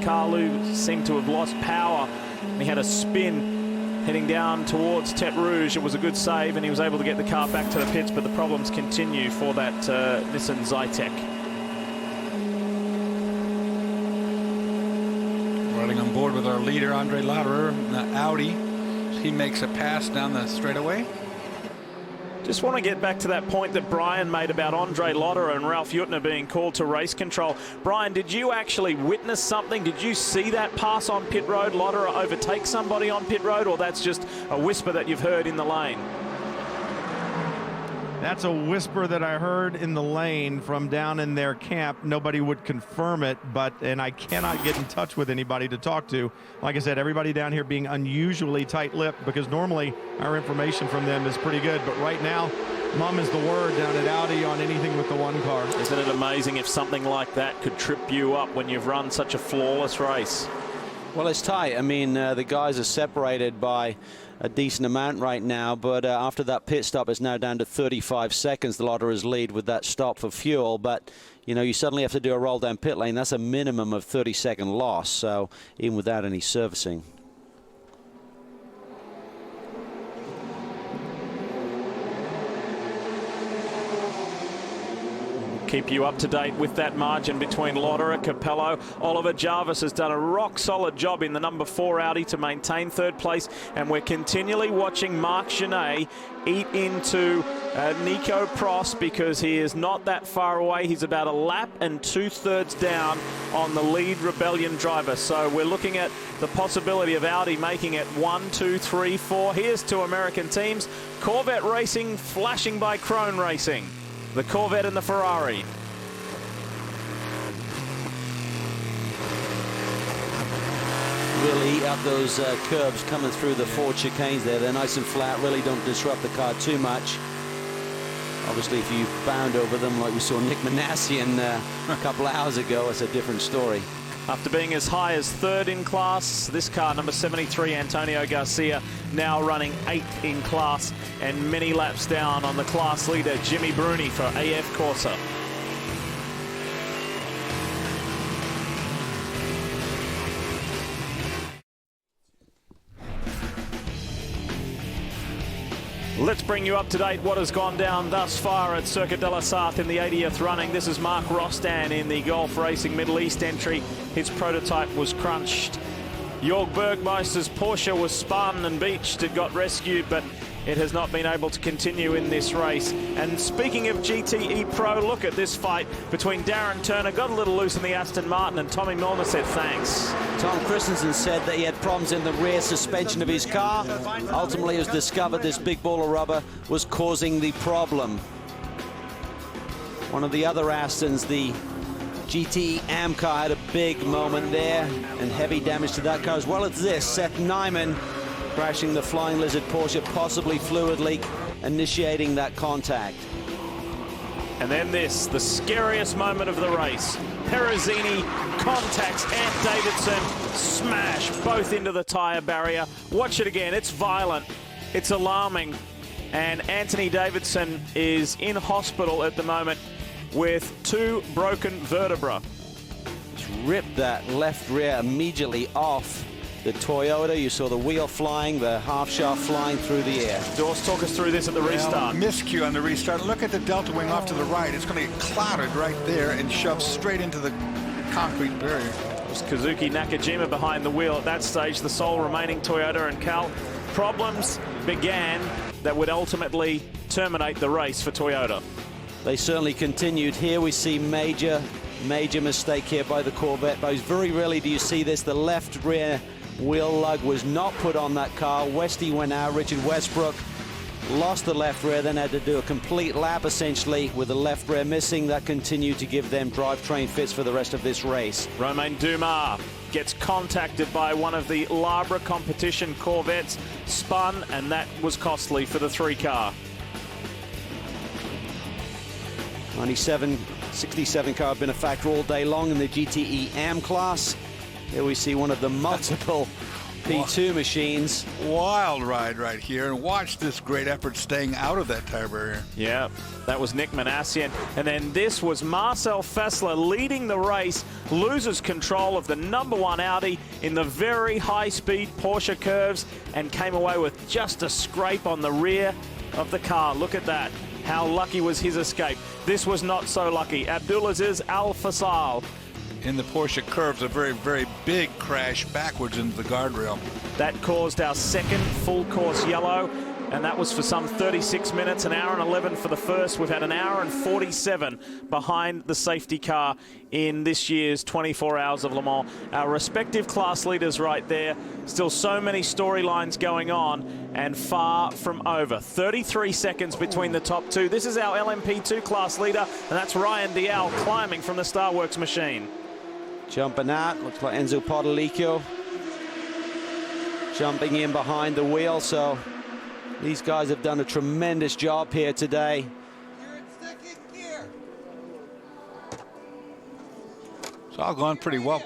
Carlu seemed to have lost power. He had a spin heading down towards Tete Rouge. It was a good save, and he was able to get the car back to the pits, but the problems continue for that Nissan Zytek. Riding on board with our leader, Andre Lauderer, in the Audi. He makes a pass down the straightaway. Just want to get back to that point that Brian made about Andre Lauderer and Ralph Juttner being called to race control. Brian, did you actually witness something? Did you see that pass on pit road, Lauderer overtake somebody on pit road, or that's just a whisper that you've heard in the lane? That's a whisper that I heard in the lane from down in their camp. Nobody would confirm it, and I cannot get in touch with anybody to talk to. Like I said, everybody down here being unusually tight-lipped, because normally our information from them is pretty good. But right now, mum is the word down at Audi on anything with the one car. Isn't it amazing if something like that could trip you up when you've run such a flawless race? Well, it's tight. I mean, the guys are separated by a decent amount right now, but after that pit stop, it's now down to 35 seconds. The Lauderer's lead with that stop for fuel, but you know, you suddenly have to do a roll down pit lane. That's a minimum of 30-second loss, so even without any servicing. Keep you up to date with that margin between Lauderer, Capello. Oliver Jarvis has done a rock-solid job in the number 4 Audi to maintain third place, and we're continually watching Marc Gené eat into Nico Prost, because he is not that far away. He's about a lap and 2/3 down on the lead Rebellion driver. So we're looking at the possibility of Audi making it 1, 2, 3, 4. Here's 2 American teams. Corvette Racing flashing by Krone Racing. The Corvette and the Ferrari. Really up those curbs coming through the 4 chicanes there. They're nice and flat, really don't disrupt the car too much. Obviously, if you bound over them like we saw Nick Manassian a couple of hours ago, it's a different story. After being as high as 3rd in class, this car, number 73, Antonio Garcia, now running 8th in class and many laps down on the class leader, Jimmy Bruni, for AF Corsa. Let's bring you up to date what has gone down thus far at Circuit de la Sarthe in the 80th running. This is Mark Rostan in the Golf Racing Middle East entry. His prototype was crunched. Jörg Bergmeister's Porsche was spun and beached. It got rescued, but it has not been able to continue in this race. And speaking of GTE Pro, look at this fight between Darren Turner, got a little loose in the Aston Martin, and Tommy Milner said thanks. Tom Christensen said that he had problems in the rear suspension of his car. Ultimately, it was discovered this big ball of rubber was causing the problem. One of the other Astons, the GTE Am car, had a big moment there and heavy damage to that car, as well as this. Seth Nyman crashing the Flying Lizard Porsche, possibly fluid leak, initiating that contact. And then this, the scariest moment of the race. Perezzini contacts Ant Davidson, smash both into the tyre barrier. Watch it again, it's violent, it's alarming. And Anthony Davidson is in hospital at the moment with 2 broken vertebrae. Just ripped that left rear immediately off the Toyota. You saw the wheel flying, the half shaft flying through the air. Dorse, talk us through this at the restart. Miscue on the restart. Look at the delta wing off to the right. It's going to get clotted right there and shoved straight into the concrete barrier. It was Kazuki Nakajima behind the wheel at that stage, the sole remaining Toyota, and Cal. Problems began that would ultimately terminate the race for Toyota. They certainly continued. Here we see major mistake here by the Corvette. But very rarely do you see this. The left rear wheel lug was not put on that car. Westy went out. Richard Westbrook lost the left rear, then had to do a complete lap essentially with the left rear missing. That continued to give them drivetrain fits for the rest of this race. Romain Dumas gets contacted by one of the Labra competition Corvettes, spun, and that was costly for the 3 car. 67 car have been a factor all day long in the GTE Am class. Here we see one of the multiple P2 machines. Wild ride right here, and watch this great effort staying out of that tire barrier. Yeah, that was Nick Manassian. And then this was Marcel Fessler leading the race, loses control of the #1 Audi in the very high-speed Porsche curves and came away with just a scrape on the rear of the car. Look at that. How lucky was his escape? This was not so lucky. Abdulaziz Al Fasal. In the Porsche curves, a very, very big crash backwards into the guardrail. That caused our second full course yellow, and that was for some 36 minutes, an hour and 11 for the first. We've had an hour and 47 behind the safety car in this year's 24 Hours of Le Mans. Our respective class leaders right there. Still so many storylines going on and far from over. 33 seconds between the top two. This is our LMP2 class leader, and that's Ryan Dial climbing from the Starworks machine. Jumping out, looks like Enzo Podolicchio jumping in behind the wheel. So these guys have done a tremendous job here today. You're in second gear. It's all gone pretty well.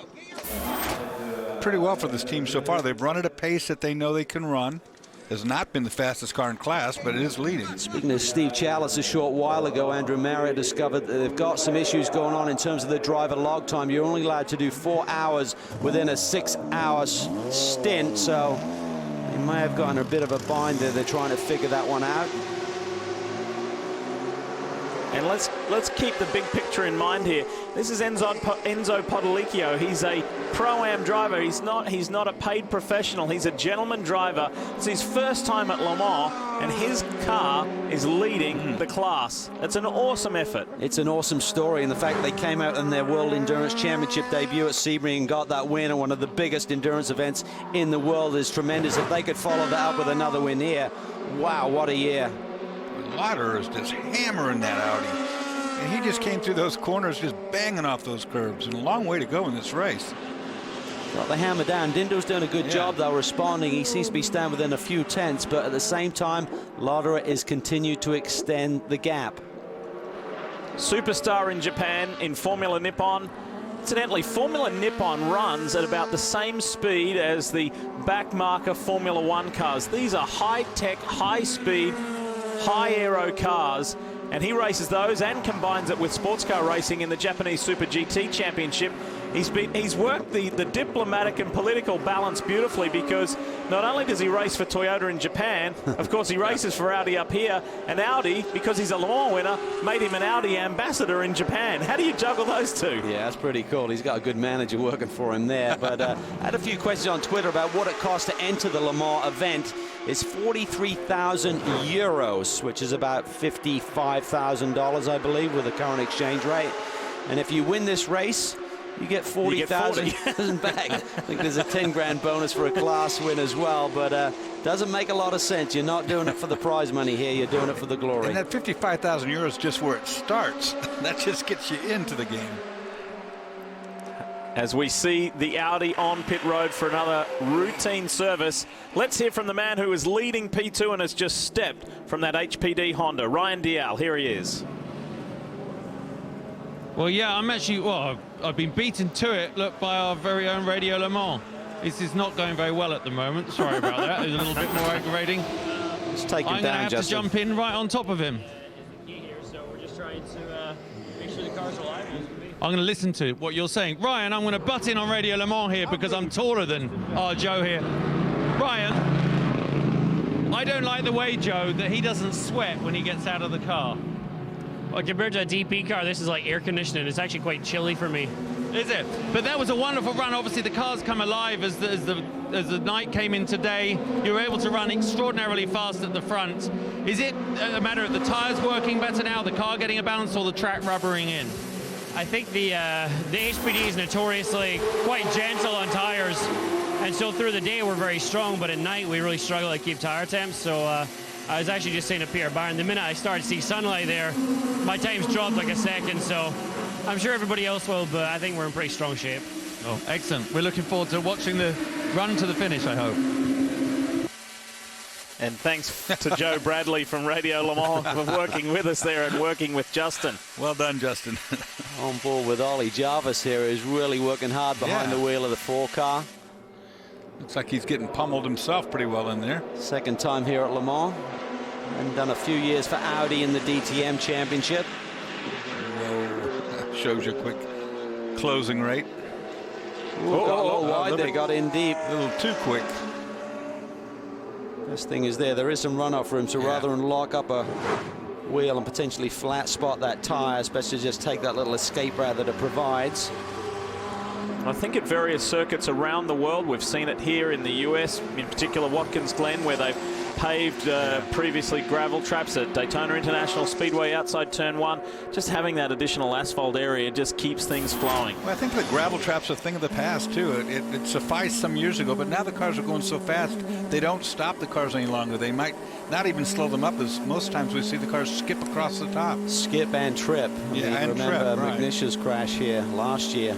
Pretty well for this team so far. They've run at a pace that they know they can run. Has not been the fastest car in class, but it is leading. Speaking of Steve Chalice, a short while ago, Andrew Marriott discovered that they've got some issues going on in terms of the driver log time. You're only allowed to do 4 hours within a 6-hour stint, so they may have gotten a bit of a bind there. They're trying to figure that one out. And let's keep the big picture in mind here. This is Enzo Podolicchio. He's a Pro-Am driver. He's not a paid professional. He's a gentleman driver. It's his first time at Le Mans, and his car is leading the class. It's an awesome effort. It's an awesome story, and the fact they came out in their World Endurance Championship debut at Sebring and got that win at one of the biggest endurance events in the world is tremendous. If they could follow that up with another win here, wow, what a year. Lauder is just hammering that Audi. And he just came through those corners just banging off those curbs. And a long way to go in this race. Got the hammer down. Dindo's doing a good job, though, responding. He seems to be staying within a few tenths, but at the same time, Lauder is continued to extend the gap. Superstar in Japan in Formula Nippon. Incidentally, Formula Nippon runs at about the same speed as the backmarker Formula One cars. These are high-tech, high-speed, high-aero cars, and he races those and combines it with sports car racing in the Japanese Super GT Championship. He's worked the diplomatic and political balance beautifully, because not only does he race for Toyota in Japan, of course he races for Audi up here, and Audi, because he's a Le Mans winner, made him an Audi ambassador in Japan. How do you juggle those two? Yeah, that's pretty cool. He's got a good manager working for him there. But I had a few questions on Twitter about what it costs to enter the Le Mans event. It's 43,000 euros, which is about $55,000, I believe, with the current exchange rate. And if you win this race, you get 40,000 back. I think there's a 10 grand bonus for a class win as well, but doesn't make a lot of sense. You're not doing it for the prize money here. You're doing it for the glory. And that 55,000 euros is just where it starts. That just gets you into the game. As we see the Audi on pit road for another routine service, let's hear from the man who is leading P2 and has just stepped from that HPD Honda, Ryan Dial. Here he is. Well, yeah, I've been beaten to it, look, by our very own Radio Le Mans. This is not going very well at the moment. Sorry about that. It's a little bit more aggravating. Let's take him I'm going down, to have Justin. to jump in right on top of him. So we're just trying to make sure the car's reliable. I'm going to listen to what you're saying. Ryan, I'm going to butt in on Radio Le Mans here because I'm taller than our Joe here. Ryan, I don't like the way, Joe, that he doesn't sweat when he gets out of the car. Well, compared to a DP car, this is like air conditioning. It's actually quite chilly for me. Is it? But that was a wonderful run. Obviously, the car's come alive as the night came in today. You were able to run extraordinarily fast at the front. Is it a matter of the tyres working better now, the car getting a balance, or the track rubbering in? I think the HPD is notoriously quite gentle on tires, and so through the day we're very strong, but at night we really struggle to keep tire temps. So I was actually just saying to Pierre Byron, the minute I started to see sunlight there, my times dropped like a second. So I'm sure everybody else will, but I think we're in pretty strong shape. Oh, excellent. We're looking forward to watching the run to the finish, I hope. And thanks to Joe Bradley from Radio Le Mans for working with us there and working with Justin. Well done, Justin. On board with Ollie Jarvis here, who's really working hard behind the wheel of the 4 car. Looks like he's getting pummeled himself pretty well in there. Second time here at Le Mans, and done a few years for Audi in the DTM Championship. Whoa, shows you a quick closing rate. Ooh, got a little wide there, got in deep. A little too quick. Best thing is there is some runoff room, so rather than lock up a wheel and potentially flat spot that tire, it's best to just take that little escape route that it provides. I think at various circuits around the world, we've seen it here in the US, in particular Watkins Glen, where they've paved previously gravel traps at Daytona International Speedway outside Turn 1. Just having that additional asphalt area just keeps things flowing. Well, I think the gravel trap's a thing of the past, too. It sufficed some years ago, but now the cars are going so fast, they don't stop the cars any longer. They might not even slow them up, as most times we see the cars skip across the top. Skip and trip. Remember Magnitia's crash here last year.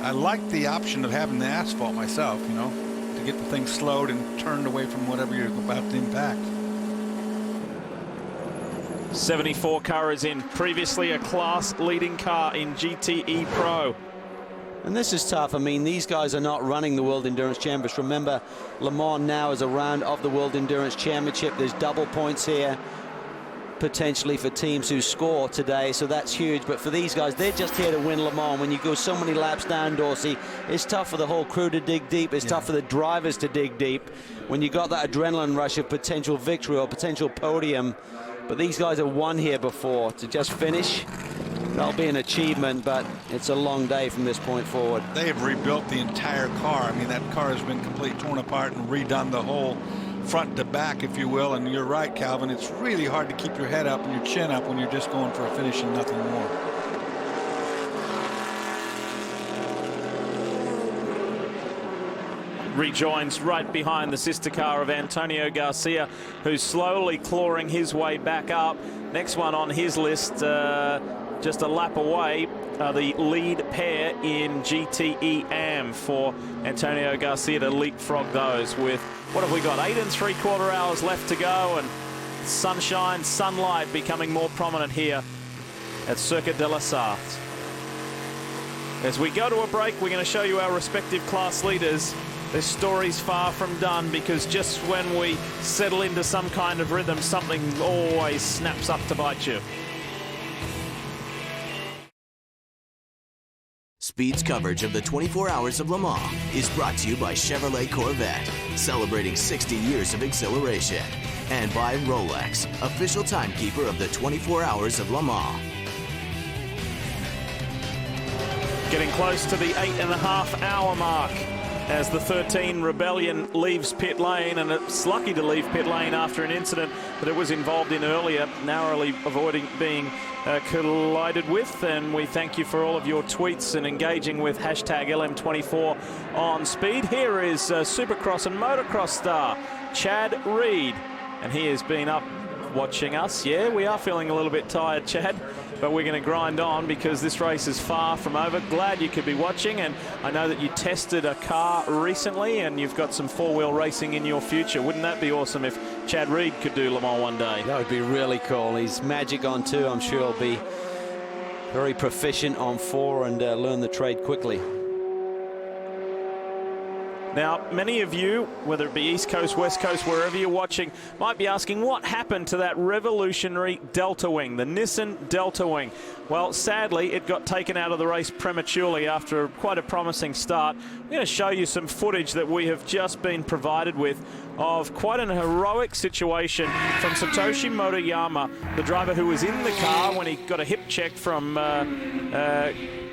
I like the option of having the asphalt myself, you know, to get the thing slowed and turned away from whatever you're about to impact. 74 car is in, previously a class-leading car in GTE Pro. And this is tough. I mean, these guys are not running the World Endurance Championship. Remember, Le Mans now is a round of the World Endurance Championship. There's double points here, potentially for teams who score today, so that's huge. But for these guys, they're just here to win Le Mans. When you go so many laps down, Dorsey, it's tough for the whole crew to dig deep. It's tough for the drivers to dig deep when you got that adrenaline rush of potential victory or potential podium. But these guys have won here before. To just finish, that'll be an achievement, but it's a long day from this point forward. They have rebuilt the entire car. I mean, that car has been completely torn apart and redone the whole front to back, if you will. And you're right, Calvin, it's really hard to keep your head up and your chin up when you're just going for a finish and nothing more. Rejoins right behind the sister car of Antonio Garcia, who's slowly clawing his way back up. Next one on his list, just a lap away, the lead pair in GTE AM for Antonio Garcia to leapfrog those with, what have we got, 8 3/4 hours left to go, and sunshine, sunlight becoming more prominent here at Circuit de la Sarthe. As we go to a break, we're going to show you our respective class leaders. This story's far from done, because just when we settle into some kind of rhythm, something always snaps up to bite you. Speed's coverage of the 24 Hours of Le Mans is brought to you by Chevrolet Corvette, celebrating 60 years of exhilaration, and by Rolex, official timekeeper of the 24 Hours of Le Mans. Getting close to the 8.5 hour mark as the 13 Rebellion leaves pit lane, and it's lucky to leave pit lane after an incident that it was involved in earlier, narrowly avoiding being collided with. And we thank you for all of your tweets and engaging with hashtag LM24 on speed. Here is Supercross and Motocross star Chad Reed, and he has been up watching us. Yeah, we are feeling a little bit tired, Chad, but we're going to grind on because this race is far from over. Glad you could be watching, and I know that you tested a car recently and you've got some four-wheel racing in your future. Wouldn't that be awesome if Chad Reed could do Le Mans one day? That would be really cool. He's magic on 2. I'm sure he'll be very proficient on 4 and learn the trade quickly. Now, many of you, whether it be East Coast, West Coast, wherever you're watching, might be asking what happened to that revolutionary Delta Wing, the Nissan Delta Wing. Well, sadly, it got taken out of the race prematurely after quite a promising start. I'm going to show you some footage that we have just been provided with of quite an heroic situation from Satoshi Motoyama, the driver who was in the car when he got a hip check from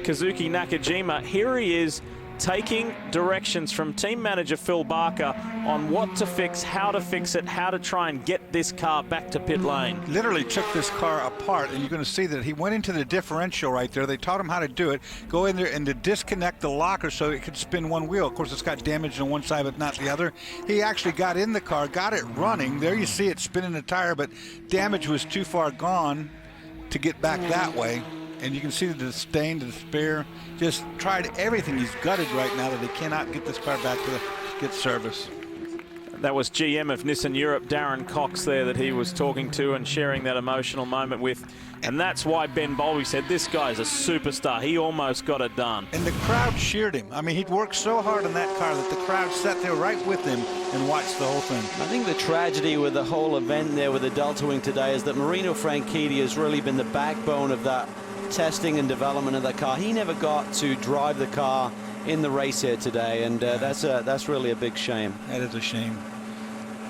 Kazuki Nakajima. Here he is, taking directions from team manager Phil Barker on what to fix, how to fix it, how to try and get this car back to pit lane. Literally took this car apart, and you're going to see that he went into the differential right there. They taught him how to do it. Go in there and to disconnect the locker so it could spin one wheel. Of course, it's got damage on one side but not the other. He actually got in the car, got it running. There you see it spinning the tire, but damage was too far gone to get back that way. And you can see the disdain, the despair. Just tried everything. He's gutted right now that he cannot get this car back to get service. That was GM of Nissan Europe, Darren Cox, there that he was talking to and sharing that emotional moment with. And that's why Ben Bowlby said, this guy's a superstar. He almost got it done. And the crowd cheered him. I mean, he'd worked so hard in that car that the crowd sat there right with him and watched the whole thing. I think the tragedy with the whole event there with the Delta Wing today is that Marino Franchitti has really been the backbone of that testing and development of that car. He never got to drive the car in the race here today, and that's really a big shame. That is a shame.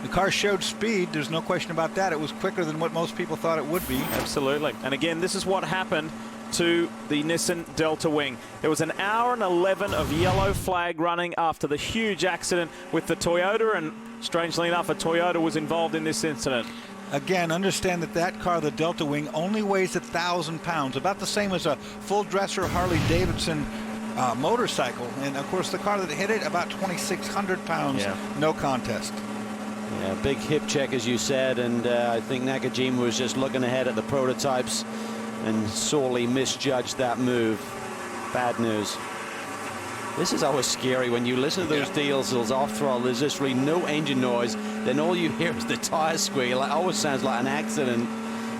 The car showed speed. There's no question about that. It was quicker than what most people thought it would be. Absolutely. And again, this is what happened to the Nissan Delta Wing. There was an hour and 11 of yellow flag running after the huge accident with the Toyota, and strangely enough, a Toyota was involved in this incident. Again, understand that that car, the Delta Wing, only weighs 1,000 pounds, about the same as a full-dresser Harley-Davidson motorcycle. And, of course, the car that hit it, about 2,600 pounds. Yeah. No contest. Yeah, big hip check, as you said, and I think Nakajima was just looking ahead at the prototypes and sorely misjudged that move. Bad news. This is always scary when you listen to those diesels off throttle. There's just really no engine noise. Then all you hear is the tire squeal. It always sounds like an accident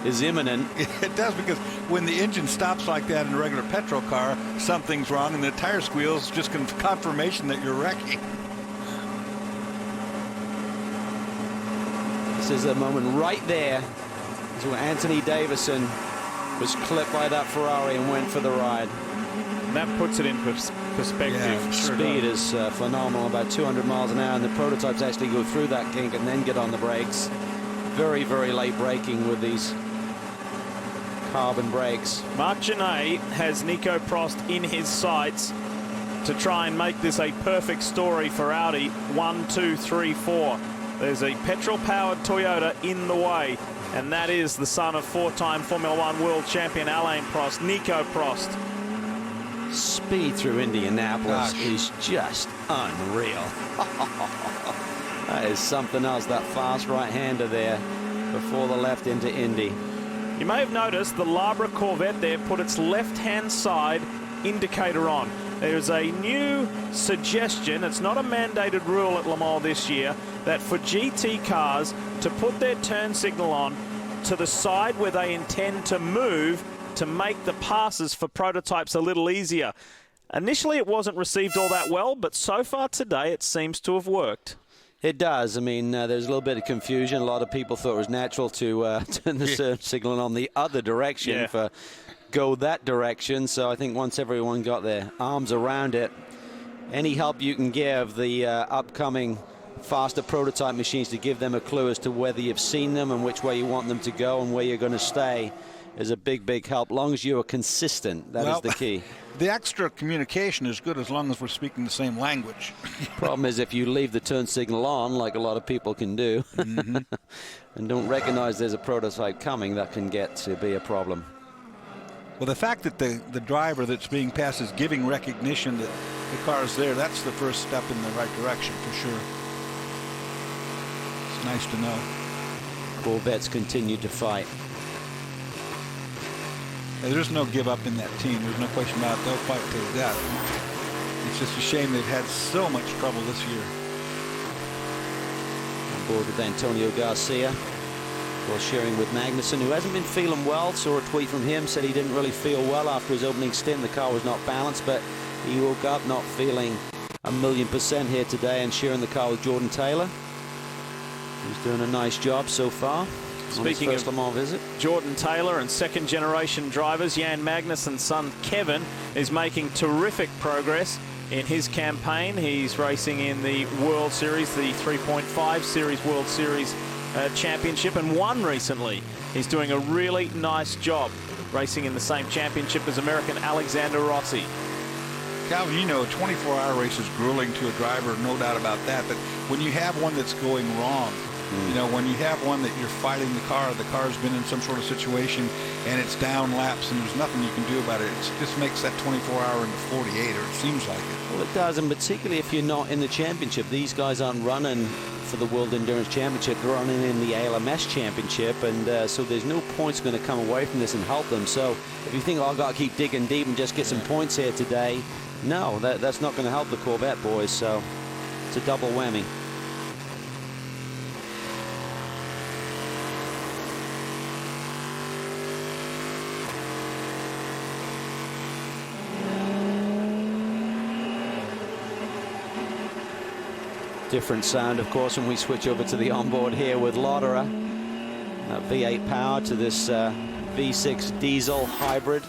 is imminent. It does, because when the engine stops like that in a regular petrol car, something's wrong, and the tire squeals just confirmation that you're wrecking. This is a moment right there. This is where Anthony Davison was clipped by that Ferrari and went for the ride. And that puts it in perspective. Yeah, sure Speed does. is phenomenal, about 200 miles an hour, and the prototypes actually go through that kink and then get on the brakes. Very, very late braking with these carbon brakes. Marc Gené has Nico Prost in his sights to try and make this a perfect story for Audi. 1, 2, 3, 4. There's a petrol-powered Toyota in the way, and that is the son of four-time Formula One world champion Alain Prost, Nico Prost. Speed through Indianapolis is just unreal. That is something else, that fast right-hander there before the left into Indy. You may have noticed the Labra Corvette there put its left-hand side indicator on. There's a new suggestion, it's not a mandated rule at Le Mans this year, that for GT cars to put their turn signal on to the side where they intend to move to make the passes for prototypes a little easier. Initially it wasn't received all that well, but so far today it seems to have worked. It does. I mean, there's a little bit of confusion. A lot of people thought it was natural to turn the turn signal on the other direction for go that direction. So I think once everyone got their arms around it, any help you can give the upcoming faster prototype machines to give them a clue as to whether you've seen them and which way you want them to go and where you're going to stay is a big, big help. As long as you are consistent, that is the key. The extra communication is good as long as we're speaking the same language. Problem is if you leave the turn signal on, like a lot of people can do, and don't recognize there's a prototype coming, that can get to be a problem. Well, the fact that the driver that's being passed is giving recognition that the car's there, that's the first step in the right direction for sure. It's nice to know. Corvettes continue to fight. There's no give up in that team. There's no question about it. They'll fight to the death. It's just a shame they've had so much trouble this year. On board with Antonio Garcia. While sharing with Magnussen, who hasn't been feeling well. Saw a tweet from him, said he didn't really feel well after his opening stint. The car was not balanced, but he woke up not feeling 1,000,000% here today, and sharing the car with Jordan Taylor. He's doing a nice job so far. Speaking of Le Mans visit, Jordan Taylor and second-generation drivers, Jan Magnussen's son Kevin is making terrific progress in his campaign. He's racing in the World Series, the 3.5 Series World Series Championship, and won recently. He's doing a really nice job racing in the same championship as American Alexander Rossi. Calvin, you know, a 24-hour race is grueling to a driver, no doubt about that. But when you have one that's going wrong, you know, when you have one that you're fighting the car's been in some sort of situation and it's down laps and there's nothing you can do about it. It just makes that 24-hour into 48, or it seems like it. Well, it does, and particularly if you're not in the championship. These guys aren't running for the World Endurance Championship. They're running in the ALMS Championship, and so there's no points going to come away from this and help them. So if you think, oh, I've got to keep digging deep and just get some points here today, no, that's not going to help the Corvette boys, so it's a double whammy. Different sound, of course, when we switch over to the onboard here with Lotterer. V8 power to this V6 diesel hybrid.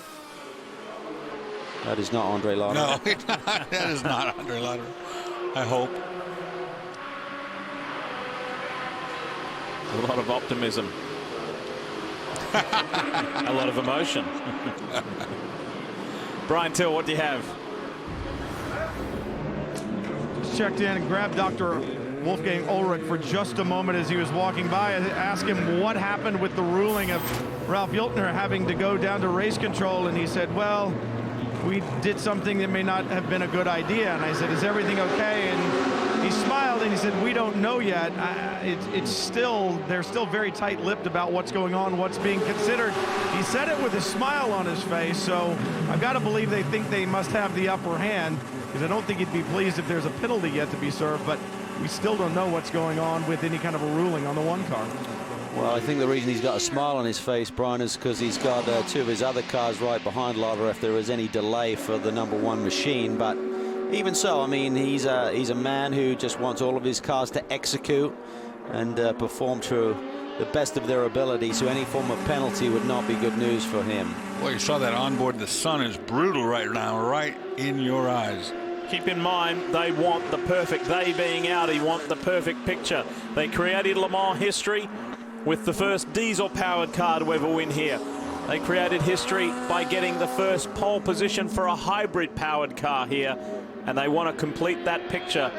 That is not Andre Lotterer. No, that is not Andre Lotterer. I hope. A lot of optimism. A lot of emotion. Brian Till, what do you have? Just checked in and grabbed Dr. Wolfgang Ulrich for just a moment as he was walking by. I asked him what happened with the ruling of Ralph Yultner having to go down to race control, and he said, well, we did something that may not have been a good idea. And I said, is everything okay? And he smiled and he said, we don't know yet. It's still, they're still very tight-lipped about what's going on, what's being considered. He said it with a smile on his face, so I've got to believe they think they must have the upper hand, because I don't think he'd be pleased if there's a penalty yet to be served, but we still don't know what's going on with any kind of a ruling on the one car. Well, I think the reason he's got a smile on his face, Brian, is because he's got two of his other cars right behind Lotterer if there is any delay for the #1 machine. But even so, I mean, he's a man who just wants all of his cars to execute and perform to the best of their ability, so any form of penalty would not be good news for him. Well, you saw that onboard. The sun is brutal right now, right in your eyes. Keep in mind, they want the perfect, they being Audi, want the perfect picture. They created Le Mans history with the first diesel-powered car to ever win here. They created history by getting the first pole position for a hybrid-powered car here, and they want to complete that picture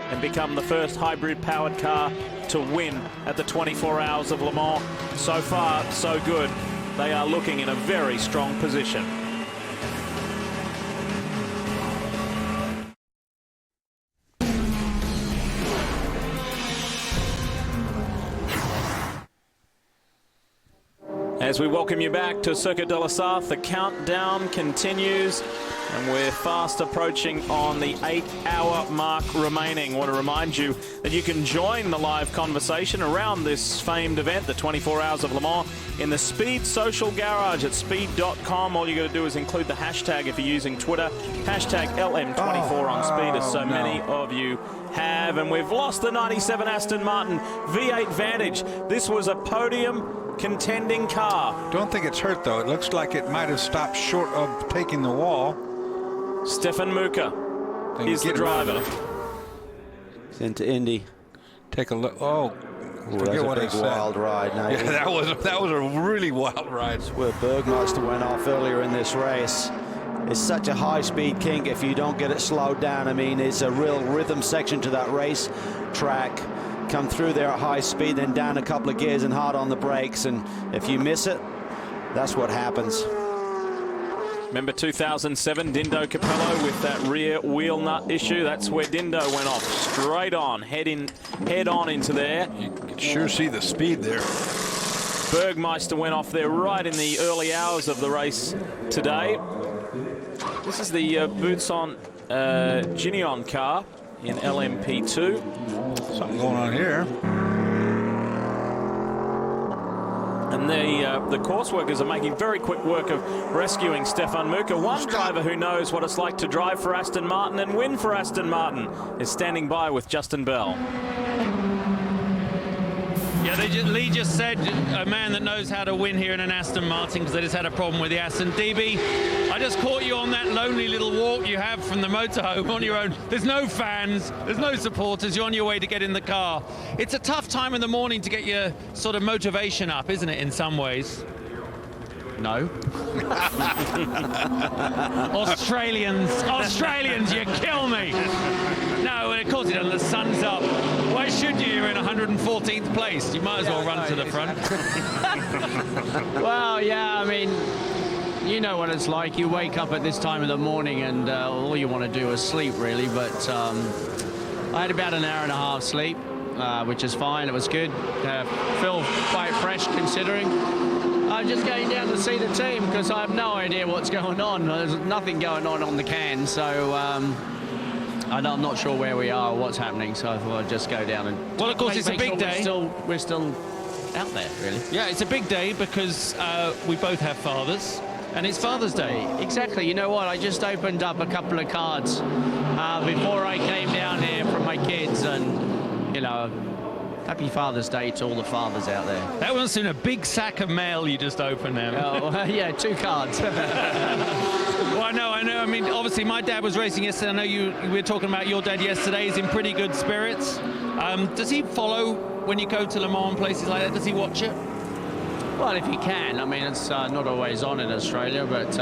and become the first hybrid-powered car to win at the 24 Hours of Le Mans. So far, so good. They are looking in a very strong position. As we welcome you back to Circuit de la Sarthe, the countdown continues, and we're fast approaching on the 8-hour mark remaining. I want to remind you that you can join the live conversation around this famed event, the 24 Hours of Le Mans, in the Speed Social Garage at speed.com. All you got to do is include the hashtag if you're using Twitter, hashtag LM24 on Speed, as so many of you have. And we've lost the 97 Aston Martin V8 Vantage. This was a podium contending car. Don't think it's hurt, though. It looks like it might have stopped short of taking the wall. Stefan Muka is the driver. It's into Indy. Take a look. Oh, forget what I said. Wild ride. Now, yeah, that was a really wild ride. Where Bergmeister went off earlier in this race. It's such a high-speed kink if you don't get it slowed down. I mean, it's a real rhythm section to that race track. Come through there at high speed, then down a couple of gears and hard on the brakes, and if you miss it, that's what happens. Remember 2007, Dindo Capello with that rear wheel nut issue? That's where Dindo went off straight on, head on into there. You can sure see the speed there. Bergmeister went off there right in the early hours of the race today. This is the Boutson Ginion car in LMP2. Something going on here. And the course workers are making very quick work of rescuing Stefan Muka. One driver who knows what it's like to drive for Aston Martin and win for Aston Martin is standing by with Justin Bell. Yeah, Lee just said a man that knows how to win here in an Aston Martin, because they just had a problem with the Aston. DB, I just caught you on that lonely little walk you have from the motorhome on your own. There's no fans, there's no supporters, you're on your way to get in the car. It's a tough time in the morning to get your sort of motivation up, isn't it, in some ways? No. Australians, you kill me. No, of course it doesn't. The sun's up. Why should you? You're in 114th place. You might as well run to the front. Well, yeah, I mean, you know what it's like. You wake up at this time of the morning and all you want to do is sleep, really. But I had about an hour and a half sleep, which is fine. It was good. Feel quite fresh considering. I'm just going down to see the team because I have no idea what's going on. There's nothing going on the can, so I'm not sure where we are or what's happening. So I thought I'd just go down and. Well, of course, it's a big day. We're still out there, really. Yeah, it's a big day because we both have fathers, and it's Father's Day. Exactly. You know what? I just opened up a couple of cards before I came down here from my kids, and happy Father's Day to all the fathers out there. That must have been a big sack of mail you just opened there. Oh, yeah, 2 cards. Well, I know. I mean, obviously, my dad was racing yesterday. I know we were talking about your dad yesterday. He's in pretty good spirits. Does he follow when you go to Le Mans and places like that? Does he watch it? Well, if he can. I mean, it's not always on in Australia, but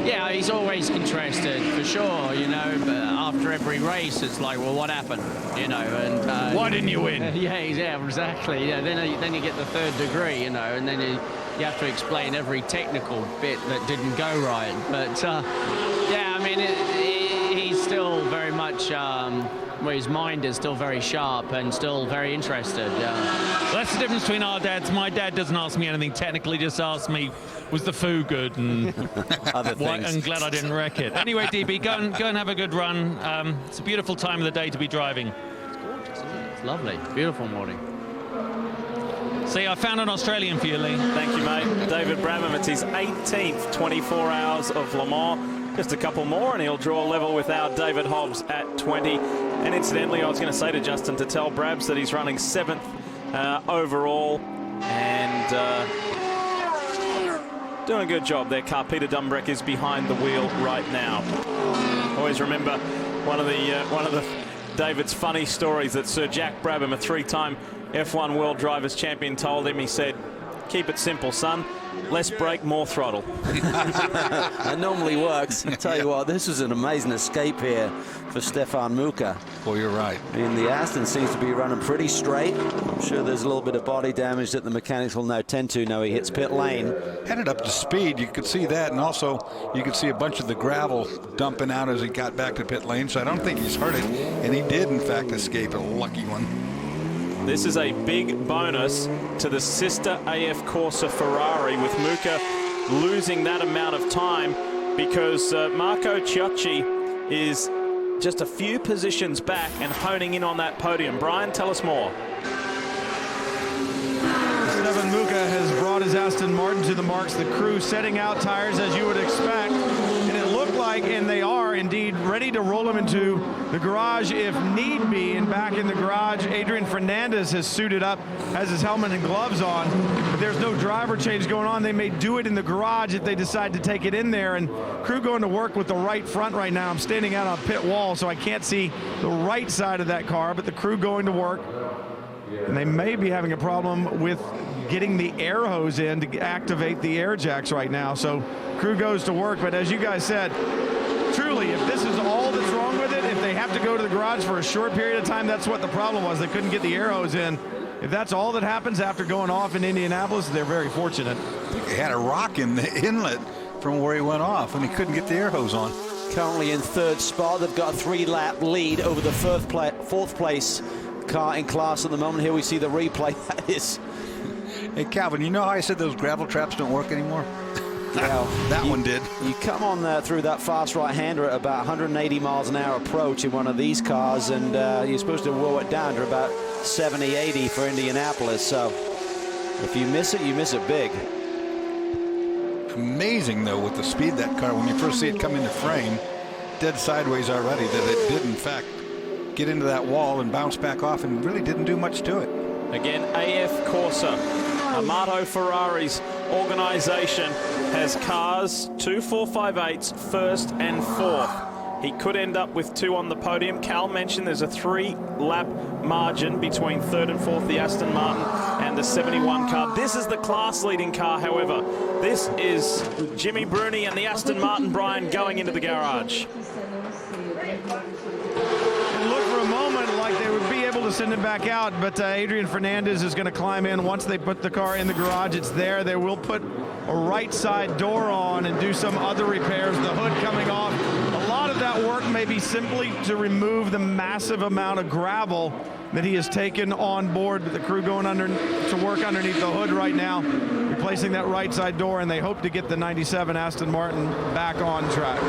yeah, he's always interested for sure, you know. But after every race, it's like, well, what happened, you know? And why didn't you win? Yeah, exactly. Yeah, then you get the 3rd degree, you know, and then you have to explain every technical bit that didn't go right. But yeah, I mean, he's still very much. Where his mind is still very sharp and still very interested. Well, that's the difference between our dads. My dad doesn't ask me anything technically, just asks me, was the food good? And other things. I'm glad I didn't wreck it. Anyway, DB, go and have a good run. It's a beautiful time of the day to be driving. It's gorgeous, isn't it? It's lovely. Beautiful morning. See, I found an Australian for you, Lee. Thank you, mate. David Brabham, it's his 18th 24 hours of Le Mans. Just a couple more and he'll draw level with our David Hobbs at 20. And incidentally, I was going to say to Justin to tell Brabs that he's running 7th overall and doing a good job there. Car Peter Dumbreck is behind the wheel right now. Always remember one of the David's funny stories that Sir Jack Brabham, a 3-time F1 World Drivers Champion, told him. He said, "Keep it simple, son. Less brake, more throttle." That normally works. I tell you what, this was an amazing escape here for Stefan Muka. Well, you're right. And the Aston seems to be running pretty straight. I'm sure there's a little bit of body damage that the mechanics will now tend to now he hits pit lane. Headed up to speed, you could see that, and also you could see a bunch of the gravel dumping out as he got back to pit lane, so I don't think he's hurt it, and he did, in fact, escape. A lucky one. This is a big bonus to the sister AF Corsa Ferrari, with Muka losing that amount of time because Marco Ciocci is just a few positions back and honing in on that podium. Brian, tell us more. Stefan Muka has brought his Aston Martin to the marks. The crew setting out tires as you would expect. And it looked like, and they are indeed, ready to roll him into the garage if need be. And back in the garage, Adrian Fernandez has suited up, has his helmet and gloves on. But there's no driver change going on. They may do it in the garage if they decide to take it in there. And crew going to work with the right front right now. I'm standing out on pit wall, so I can't see the right side of that car, but the crew going to work. And they may be having a problem with getting the air hose in to activate the air jacks right now. So crew goes to work. But as you guys said, truly, if this is all that's wrong with it, if they have to go to the garage for a short period of time, that's what the problem was. They couldn't get the air hose in. If that's all that happens after going off in Indianapolis, they're very fortunate. I think he had a rock in the inlet from where he went off, and he couldn't get the air hose on. Currently in 3rd spot. They've got a 3-lap lead over the 4th place car in class at the moment. Here we see the replay. That is. Hey, Calvin, you know how I said those gravel traps don't work anymore? Well, that one did. You come on through that fast right-hander at about 180 miles an hour approach in one of these cars, and you're supposed to roll it down to about 70, 80 for Indianapolis. So if you miss it, you miss it big. Amazing, though, with the speed of that car, when you first see it come into frame, dead sideways already, that it did, in fact, get into that wall and bounce back off and really didn't do much to it. Again, AF Corsa, Amato Ferrari's organization, has cars 2 458s, 1st and 4th. He could end up with 2 on the podium. Cal mentioned there's a 3-lap margin between 3rd and 4th, the Aston Martin and the 71 car. This is the class-leading car, however. This is Jimmy Bruni and the Aston Martin, Brian, going into the garage. They would be able to send him back out, but Adrian Fernandez is going to climb in. Once they put the car in the garage, it's there. They will put a right side door on and do some other repairs. The hood coming off. A lot of that work may be simply to remove the massive amount of gravel that he has taken on board. The crew going to work underneath the hood right now, replacing that right side door, and they hope to get the 97 Aston Martin back on track.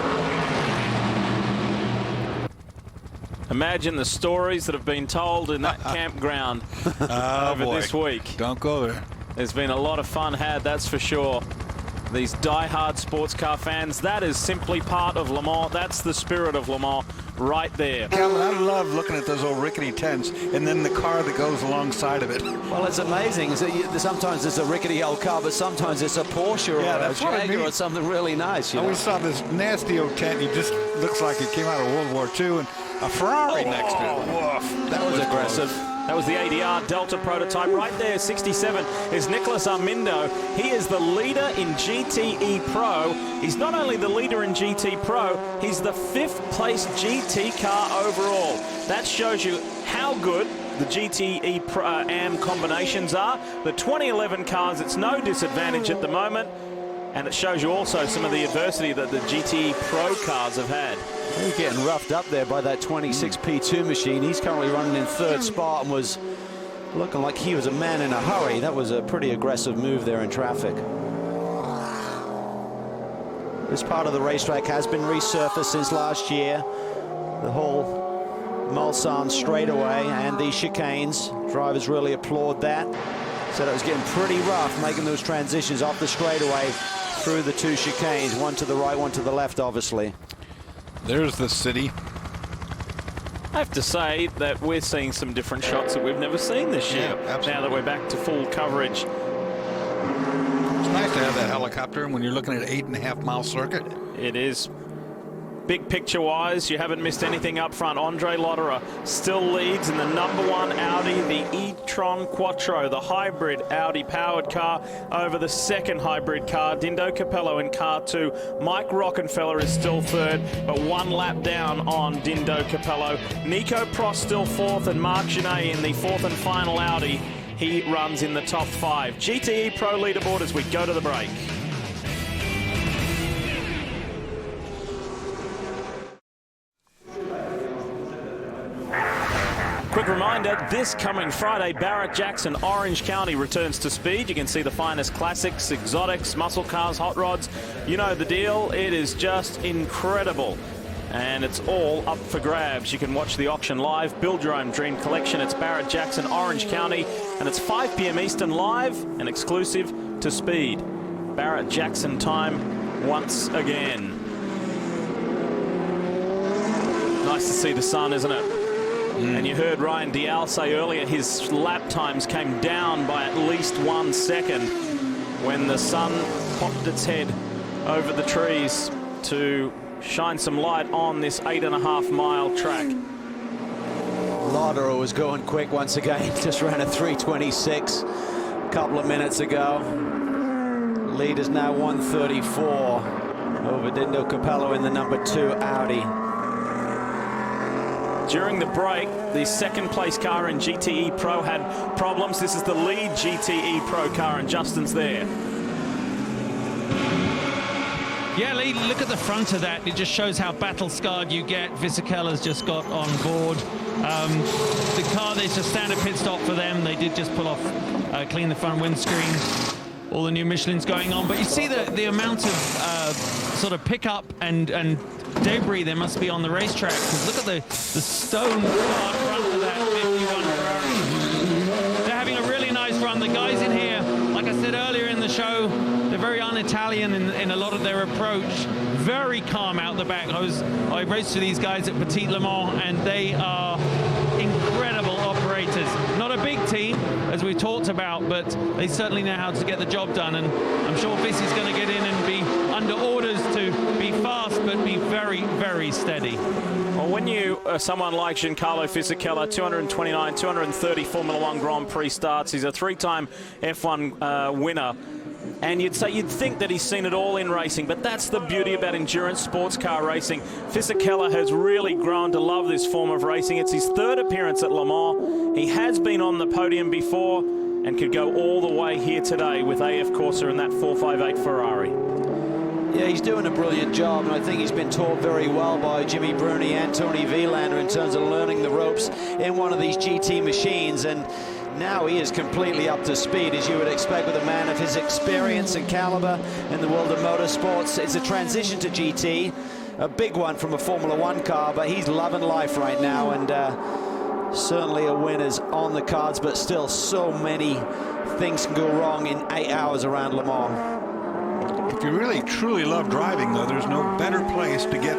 Imagine the stories that have been told in that campground over this week. Don't go there. There's been a lot of fun had, that's for sure. these die-hard sports car fans. That is simply part of Le Mans. That's the spirit of Le Mans right there. Calvin, I love looking at those old rickety tents and then the car that goes alongside of it. Well, it's amazing. Sometimes it's a rickety old car, but sometimes it's a Porsche or a Jaguar or something really nice. We saw this nasty old tent. It just looks like it came out of World War II, and a Ferrari next to it. Woof. That was aggressive. That was the ADR Delta prototype. Right there, 67, is Nicholas Armindo. He is the leader in GTE Pro. He's not only the leader in GT Pro, he's the 5th place GT car overall. That shows you how good the GTE Pro AM combinations are. The 2011 cars, it's no disadvantage at the moment. And it shows you also some of the adversity that the GTE Pro cars have had. He's getting roughed up there by that 26 P2 machine. He's currently running in 3rd spot and was looking like he was a man in a hurry. That was a pretty aggressive move there in traffic. This part of the racetrack has been resurfaced since last year. The whole Mulsanne straightaway and the chicanes. Drivers really applaud that. Said it was getting pretty rough making those transitions off the straightaway through the 2 chicanes, one to the right, one to the left, obviously. There's the city. I have to say that we're seeing some different shots that we've never seen this year. Yeah, now that we're back to full coverage. It's nice to have that helicopter when you're looking at an 8.5-mile circuit. It is. Big picture-wise, you haven't missed anything up front. Andre Lotterer still leads in the #1 Audi, the e-tron Quattro, the hybrid Audi-powered car over the 2nd hybrid car, Dindo Capello in car 2. Mike Rockenfeller is still 3rd, but 1 lap down on Dindo Capello. Nico Prost still 4th, and Marc Genet in the 4th and final Audi. He runs in the top 5. GTE Pro leaderboard as we go to the break. Quick reminder, this coming Friday, Barrett-Jackson, Orange County returns to speed. You can see the finest classics, exotics, muscle cars, hot rods. You know the deal. It is just incredible. And it's all up for grabs. You can watch the auction live. Build your own dream collection. It's Barrett-Jackson, Orange County. And it's 5 p.m. Eastern live and exclusive to Speed. Barrett-Jackson time once again. Nice to see the sun, isn't it? And you heard Ryan Dial say earlier his lap times came down by at least 1 second when the sun popped its head over the trees to shine some light on this 8.5-mile track. Lauderer was going quick once again. Just ran a 3:26 a couple of minutes ago. Lead is now 1:34 over Dindo Capello in the #2 Audi. During the break, the 2nd place car in GTE Pro had problems. This is the lead GTE Pro car, and Justin's there. Yeah, Lee, look at the front of that. It just shows how battle-scarred you get. Fisichella's just got on board. The car, there's a standard pit stop for them. They did just pull off, clean the front windscreen. All the new Michelin's going on. But you see the amount of sort of pickup and debris there must be on the racetrack, because look at the stone hard front of that 51 Ferrari. They're having a really nice run. The guys in here, like I said earlier in the show, they're very un-Italian in a lot of their approach. Very calm out the back. I raced with these guys at Petit Le Mans, and they are incredible operators. Not a big team, as we talked about, but they certainly know how to get the job done, and I'm sure Vissi's going to get in and be under orders to be fast but be very, very steady. Well, when you someone like Giancarlo Fisichella, 229, 230 Formula 1 Grand Prix starts, he's a 3-time F1 winner. And you'd think that he's seen it all in racing, but that's the beauty about endurance sports car racing. Fisichella has really grown to love this form of racing. It's his 3rd appearance at Le Mans. He has been on the podium before and could go all the way here today with AF Corsa and that 458 Ferrari. Yeah, he's doing a brilliant job, and I think he's been taught very well by Jimmy Bruni and Tony Vilander in terms of learning the ropes in one of these GT machines. And now he is completely up to speed, as you would expect with a man of his experience and caliber in the world of motorsports. It's a transition to GT, a big one from a Formula 1 car, but he's loving life right now, and certainly a win is on the cards, but still so many things can go wrong in 8 hours around Le Mans. If you really, truly love driving, though, there's no better place to get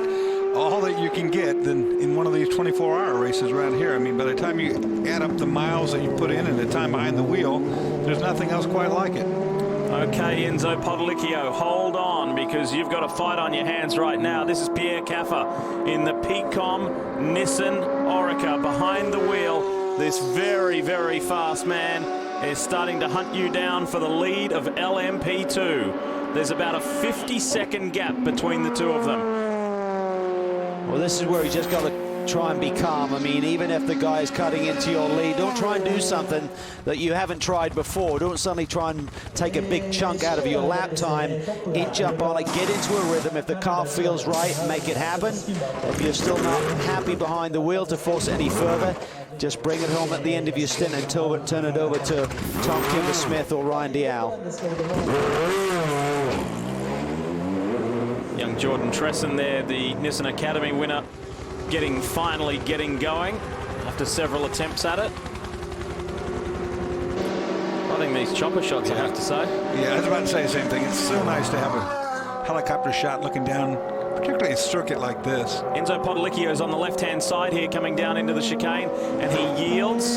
all that you can get than in one of these 24-hour races around here. I mean, by the time you add up the miles that you put in and the time behind the wheel, there's nothing else quite like it. Okay, Enzo Podolicchio, hold on, because you've got a fight on your hands right now. This is Pierre Caffa in the Pecom Nissan Oreca behind the wheel. This very, very fast man is starting to hunt you down for the lead of LMP2. There's about a 50-second gap between the two of them. Well, this is where you just got to try and be calm. I mean, even if the guy is cutting into your lead, don't try and do something that you haven't tried before. Don't suddenly try and take a big chunk out of your lap time. Inch up on it, get into a rhythm. If the car feels right, make it happen. If you're still not happy behind the wheel to force it any further, just bring it home at the end of your stint and turn it over to Tom Kimber-Smith or Ryan Dial. Young Jordan Tresson there, the Nissan Academy winner, finally getting going after several attempts at it. Loving these chopper shots, I have to say. Yeah, I was about to say the same thing. It's so nice to have a helicopter shot looking down, particularly a circuit like this. Enzo Podolicchio is on the left-hand side here, coming down into the chicane, and he yields.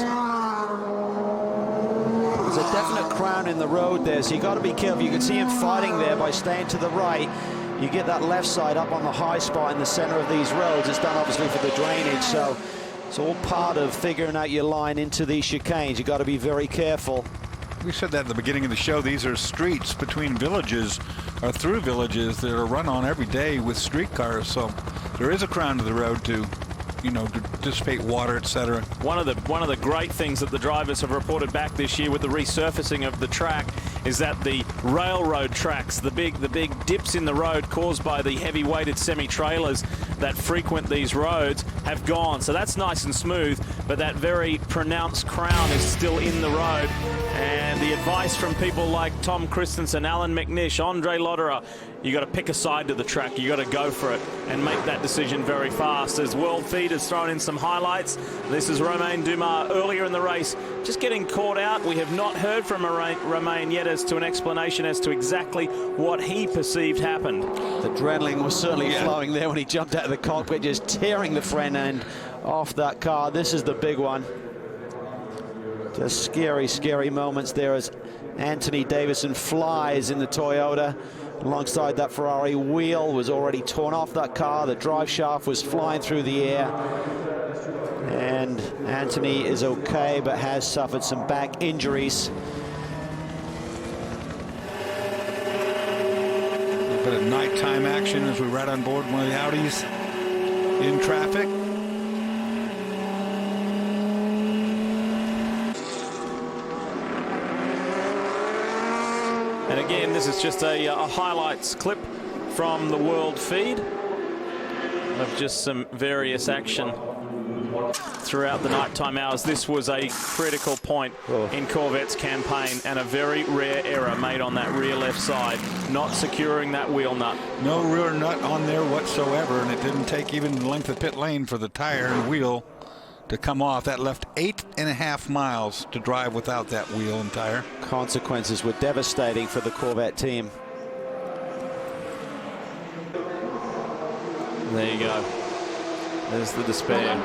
There's a definite crown in the road there, so you got to be careful. You can see him fighting there by staying to the right. You get that left side up on the high spot in the center of these roads. It's done obviously for the drainage, so it's all part of figuring out your line into these chicanes. You got to be very careful. We said that at the beginning of the show. These are streets between villages or through villages that are run on every day with streetcars, so there is a crown to the road to, you know, to dissipate water, etc. One of the great things that the drivers have reported back this year with the resurfacing of the track is that the railroad tracks, the big dips in the road caused by the heavy-weighted semi-trailers that frequent these roads have gone. So that's nice and smooth, but that very pronounced crown is still in the road. And the advice from people like Tom Christensen, Alan McNish, Andre Lotterer, you got to pick a side to the track. You got to go for it and make that decision very fast. As World Feed has thrown in some highlights, this is Romain Dumas earlier in the race, just getting caught out. We have not heard from Romain yet as to an explanation as to exactly what he perceived happened. The adrenaline was certainly flowing there when he jumped out of the cockpit, just tearing the front end off that car. This is the big one. Just scary, scary moments there as Anthony Davidson flies in the Toyota. Alongside that Ferrari, wheel was already torn off that car. The drive shaft was flying through the air. And Anthony is okay, but has suffered some back injuries. A bit of nighttime action as we ride on board one of the Audis in traffic. And again, this is just a highlights clip from the World Feed of just some various action throughout the nighttime hours. This was a critical point in Corvette's campaign and a very rare error made on that rear left side, not securing that wheel nut. No rear nut on there whatsoever, and it didn't take even the length of pit lane for the tire and wheel to come off. That left 8.5 miles to drive without that wheel and tire. Consequences were devastating for the Corvette team. There you go. There's the despair,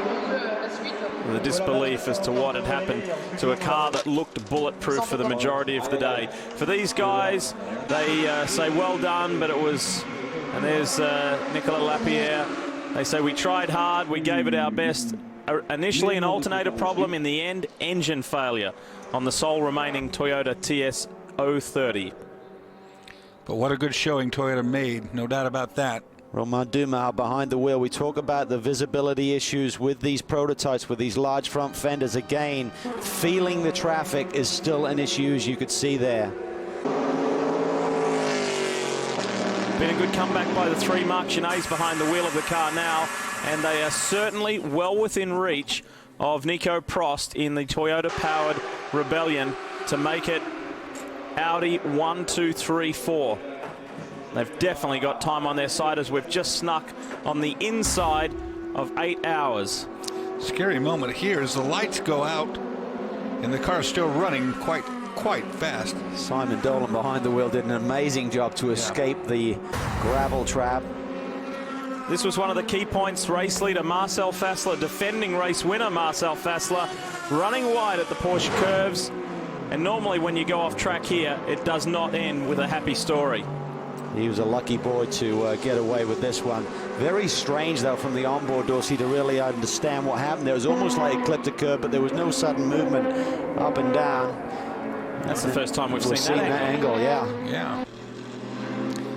the disbelief as to what had happened to a car that looked bulletproof for the majority of the day. For these guys, they say well done, but it was, and there's Nicolas Lapierre. They say we tried hard, we gave it our best. Initially an alternator problem, in the end engine failure on the sole remaining Toyota TS030. But what a good showing Toyota made, no doubt about that. Romain Dumas behind the wheel. We talk about the visibility issues with these prototypes, with these large front fenders. Again, feeling the traffic is still an issue, as you could see there. Been a good comeback by the three Marc Gené's behind the wheel of the car now, and they are certainly well within reach of Nico Prost in the Toyota-powered Rebellion to make it Audi 1, 2, 3, 4. They've definitely got time on their side as we've just snuck on the inside of 8 hours. Scary moment here as the lights go out and the car's still running quite quite fast. Simon Dolan behind the wheel did an amazing job to escape the gravel trap. This was one of the key points. Race leader Marcel Fassler, defending race winner Marcel Fassler, running wide at the Porsche curves. And normally when you go off track here, it does not end with a happy story. He was a lucky boy to get away with this one. Very strange, though, from the onboard, Dorsey, to really understand what happened. There was almost like it clipped a curve, but there was no sudden movement up and down. That's the first time we've seen that angle. Yeah. Yeah.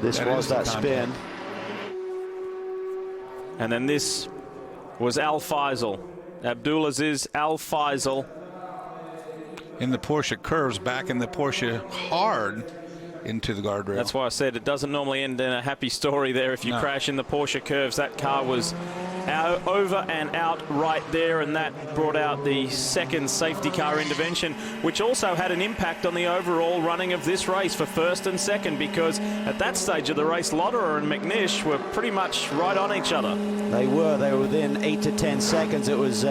This was that spin. And then this was Al Faisal. Abdulaziz Al Faisal. In the Porsche curves, back in the Porsche hard into the guardrail. That's why I said it doesn't normally end in a happy story there if you crash in the Porsche curves. That car was out, over and out right there, and that brought out the second safety car intervention, which also had an impact on the overall running of this race for first and second, because at that stage of the race, Lotterer and McNish were pretty much right on each other. They were within 8 to 10 seconds. It was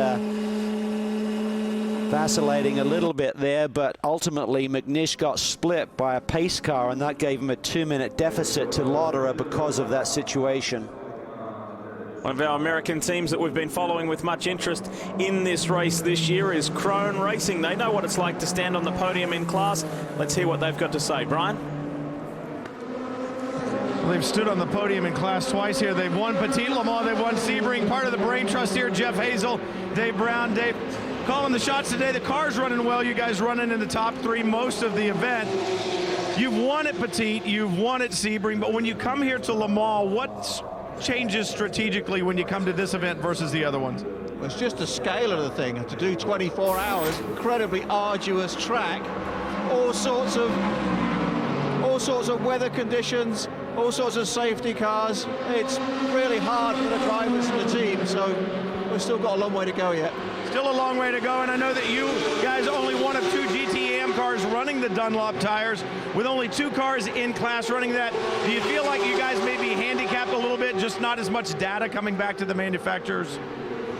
vacillating a little bit there, but ultimately McNish got split by a pace car, and that gave him a 2-minute deficit to Lotterer because of that situation. One of our American teams that we've been following with much interest in this race this year is Krone Racing. They know what it's like to stand on the podium in class. Let's hear what they've got to say. Brian? Well, they've stood on the podium in class twice here. They've won Petit Le Mans, they've won Sebring. Part of the brain trust here, Jeff Hazel, Dave Brown. Dave, calling the shots today. The car's running well. You guys running in the top 3 most of the event. You've won at Petit, you've won at Sebring, but when you come here to Le Mans, what changes strategically when you come to this event versus the other ones? Well, it's just the scale of the thing. To do 24 hours, incredibly arduous track, all sorts of weather conditions, all sorts of safety cars. It's really hard for the drivers and the team, so we've still got a long way to go yet. Still a long way to go, and I know that you guys only one of 2 GTM cars running the Dunlop tires, with only 2 cars in class running that. Do you feel like you guys may be handicapped a little bit, just not as much data coming back to the manufacturers?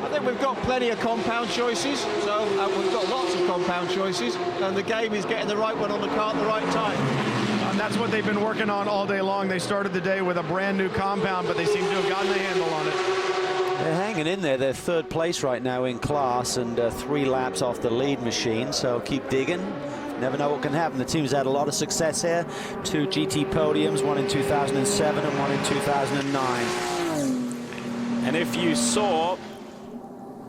I think we've got plenty of compound choices, so we've got lots of compound choices, and the game is getting the right one on the car at the right time. And that's what they've been working on all day long. They started the day with a brand new compound, but they seem to have gotten the handle on it. They're hanging in there. They're 3rd place right now in class, and 3 laps off the lead machine, so keep digging. Never know what can happen. The team's had a lot of success here. 2 GT podiums, one in 2007 and one in 2009. And if you saw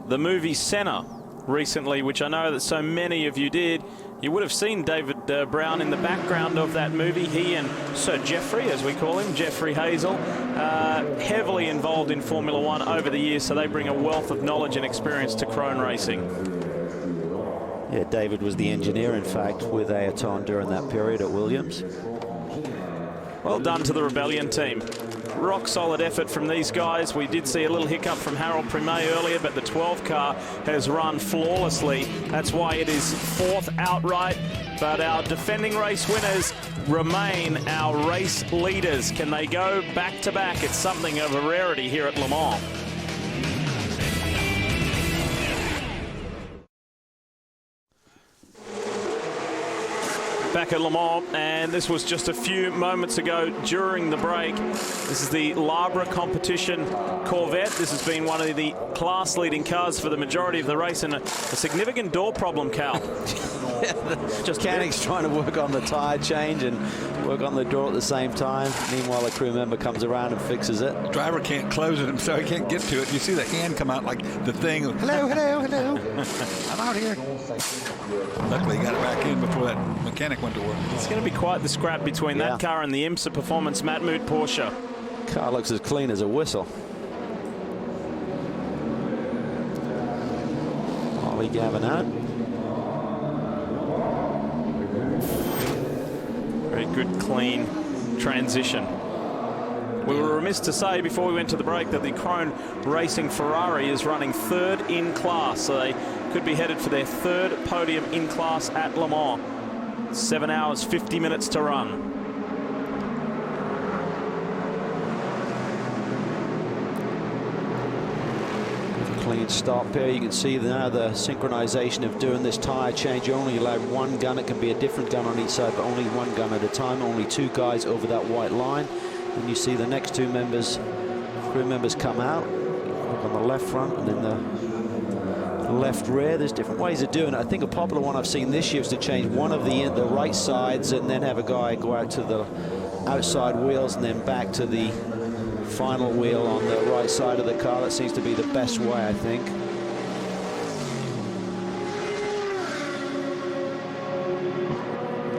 the movie Senna recently, which I know that so many of you did, you would have seen David Brown in the background of that movie. He and Sir Geoffrey, as we call him, Geoffrey Hazel, heavily involved in Formula One over the years, so they bring a wealth of knowledge and experience to Krone Racing. Yeah, David was the engineer, in fact, with Ayrton during that period at Williams. Well done to the Rebellion team. Rock solid effort from these guys. We did see a little hiccup from Harold Primet earlier, but the 12 car has run flawlessly. That's why it is 4th outright. But our defending race winners remain our race leaders. Can they go back to back? It's something of a rarity here at Le Mans. Back at Le Mans, and this was just a few moments ago during the break. This is the Labre competition Corvette. This has been one of the class-leading cars for the majority of the race, and a significant door problem, Cal. Just mechanics trying to work on the tyre change and work on the door at the same time. Meanwhile, a crew member comes around and fixes it. The driver can't close it himself. He can't get to it. You see the hand come out like the thing. Hello, hello, hello. I'm out here. Luckily, he got it back in before that mechanic went to work. It's going to be quite the scrap between that car and the IMSA Performance Matmut Porsche. Car looks as clean as a whistle. Ollie Gavinat. Very good, clean transition. We were remiss to say before we went to the break that the Krone Racing Ferrari is running 3rd in class, so they could be headed for their 3rd podium in class at Le Mans. 7 hours, 50 minutes to run. clean stop here. You can see now the synchronization of doing this tire change. You're only allowed one gun. It can be a different gun on each side, but only one gun at a time. Only 2 guys over that white line. And you see the next 2 crew members come out. Look on the left front and then the left rear. There's different ways of doing it. I think a popular one I've seen this year is to change one of the right sides and then have a guy go out to the outside wheels and then back to the final wheel on the right side of the car. That seems to be the best way, I think.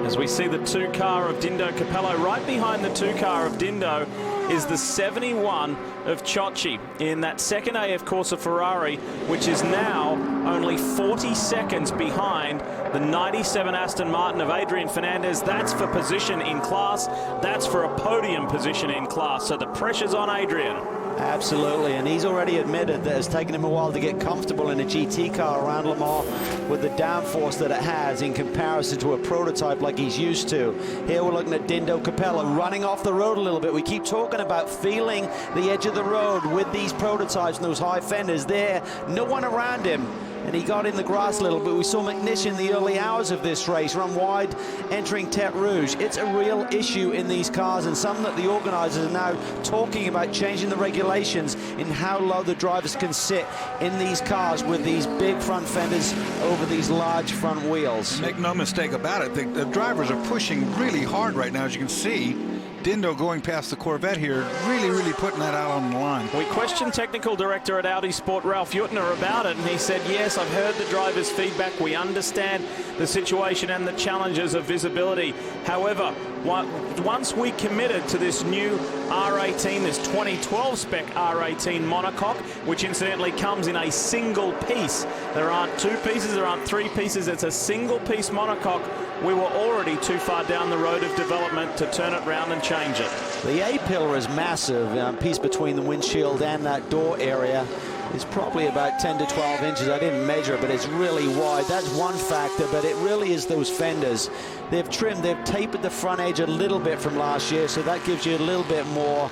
As we see the 2 car of Dindo Capello, right behind the 2 car of Dindo is the 71 of Ciocci in that second AF Corsa Ferrari, which is now only 40 seconds behind the 97 Aston Martin of Adrian Fernandez. That's for position in class. That's for a podium position in class. So the pressure's on Adrian. Absolutely, and he's already admitted that it's taken him a while to get comfortable in a GT car around Le Mans with the downforce that it has in comparison to a prototype like he's used to. Here we're looking at Dindo Capello running off the road a little bit. We keep talking about feeling the edge of the road with these prototypes and those high fenders there. No one around him. And he got in the grass a little bit. We saw McNish in the early hours of this race run wide entering Tete Rouge. It's a real issue in these cars, and something that the organisers are now talking about, changing the regulations in how low the drivers can sit in these cars with these big front fenders over these large front wheels. Make no mistake about it, the drivers are pushing really hard right now, as you can see. Dindo going past the Corvette here, really putting that out on the line. We questioned technical director at Audi Sport, Ralf Juttner, about it, and he said, yes, I've heard the drivers' feedback. We understand the situation and the challenges of visibility. However, once we committed to this new R18, this 2012 spec R18 monocoque, which incidentally comes in a single piece. There aren't 2 pieces, there aren't 3 pieces, it's a single piece monocoque. We were already too far down the road of development to turn it round and change it. The A-pillar is massive. Piece between the windshield and that door area is probably about 10 to 12 inches. I didn't measure it, but it's really wide. That's one factor, but it really is those fenders. They've trimmed, they've tapered the front edge a little bit from last year, so that gives you a little bit more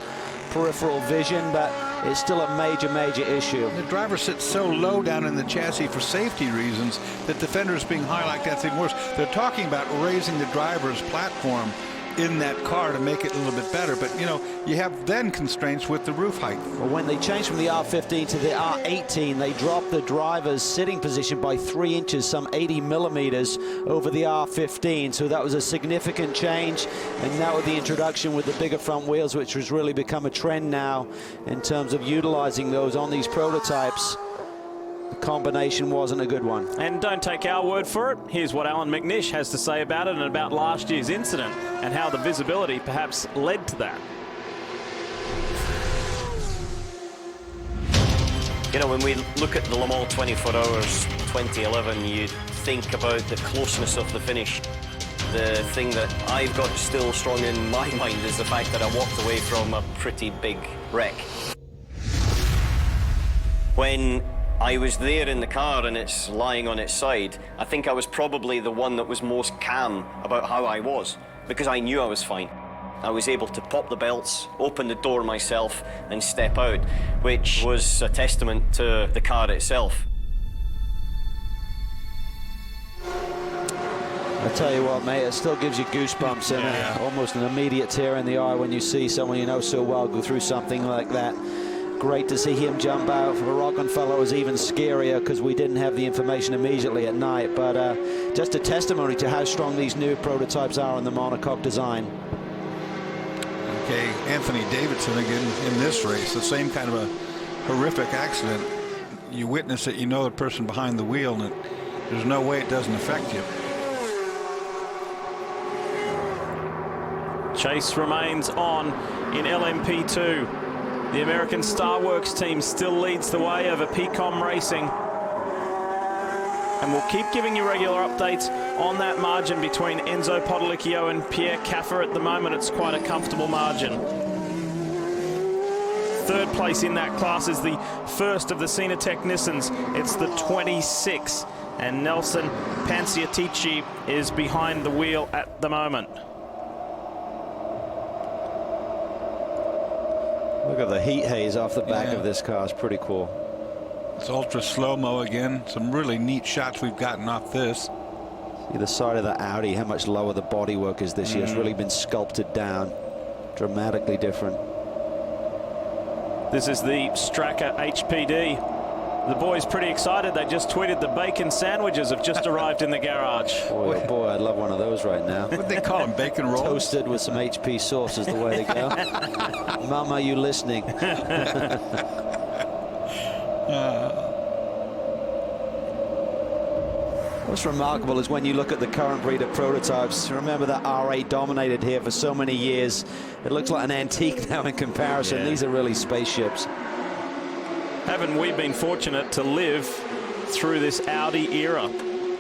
peripheral vision, but it's still a major issue. The driver sits so low down in the chassis for safety reasons that the fenders being high like that's even worse. They're talking about raising the driver's platform in that car to make it a little bit better, but you know, you have then constraints with the roof height. Well, when they changed from the R15 to the R18, they dropped the driver's sitting position by 3 inches, some 80 millimeters over the R15, so that was a significant change. And now with the introduction with the bigger front wheels, which has really become a trend now in terms of utilizing those on these prototypes, the combination wasn't a good one. And don't take our word for it. Here's what Alan McNish has to say about it and about last year's incident and how the visibility perhaps led to that. You know, when we look at the Le Mans 24 Hours 2011, you think about the closeness of the finish. The thing that I've got still strong in my mind is the fact that I walked away from a pretty big wreck. When I was there in the car and it's lying on its side, I think I was probably the one that was most calm about how I was, because I knew I was fine. I was able to pop the belts, open the door myself and step out, which was a testament to the car itself. I tell you what, mate, it still gives you goosebumps and almost an immediate tear in the eye when you see someone you know so well go through something like that. Great to see him jump out. For Rockenfeller, it was even scarier because we didn't have the information immediately at night, but just a testimony to how strong these new prototypes are in the monocoque design. Okay, Anthony Davidson again in this race, the same kind of a horrific accident. You witness it, you know the person behind the wheel, and there's no way it doesn't affect you. Chase remains on in LMP2. The American Starworks team still leads the way over PCOM Racing. And we'll keep giving you regular updates on that margin between Enzo Podolicchio and Pierre Caffer. At the moment, it's quite a comfortable margin. Third place in that class is the first of the Cenatech Nissans. It's the 26, and Nelson Panciatici is behind the wheel at the moment. Look at the heat haze off the back of this car. It's pretty cool. It's ultra slow-mo again. Some really neat shots we've gotten off this. See the side of the Audi, how much lower the bodywork is this year. It's really been sculpted down. Dramatically different. This is the Stracker HPD. The boys pretty excited. They just tweeted the bacon sandwiches have just arrived in the garage. Boy, oh boy, I'd love one of those right now. What do they call them? Bacon rolls? Toasted with some HP sauce is the way to go. Mama, you listening? What's remarkable is when you look at the current breed of prototypes, remember that R8 dominated here for so many years. It looks like an antique now in comparison. Yeah. These are really spaceships. Haven't we been fortunate to live through this Audi era?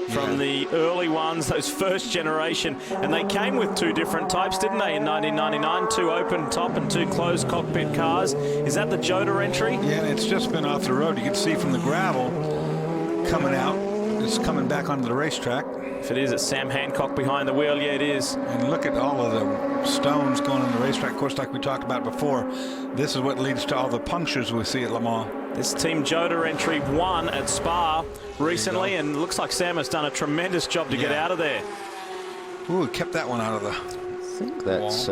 From the early ones, those first generation, and they came with two different types, didn't they, in 1999? Two open top and two closed cockpit cars. Is that the Jota entry? Yeah, and it's just been off the road. You can see from the gravel coming out. It's coming back onto the racetrack. If it is, it's Sam Hancock behind the wheel. Yeah, it is. And look at all of the stones going on the racetrack. Of course, like we talked about before, this is what leads to all the punctures we see at Le Mans. This Team Jota entry won at Spa recently, and looks like Sam has done a tremendous job to get out of there. Ooh, kept that one out of the... I think that's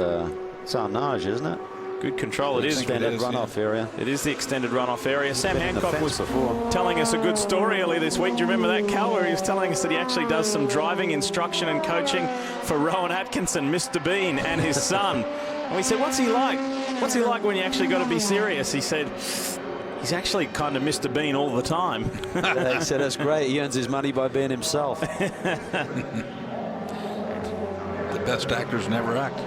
Arnage, isn't it? Good control. It is. Extended runoff area. It is the extended runoff area. Sam Hancock was before. telling us a good story earlier this week. Do you remember that, Cal, where he was telling us that he actually does some driving instruction and coaching for Rowan Atkinson, Mr. Bean, and his son. And we said, what's he like? What's he like when you actually got to be serious? He said, he's actually kind of Mr. Bean all the time. Yeah, he said that's great. He earns his money by being himself. The best actors never act.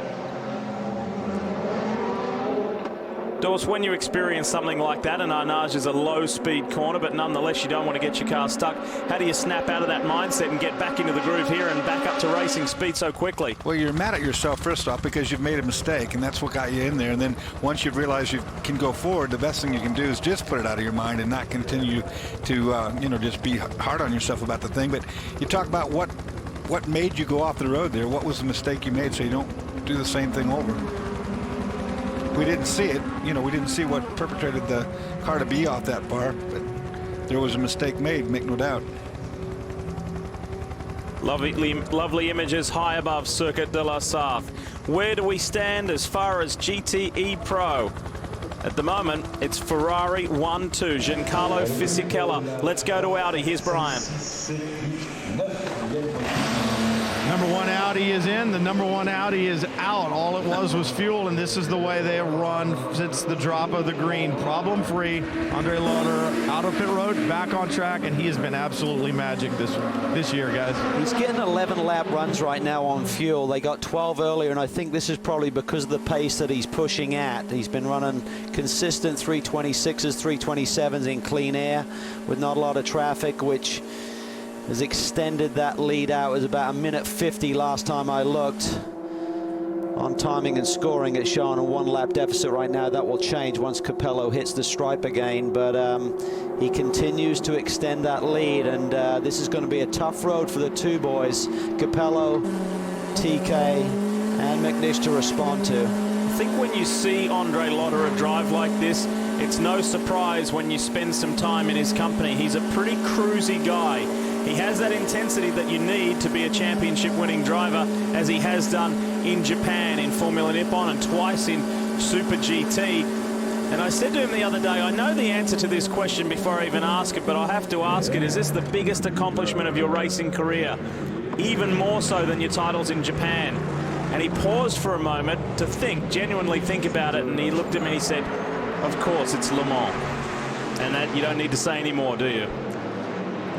Dawes, when you experience something like that, and Arnage is a low-speed corner, but nonetheless you don't want to get your car stuck, how do you snap out of that mindset and get back into the groove here and back up to racing speed so quickly? Well, you're mad at yourself, first off, because you've made a mistake, and that's what got you in there. And then once you realize you can go forward, the best thing you can do is just put it out of your mind and not continue to, just be hard on yourself about the thing. But you talk about what made you go off the road there. What was the mistake you made so you don't do the same thing over? We didn't see it. We didn't see what perpetrated the car to be off that bar, but there was a mistake made, make no doubt. Lovely images high above Circuit de la Sarthe. Where do we stand as far as GTE Pro? At the moment, it's Ferrari 1-2, Giancarlo Fisichella. Let's go to Audi. Here's Brian. Number one Audi is in. The number one Audi is out. All it was fuel, and this is the way they have run since the drop of the green. Problem-free. Andre Lauder out of pit road, back on track, and he has been absolutely magic this year, guys. He's getting 11 lap runs right now on fuel. They got 12 earlier, and I think this is probably because of the pace that he's pushing at. He's been running consistent 326s, 327s in clean air with not a lot of traffic, which has extended that lead out. It was about 1:50 last time I looked. On timing and scoring, it's showing a 1 lap deficit right now. That will change once Capello hits the stripe again, but he continues to extend that lead, and this is going to be a tough road for the two boys, Capello, TK, and McNish to respond to. I think when you see Andre Lauder drive like this, it's no surprise when you spend some time in his company. He's a pretty cruisy guy. He has that intensity that you need to be a championship-winning driver, as he has done in Japan, in Formula Nippon, and twice in Super GT. And I said to him the other day, I know the answer to this question before I even ask it, but I have to ask it. Is this the biggest accomplishment of your racing career? Even more so than your titles in Japan? And he paused for a moment to think, genuinely think about it, and he looked at me and he said, of course, it's Le Mans. And that you don't need to say any more, do you?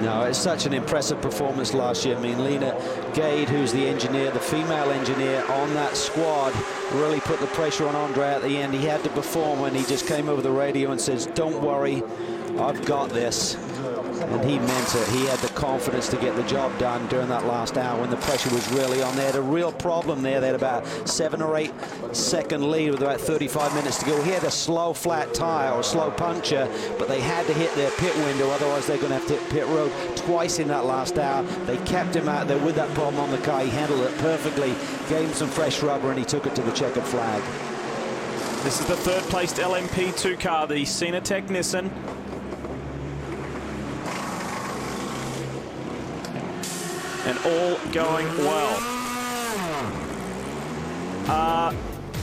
No, it's such an impressive performance last year. I mean, Lena Gade, who's the engineer, the female engineer on that squad, really put the pressure on Andre at the end. He had to perform when he just came over the radio and says, don't worry, I've got this. And he meant it. He had the confidence to get the job done during that last hour when the pressure was really on. They had a real problem there. They had about 7 or 8 second lead with about 35 minutes to go. He had a slow flat tire or a slow puncture, but they had to hit their pit window, otherwise they're going to have to hit pit road twice in that last hour. They kept him out there with that problem on the car. He handled it perfectly, gave him some fresh rubber, and he took it to the checkered flag. This is the third-placed LMP2 car, the Senatec Nissan. and all going well.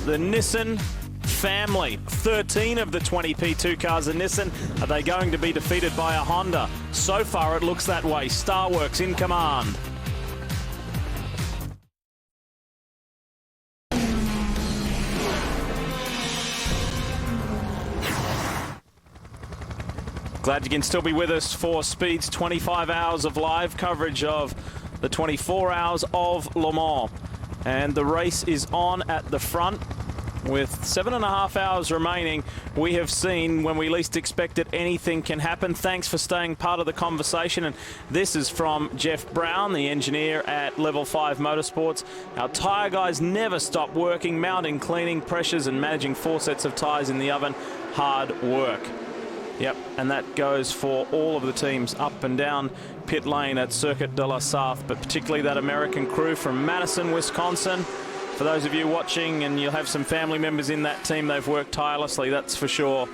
The Nissan family, 13 of the 20 P2 cars are Nissan. Are they going to be defeated by a Honda? So far it looks that way. Starworks in command. Glad you can still be with us for Speed's 25 hours of live coverage of the 24 hours of Le Mans. And the race is on at the front. With 7.5 hours remaining, we have seen when we least expect it, anything can happen. Thanks for staying part of the conversation. And this is from Jeff Brown, the engineer at Level 5 Motorsports. Our tyre guys never stop working, mounting, cleaning, pressures and managing 4 sets of tyres in the oven. Hard work. Yep, and that goes for all of the teams up and down pit lane at Circuit de la Sarthe, but particularly that American crew from Madison, Wisconsin. For those of you watching, and you'll have some family members in that team, they've worked tirelessly, that's for sure.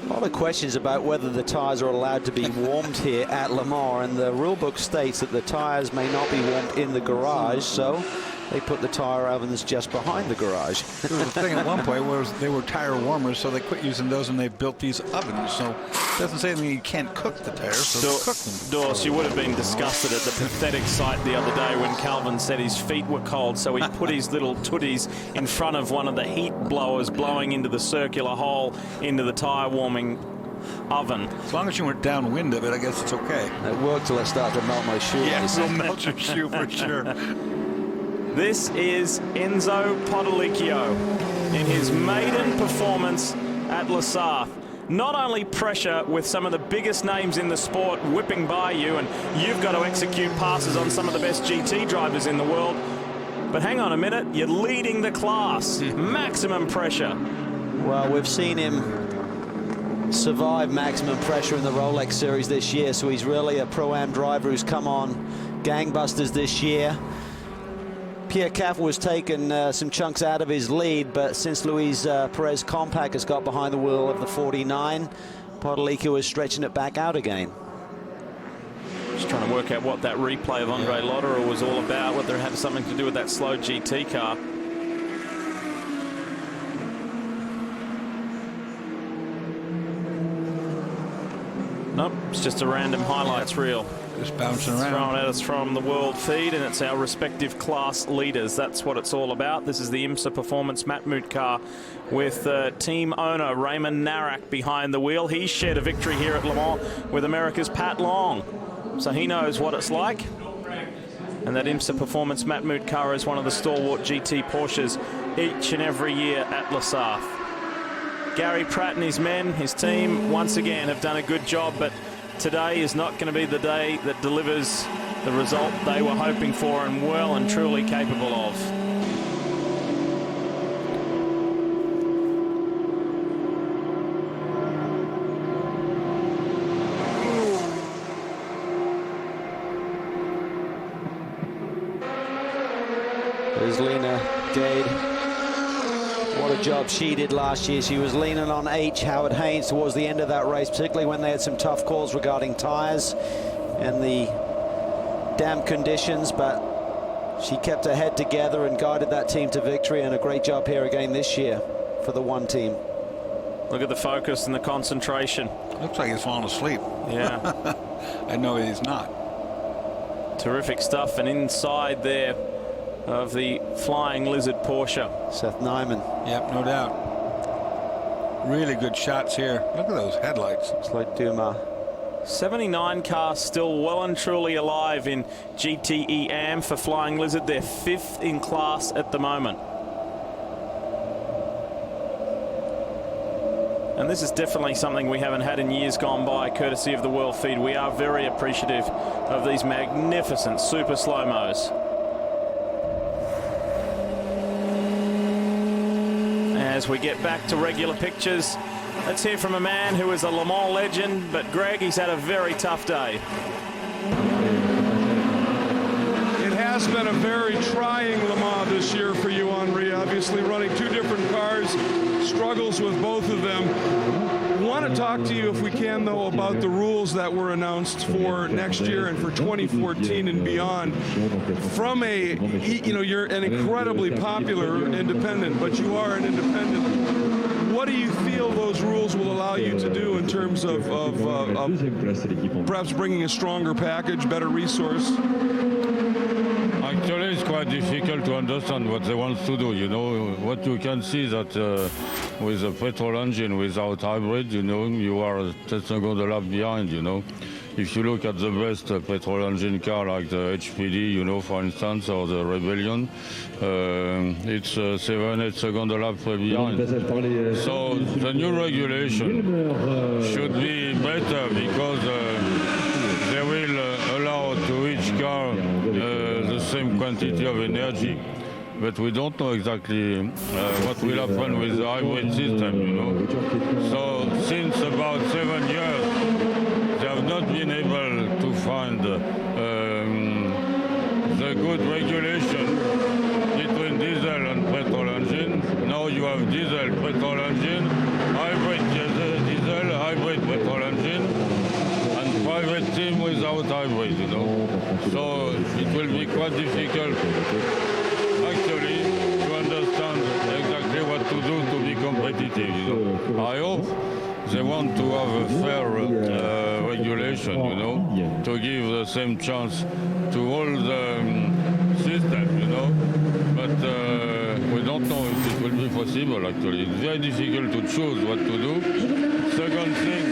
A lot of questions about whether the tyres are allowed to be warmed here at Le Mans, and the rule book states that the tyres may not be warmed in the garage, so they put the tyre ovens just behind the garage. There was a thing at one point where they were tire warmers, so they quit using those and they built these ovens. So it doesn't say that you can't cook the tires, so cook them. Dorse, you would have been disgusted at the pathetic sight the other day when Calvin said his feet were cold, so he put his little tooties in front of one of the heat blowers blowing into the circular hole into the tire warming oven. As long as you weren't downwind of it, I guess it's okay. It worked till I started to melt my shoe. Yeah, it'll melt your shoe for sure. This is Enzo Potolicchio in his maiden performance at La Sarthe. Not only pressure with some of the biggest names in the sport whipping by you, and you've got to execute passes on some of the best GT drivers in the world, but hang on a minute, you're leading the class. Maximum pressure. Well, we've seen him survive maximum pressure in the Rolex Series this year, so he's really a Pro-Am driver who's come on gangbusters this year. Pierre Caffer was taking some chunks out of his lead, but since Luis Perez Compact has got behind the wheel of the 49, Potolicchio is stretching it back out again. Just trying to work out what that replay of Andre Lotterer was all about, whether it had something to do with that slow GT car. Nope, it's just a random highlights reel. Just bouncing around. Thrown at us from the world feed, and it's our respective class leaders. That's what it's all about. This is the IMSA Performance Matmut car with team owner Raymond Narak behind the wheel. He shared a victory here at Le Mans with America's Pat Long, so he knows what it's like. And that IMSA Performance Matmut car is one of the stalwart GT Porsches each and every year at La Sarthe. Gary Pratt and his men, his team, once again have done a good job, but today is not going to be the day that delivers the result they were hoping for and well and truly capable of. There's Lena Gade. What a job she did last year. She was leaning on H. Howard Haynes towards the end of that race, particularly when they had some tough calls regarding tyres and the damp conditions, but she kept her head together and guided that team to victory, and a great job here again this year for the one team. Look at the focus and the concentration. Looks like he's falling asleep. Yeah. I know he's not. Terrific stuff, and inside there of the Flying Lizard Porsche. Seth Nyman. Yep, no doubt. Really good shots here. Look at those headlights. It's like Dumas. 79 car still well and truly alive in GTE AM for Flying Lizard. They're 5th in class at the moment. And this is definitely something we haven't had in years gone by, courtesy of the World Feed. We are very appreciative of these magnificent super slow-mos. As we get back to regular pictures, let's hear from a man who is a Le Mans legend, but Greg, he's had a very tough day. It has been a very trying Le Mans this year for you, Henri. Obviously running 2 different cars, struggles with both of them. want to talk to you, if we can, though, about the rules that were announced for next year and for 2014 and beyond. From you're an incredibly popular independent, but you are an independent. What do you feel those rules will allow you to do in terms of perhaps bringing a stronger package, better resource? Actually, it's quite difficult to understand what they want to do. You know, what you can see that with a petrol engine without hybrid, you know, you are 10 seconds a lap behind, you know. If you look at the best petrol engine car like the HPD, you know, for instance, or the Rebellion, it's 7-8 seconds a lap behind. So the new regulation should be better because they will allow to each car the same quantity of energy. But we don't know exactly what will happen with the hybrid system, you know. So since about 7 years, they have not been able to find the good regulation between diesel and petrol engine. Now you have diesel, petrol engine, hybrid diesel, hybrid petrol engine, and private team without hybrid, you know. So it will be quite difficult actually to understand exactly what to do to be competitive, you know. I hope they want to have a fair regulation, you know, to give the same chance to all the system, you know. But we don't know if it will be possible, actually. It's very difficult to choose what to do. Second thing,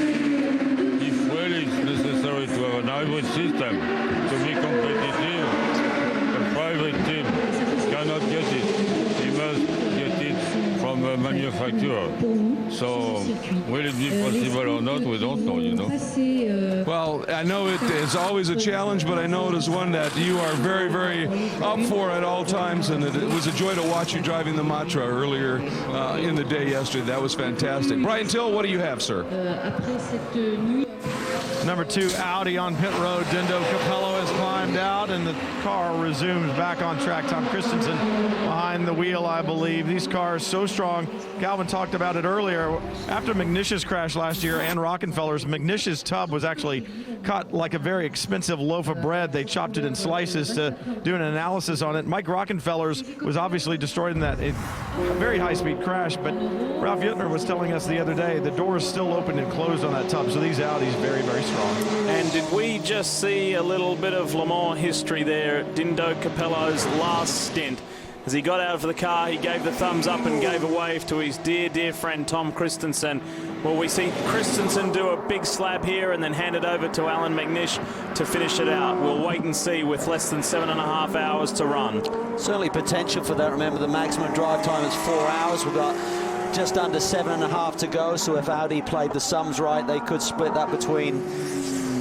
if really it's necessary to have an hybrid system to be competitive, a private team cannot get it. He must get it from a manufacturer. So will it be possible or not? We don't know, you know. Well, I know it is always a challenge, but I know it is one that you are very, very up for at all times, and it was a joy to watch you driving the Matra earlier in the day yesterday. That was fantastic. Brian Till, what do you have, sir? Number 2 Audi on pit road. Dindo Capello has climbed out and the car resumes back on track. Tom Christensen behind the wheel, I believe. These cars so strong. Calvin talked about it earlier. After McNish's crash last year and Rockenfeller's, McNish's tub was actually cut like a very expensive loaf of bread. They chopped it in slices to do an analysis on it. Mike Rockenfeller's was obviously destroyed in that a very high-speed crash, but Ralph Yuttner was telling us the other day the door is still open and closed on that tub, so these Audis very, very strong. And did we just see a little bit of Le Mans history there? Dindo Capello's last stint. As he got out of the car, he gave the thumbs up and gave a wave to his dear, dear friend Tom Christensen. Well, we see Christensen do a big slab here and then hand it over to Alan McNish to finish it out. We'll wait and see with less than 7.5 hours to run. Certainly potential for that. Remember, the maximum drive time is 4 hours. We've got just under 7.5 to go, so if Audi played the sums right, they could split that between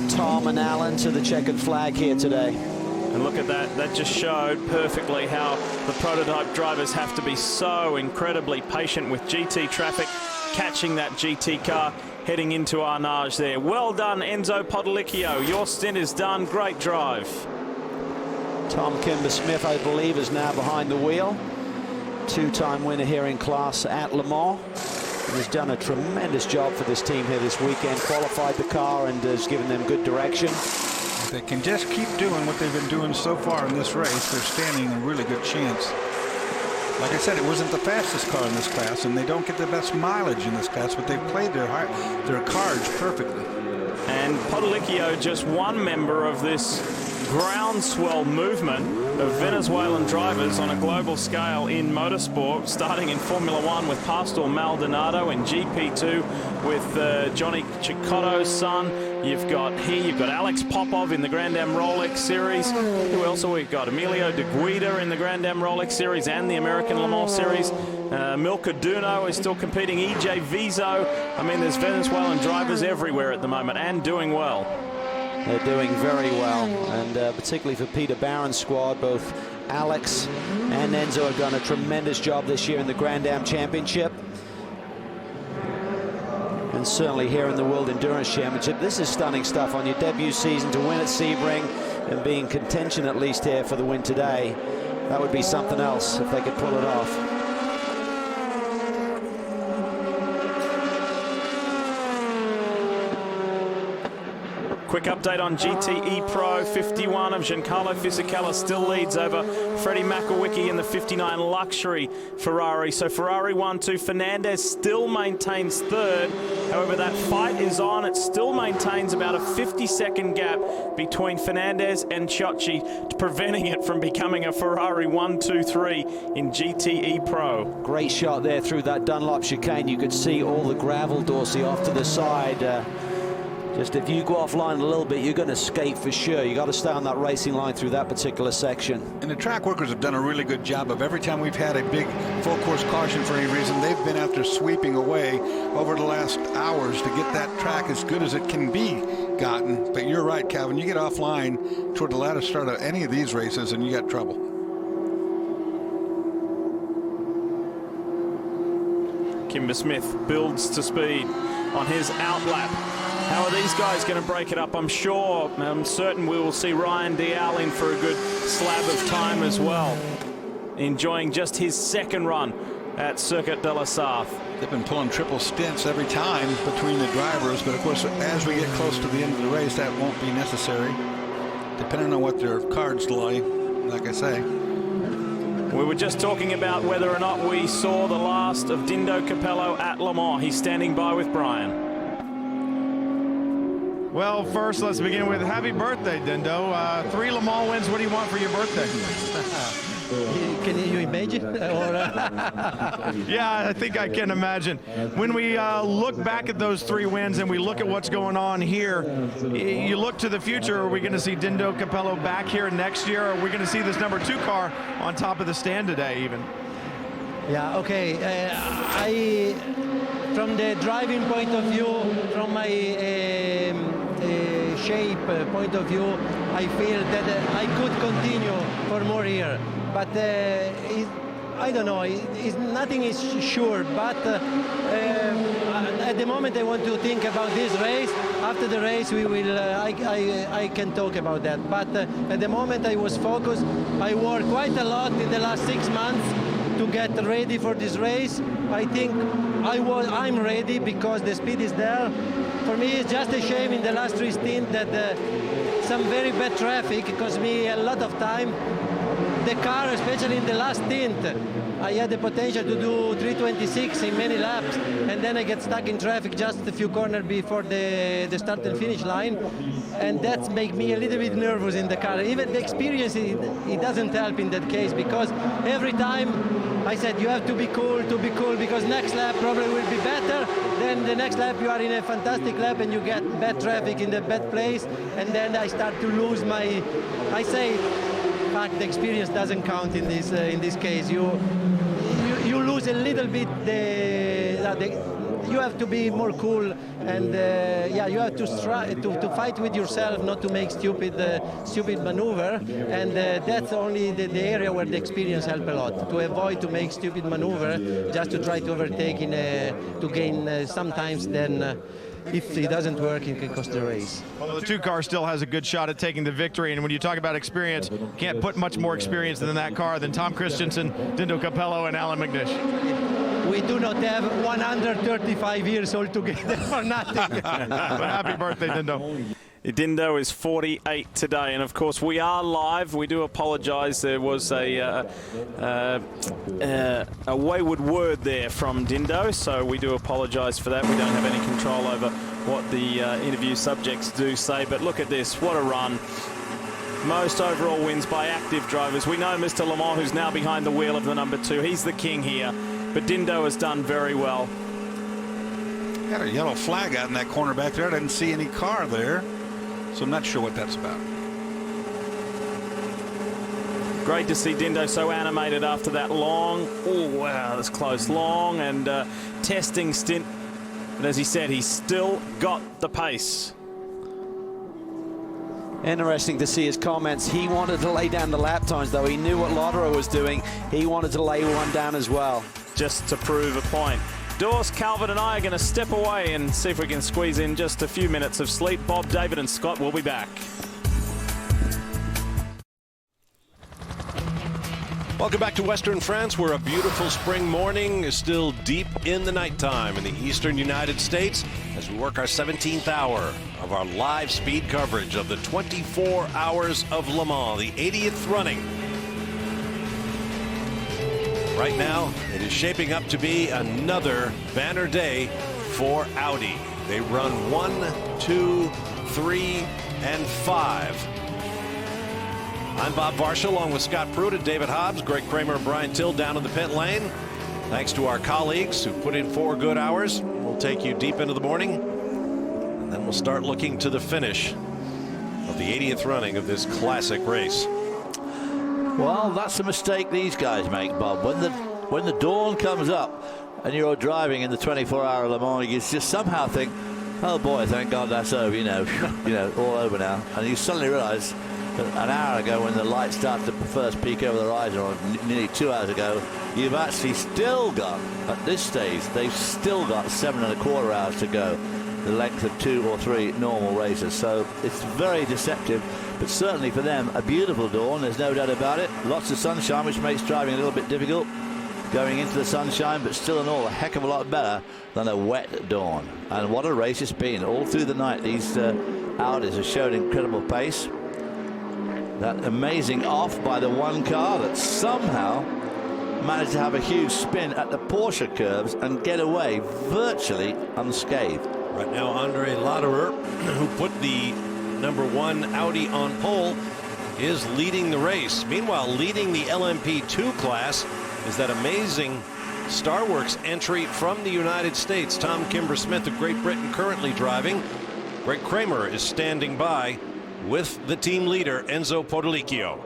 Tom and Alan to the checkered flag here today. And look at that, that just showed perfectly how the prototype drivers have to be so incredibly patient with GT traffic, catching that GT car heading into Arnage there. Well done, Enzo Podolicchio. Your stint is done. Great drive. Tom Kimber-Smith, I believe, is now behind the wheel. Two-time winner here in class at Le Mans. He has done a tremendous job for this team here this weekend. Qualified the car and has given them good direction. If they can just keep doing what they've been doing so far in this race, they're standing a really good chance. Like I said, it wasn't the fastest car in this class, and they don't get the best mileage in this class, but they've played their cards perfectly. And Podolicchio, just one member of this groundswell movement of Venezuelan drivers on a global scale in motorsport, starting in Formula One with Pastor Maldonado, in GP2 with Johnny Cicotto's son. You've got Alex Popov in the Grand Am Rolex Series. Who else have we got? Emilio de Guida in the Grand Am Rolex Series and the American Le Mans Series. Milka Duno is still competing. EJ Vizo. I mean, there's Venezuelan drivers everywhere at the moment and doing well. They're doing very well, and particularly for Peter Barron's squad, both Alex and Enzo have done a tremendous job this year in the Grand Am Championship. And certainly here in the World Endurance Championship. This is stunning stuff on your debut season to win at Sebring and be in contention at least here for the win today. That would be something else if they could pull it off. Quick update on GTE Pro. 51 of Giancarlo Fisichella still leads over Freddie Makowiecki in the 59 Luxury Ferrari. So Ferrari 1-2. Fernandez still maintains third. However, that fight is on. It still maintains about a 50-second gap between Fernandez and Ciocci, preventing it from becoming a Ferrari 1-2-3 in GTE Pro. Great shot there through that Dunlop chicane. You could see all the gravel, Dorsey, off to the side. Just if you go offline a little bit, you're going to skate for sure. You got to stay on that racing line through that particular section. And the track workers have done a really good job of every time we've had a big full course caution for any reason, they've been out there sweeping away over the last hours to get that track as good as it can be gotten. But you're right, Calvin, you get offline toward the latter start of any of these races and you got trouble. Kimber Smith builds to speed on his outlap. How are these guys going to break it up? I'm certain we will see Ryan Dial in for a good slab of time as well. Enjoying just his second run at Circuit de la Sarthe. They've been pulling triple stints every time between the drivers, but of course, as we get close to the end of the race, that won't be necessary, depending on what their cards lie, like I say. We were just talking about whether or not we saw the last of Dindo Capello at Le Mans. He's standing by with Brian. Well, first, let's begin with happy birthday, Dindo. 3 Le Mans wins. What do you want for your birthday? Can you imagine? Yeah, I think I can imagine. When we look back at those 3 wins and we look at what's going on here, you look to the future. Are we going to see Dindo Capello back here next year? Are we going to see this number 2 car on top of the stand today even? Yeah, okay. From the driving point of view, from my shape point of view, I feel that I could continue for more here. But I don't know, nothing is sure. But at the moment I want to think about this race. After the race we will, I can talk about that. But at the moment I was focused. I worked quite a lot in the last 6 months to get ready for this race. I think I'm ready because the speed is there. For me, it's just a shame in the last 3 stints that some very bad traffic cost me a lot of time. The car, especially in the last stint, I had the potential to do 326 in many laps, and then I get stuck in traffic just a few corners before the start and finish line, and that makes me a little bit nervous in the car. Even the experience, it doesn't help in that case, because every time I said you have to be cool, because next lap probably will be better. Then the next lap you are in a fantastic lap and you get bad traffic in the bad place, and then I start to lose my, I say, the experience doesn't count in this case. You lose a little bit you have to be more cool, and yeah, you have to fight with yourself, not to make stupid maneuver, and that's only the area where the experience helps a lot, to avoid to make stupid maneuver, just to try to overtake to gain sometimes. Then if it doesn't work, it can cost the race. Well, the 2 car still has a good shot at taking the victory, and when you talk about experience, can't put much more experience than that car than Tom Christensen, Dindo Capello, and Alan McNish. We do not have 135 years altogether for nothing. But happy birthday, Dindo. Dindo is 48 today, and of course we are live. We do apologise. There was a wayward word there from Dindo, so we do apologise for that. We don't have any control over what the interview subjects do say, but look at this. What a run. Most overall wins by active drivers. We know Mr. Le Mans, who's now behind the wheel of the number 2. He's the king here, but Dindo has done very well. Got a yellow flag out in that corner back there. I didn't see any car there, so I'm not sure what that's about. Great to see Dindo so animated after that long, oh wow, that's close, long and testing stint. But as he said, he's still got the pace. Interesting to see his comments. He wanted to lay down the lap times, though. He knew what Lotterer was doing. He wanted to lay one down as well. Just to prove a point. Dors, Calvin and I are going to step away and see if we can squeeze in just a few minutes of sleep. Bob, David and Scott will be back. Welcome back to Western France, where a beautiful spring morning is still deep in the nighttime in the eastern United States as we work our 17th hour of our live speed coverage of the 24 Hours of Le Mans, the 80th running. Right now, it is shaping up to be another banner day for Audi. They run 1, 2, 3, and 5. I'm Bob Varsha along with Scott Pruitt and David Hobbs, Greg Kramer and Brian Till down in the pit lane. Thanks to our colleagues who put in 4 good hours. We'll take you deep into the morning, and then we'll start looking to the finish of the 80th running of this classic race. Well, that's the mistake these guys make, Bob. When the dawn comes up and you're driving in the 24-hour Le Mans, you just somehow think, oh boy, thank God that's over, you know, all over now. And you suddenly realize that an hour ago, when the light started to first peak over the horizon, or nearly 2 hours ago, you've actually still got, at this stage, they've still got 7¼ hours to go, the length of 2 or 3 normal races. So it's very deceptive, but certainly for them, a beautiful dawn, there's no doubt about it. Lots of sunshine, which makes driving a little bit difficult going into the sunshine, but still in all, a heck of a lot better than a wet dawn. And what a race it's been. All through the night, these Audis have shown incredible pace. That amazing off by the one car that somehow managed to have a huge spin at the Porsche curves and get away virtually unscathed. Right now, Andre Lotterer, who put the #1 Audi on pole, is leading the race. Meanwhile, leading the LMP2 class is that amazing Starworks entry from the United States. Tom Kimber-Smith of Great Britain currently driving. Greg Kramer is standing by with the team leader, Enzo Potolicchio.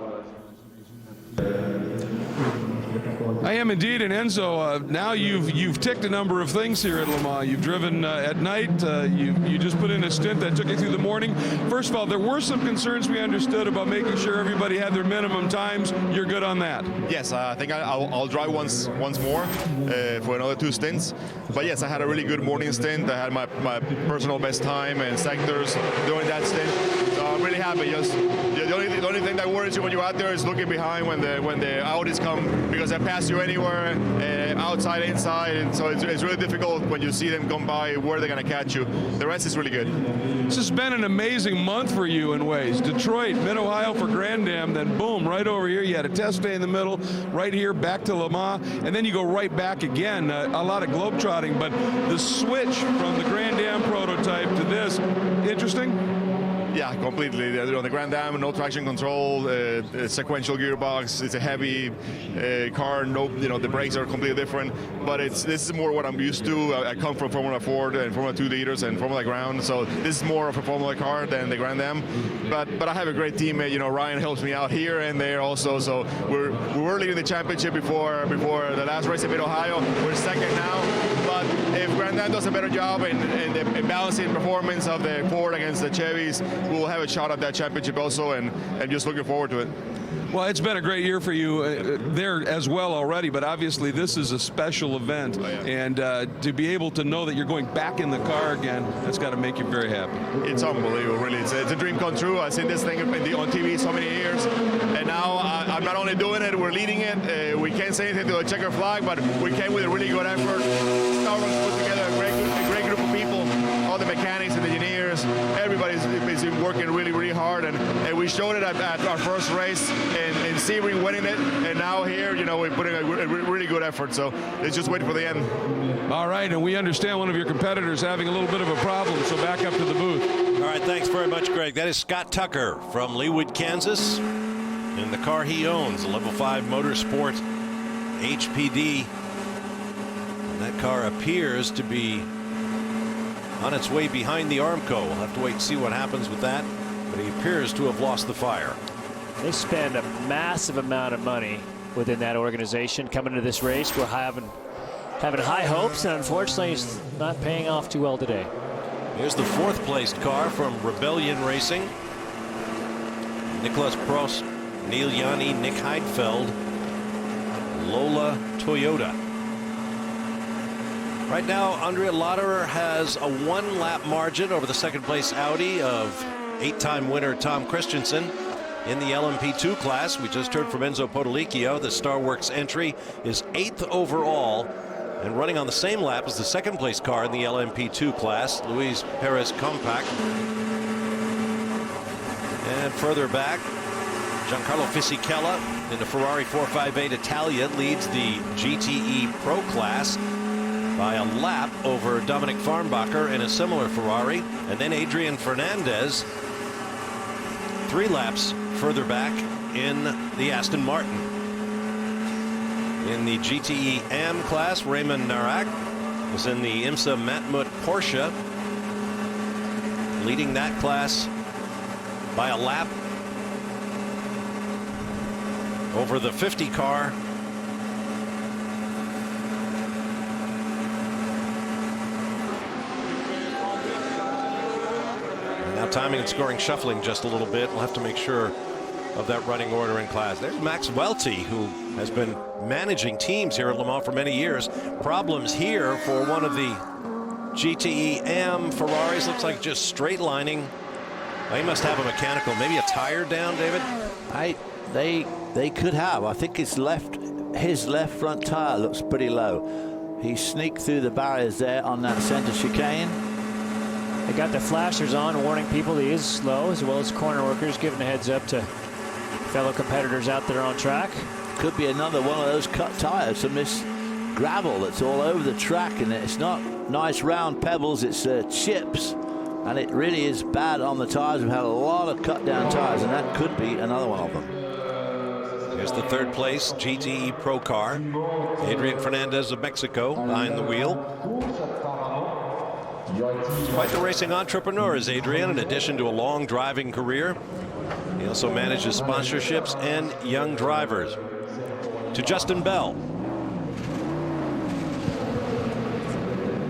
I am indeed, and Enzo, now you've ticked a number of things here at Le Mans. You've driven at night. You just put in a stint that took you through the morning. First of all, there were some concerns we understood about making sure everybody had their minimum times. You're good on that. Yes, I think I'll drive once more for another 2 stints. But yes, I had a really good morning stint. I had my personal best time and sectors during that stint. So I'm really happy. Just the only thing that worries you when you're out there is looking behind when the Audis come, because they pass you anywhere, outside, inside, and so it's really difficult when you see them come by where they're going to catch you. The rest is really good. This has been an amazing month for you in ways. Detroit, Mid-Ohio for Grand Am, then boom, right over here. You had a test day in the middle, right here, back to Le Mans, and then you go right back again. A lot of globetrotting, but the switch from the Grand Am prototype to this, interesting? Yeah, completely. On the Grand Am, no traction control, sequential gearbox. It's a heavy car. The brakes are completely different. But this is more what I'm used to. I come from Formula Ford and Formula 2 leaders and Formula Ground, so this is more of a Formula car than the Grand Am. But I have a great teammate. Ryan helps me out here and there also. So we were leading the championship before the last race in Mid-Ohio. We're second now. But if Grand Am does a better job in balancing performance of the Ford against the Chevys, we'll have a shot at that championship also, and I'm just looking forward to it. Well, it's been a great year for you there as well already, but obviously this is a special event, and to be able to know that you're going back in the car again, that's got to make you very happy. It's unbelievable, really. It's a dream come true. I've seen this thing on TV so many years, and now I'm not only doing it, we're leading it. We can't say anything to the checker flag, but we came with a really good effort. Starbucks put together a great group of people, all the mechanics and engineers. Everybody's been working really, really hard, and we showed it at our first race in Sebring, winning it, and now here, we're putting a really good effort, so let's just wait for the end. All right, and we understand one of your competitors having a little bit of a problem, so back up to the booth. All right, thanks very much, Greg. That is Scott Tucker from Leawood, Kansas, in the car he owns, the Level 5 Motorsport HPD. And that car appears to be on its way behind the Armco. We'll have to wait and see what happens with that, but he appears to have lost the fire. They spend a massive amount of money within that organization coming into this race. We're having high hopes, and unfortunately it's not paying off too well today. Here's the 4th placed car from Rebellion Racing. Nicholas Prost, Neil Yanni, Nick Heidfeld, Lola Toyota. Right now, Andrea Lotterer has a 1-lap margin over the 2nd place Audi of 8-time winner Tom Christensen. In the LMP2 class, we just heard from Enzo Potolicchio. The Starworks entry is 8th overall And running on the same lap as the second place car in the LMP2 class, Luis Perez Compact. And further back, Giancarlo Fisichella in the Ferrari 458 Italia leads the GTE Pro class by a lap over Dominic Farnbacher in a similar Ferrari. And then Adrian Fernandez 3 laps further back in the Aston Martin. In the GTE AM class, Raymond Narak was in the IMSA Matmut Porsche, leading that class by a lap over the 50 car. And now timing and scoring shuffling just a little bit. We'll have to make sure of that running order in class. There's Max Welty, who has been managing teams here at Le Mans for many years. Problems here for one of the GTE AM Ferraris. Looks like just straight lining. He must have a mechanical, maybe a tire down, David. They could have. I think his left front tire looks pretty low. He sneaked through the barriers there on that center chicane. They got the flashers on, warning people he is slow, as well as corner workers giving a heads up to fellow competitors out there on track. Could be another one of those cut tires from this gravel that's all over the track, and it's not nice round pebbles, it's chips, and it really is bad on the tires. We've had a lot of cut down tires, and that could be another one of them. Here's the third place GTE Pro car. Adrian Fernandez of Mexico behind the wheel. Quite the racing entrepreneur is Adrian, in addition to a long driving career. He also manages sponsorships and young drivers. To Justin Bell.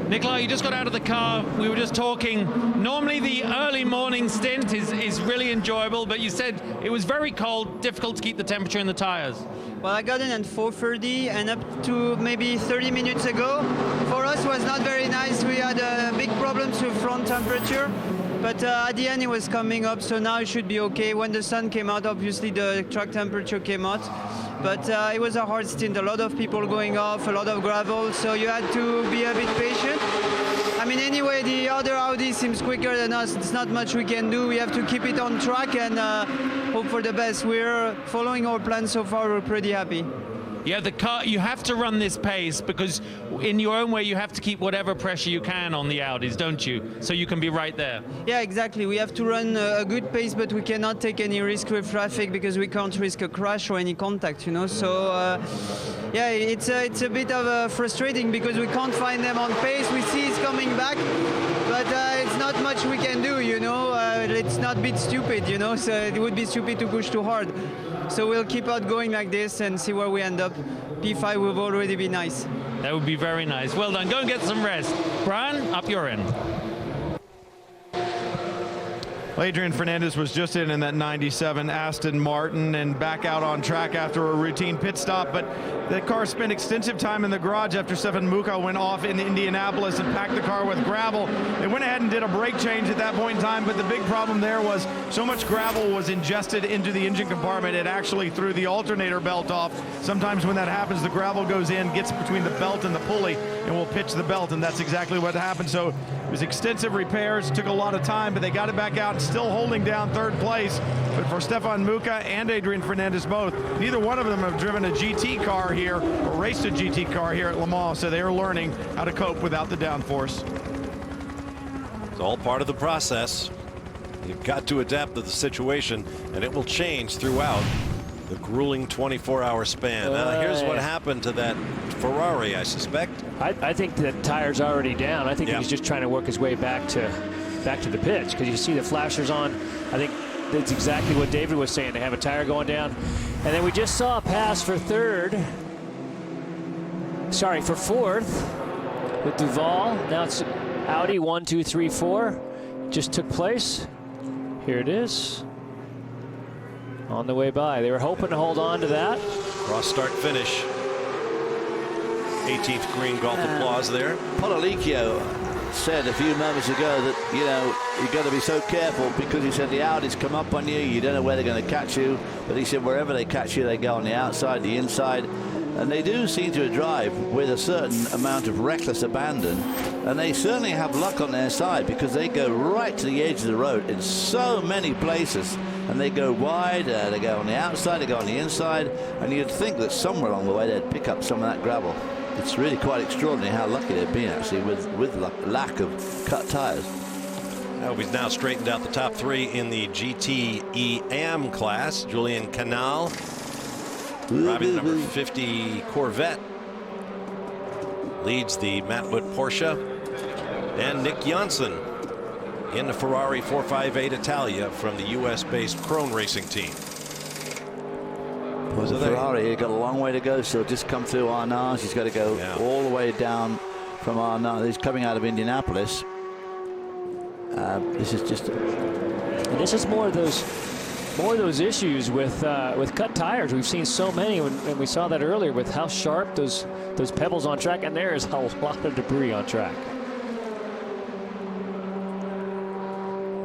Nikolai, you just got out of the car. We were just talking. Normally the early morning stint is really enjoyable, but you said it was very cold, difficult to keep the temperature in the tires. Well, I got in at 4:30, and up to maybe 30 minutes ago, for us was not very nice. We had big problems with front temperature, but at the end it was coming up, so now it should be okay. When the sun came out, obviously the track temperature came out. But it was a hard stint, a lot of people going off, a lot of gravel, so you had to be a bit patient. I mean, anyway, the other Audi seems quicker than us. It's not much we can do. We have to keep it on track and hope for the best. We're following our plan so far. We're pretty happy. Yeah, the car, you have to run this pace because in your own way you have to keep whatever pressure you can on the Audis, don't you? So you can be right there. Yeah, exactly. We have to run a good pace, but we cannot take any risk with traffic because we can't risk a crash or any contact, you know. So yeah, it's a bit of frustrating because we can't find them on pace. We see it's coming back, but it's not much we can do, you know. Let's not be stupid, you know. So it would be stupid to push too hard. So we'll keep out going like this and see where we end up. P5 will already be nice. That would be very nice. Well done. Go and get some rest. Brian, up your end. Adrian Fernandez was just in that 97 Aston Martin and back out on track after a routine pit stop, but the car spent extensive time in the garage after Stefan Muka went off in Indianapolis and packed the car with gravel. They went ahead and did a brake change at that point in time, but the big problem there was so much gravel was ingested into the engine compartment, it actually threw the alternator belt off. Sometimes when that happens, the gravel goes in, gets between the belt and the pulley, and will pitch the belt, and that's exactly what happened. So it was extensive repairs, took a lot of time, but they got it back out and still holding down third place. But for Stefan Muka and Adrian Fernandez both, neither one of them have driven a GT car here or raced a GT car here at Le Mans, so they are learning how to cope without the downforce. It's all part of the process. You've got to adapt to the situation, and it will change throughout the grueling 24-hour span. Now, here's what happened to that Ferrari, I suspect. I think the tire's already down. I think he's just trying to work his way back to the pitch, because you see the flashers on. I think that's exactly what David was saying. They have a tire going down. And then we just saw a pass for fourth with Duval. Now it's Audi 1, 2, 3, 4. Just took place. Here it is. On the way by. They were hoping to hold on to that. Cross start finish. 18th green golf applause there. Polelicchio said a few moments ago that, you know, you've got to be so careful because he said the Audis come up on you, you don't know where they're going to catch you, but he said wherever they catch you, they go on the outside, the inside. And they do seem to drive with a certain amount of reckless abandon. And they certainly have luck on their side, because they go right to the edge of the road in so many places. And they go wide, they go on the outside, they go on the inside. And you'd think that somewhere along the way they'd pick up some of that gravel. It's really quite extraordinary how lucky they've been, actually, with lack of cut tires. We've now straightened out the top 3 in the GT EM class. Julian Canal driving the number 50 Corvette leads the Matwood Porsche, and Nick Janssen in the Ferrari 458 Italia from the US-based Krone Racing team. Well, the Ferrari, he's got a long way to go, so just come through Arnage. He's got to go all the way down from Arnage. He's coming out of Indianapolis. This is just. And this is more of those issues with cut tires. We've seen so many, and we saw that earlier with how sharp those pebbles on track, and there is a lot of debris on track.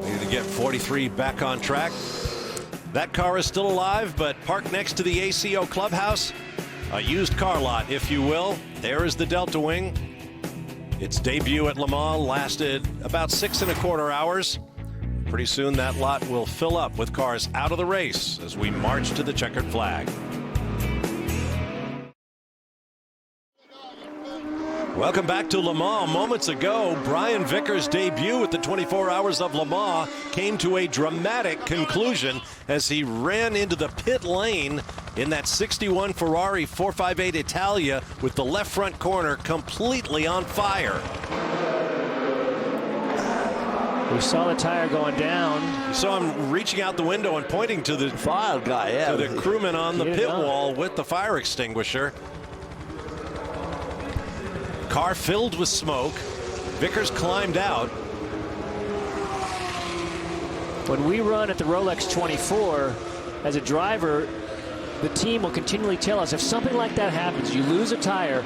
We need to get 43 back on track. That car is still alive, but parked next to the ACO clubhouse, a used car lot, if you will. There is the Delta Wing. Its debut at Le Mans lasted about 6¼ hours. Pretty soon that lot will fill up with cars out of the race as we march to the checkered flag. Welcome back to Le Mans. Moments ago, Brian Vickers' debut at the 24 Hours of Le Mans came to a dramatic conclusion as he ran into the pit lane in that 61 Ferrari 458 Italia with the left front corner completely on fire. We saw the tire going down. You saw him reaching out the window and pointing to the fire guy, to the crewman on the pit wall with the fire extinguisher. Car filled with smoke. Vickers climbed out. When we run at the Rolex 24, as a driver, the team will continually tell us if something like that happens, you lose a tire,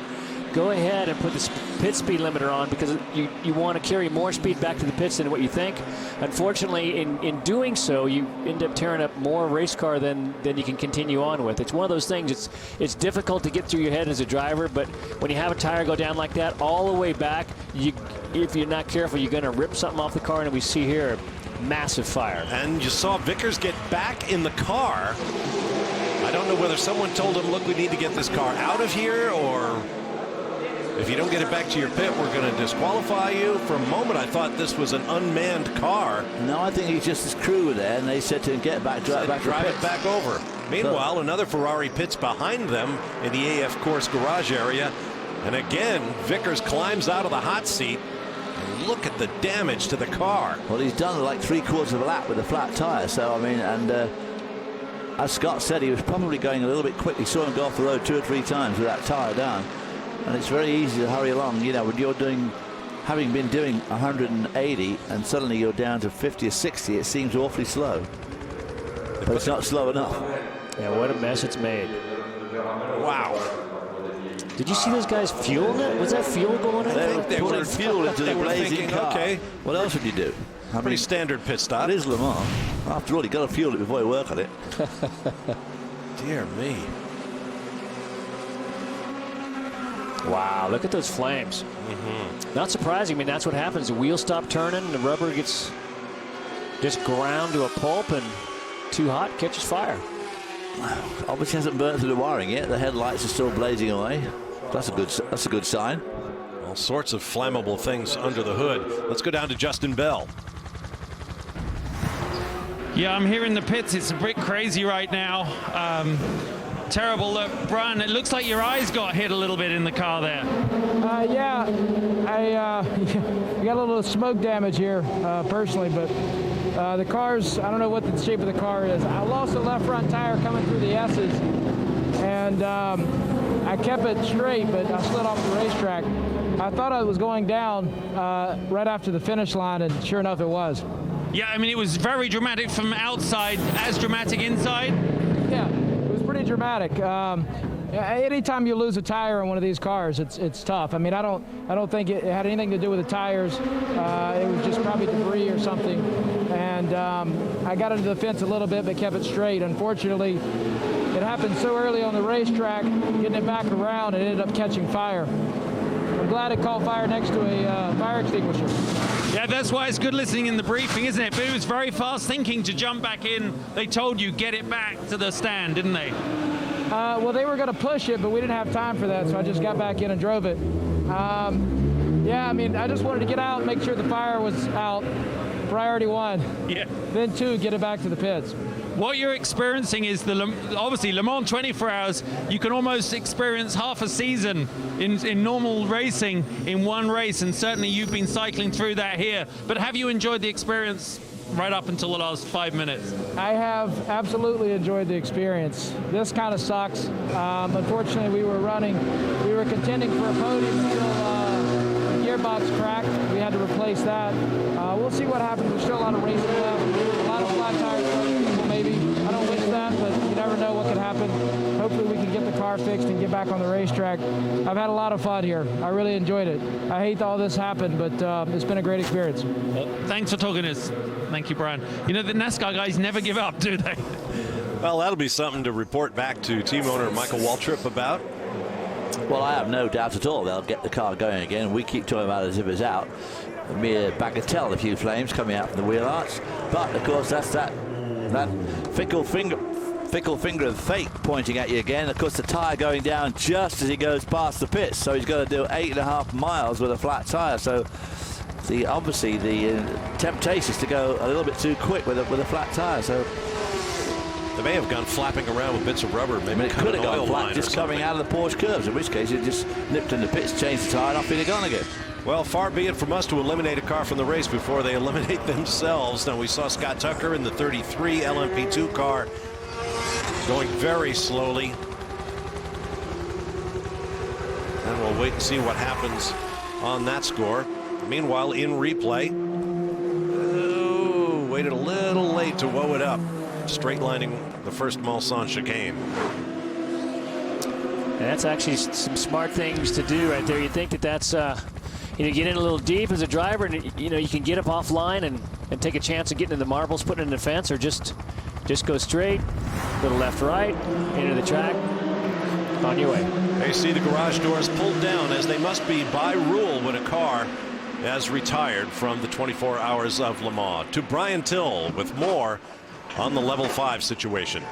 go ahead and put the pit speed limiter on, because you want to carry more speed back to the pits than what you think. Unfortunately, in doing so, you end up tearing up more race car than you can continue on with. It's one of those things, it's difficult to get through your head as a driver, but when you have a tire go down like that all the way back, if you're not careful, you're going to rip something off the car, and we see here massive fire. And you saw Vickers get back in the car. I don't know whether someone told him, look, we need to get this car out of here, or if you don't get it back to your pit, we're going to disqualify you. For a moment, I thought this was an unmanned car. No, I think he's just his crew were there, and they said to him, get back, drive it back over. Meanwhile, another Ferrari pits behind them in the AF Course garage area. And again, Vickers climbs out of the hot seat. And look at the damage to the car. Well, he's done like 3/4 of a lap with a flat tire. So, I mean, and as Scott said, he was probably going a little bit quick. He saw him go off the road 2 or 3 times with that tire down. And it's very easy to hurry along. You know, when you're having been doing 180 and suddenly you're down to 50 or 60, it seems awfully slow. But it's not slow enough. Yeah, what a mess it's made. Wow. Did you see those guys fueling it? Was that fuel going in? They were putting fuel into the blazing car. Okay, what else would you do? Pretty standard pit stop. It is Le Mans. After all, you got to fuel it before you work on it. Dear me. Wow, look at those flames. Not surprising. I mean, that's what happens. The wheels stop turning, the rubber gets just ground to a pulp, and too hot, catches fire. Obviously hasn't burnt through the wiring yet. The headlights are still blazing away. That's a good sign. All sorts of flammable things under the hood. Let's go down to Justin Bell. Yeah, I'm here in the pits. It's a bit crazy right now. Terrible look. Brian, it looks like your eyes got hit a little bit in the car there. Yeah, I got a little smoke damage here personally, but the car's, I don't know what the shape of the car is. I lost the left front tire coming through the S's, and I kept it straight, but I slid off the racetrack. I thought I was going down right after the finish line, and sure enough, it was. Yeah, I mean, it was very dramatic from outside, as dramatic inside. Yeah, it was pretty dramatic. Anytime you lose a tire on one of these cars, it's tough. I mean, I don't think it had anything to do with the tires. It was just probably debris or something. And I got into the fence a little bit, but kept it straight. Unfortunately, it happened so early on the racetrack, getting it back around, it ended up catching fire. I'm glad it caught fire next to a fire extinguisher. Yeah, that's why it's good listening in the briefing, isn't it? But it was very fast thinking to jump back in. They told you get it back to the stand, didn't they? Well, they were going to push it, but we didn't have time for that, so I just got back in and drove it. Yeah, I mean, I just wanted to get out and make sure the fire was out. Priority one. Yeah. Then two, get it back to the pits. What you're experiencing is obviously Le Mans 24 hours. You can almost experience half a season in normal racing in one race, and certainly you've been cycling through that here. But have you enjoyed the experience right up until the last 5 minutes? I have absolutely enjoyed the experience. This kind of sucks. Unfortunately, we were contending for a podium until the gearbox cracked. We had to replace that. We'll see what happens. There's still a lot of racing left, a lot of flat tires, maybe. I don't wish that, but you never know what could happen. Hopefully we can get the car fixed and get back on the racetrack. I've had a lot of fun here. I really enjoyed it. I hate all this happened, but it's been a great experience. Well, thanks for talking to us. Thank you, Brian. You know, the NASCAR guys never give up, do they? Well, that'll be something to report back to team owner Michael Waltrip about. Well, I have no doubt at all they'll get the car going again. We keep talking about it as if it's out. A mere bagatelle, a few flames coming out from the wheel arch. But, of course, that's that fickle finger of fate pointing at you again. Of course, the tyre going down just as he goes past the pits. So he's got to do 8.5 miles with a flat tyre. So obviously the temptation is to go a little bit too quick with a flat tyre. So they may have gone flapping around with bits of rubber. Maybe it could have gone flat just coming out of the Porsche curves, in which case it just nipped in the pits, changed the tyre, and off he'd have gone again. Well, far be it from us to eliminate a car from the race before they eliminate themselves. Now, we saw Scott Tucker in the 33 LMP2 car going very slowly. And we'll wait and see what happens on that score. Meanwhile, in replay, waited a little late to woe it up, straight lining the first Mulsanne chicane. That's actually some smart things to do right there. You think that's you get in a little deep as a driver, and you can get up offline and take a chance of getting in the marbles, putting in the fence, or just go straight, little left, right, into the track, on your way. They see the garage doors pulled down, as they must be by rule when a car has retired from the 24 hours of Le Mans. To Brian Till with more on the level 5 situation.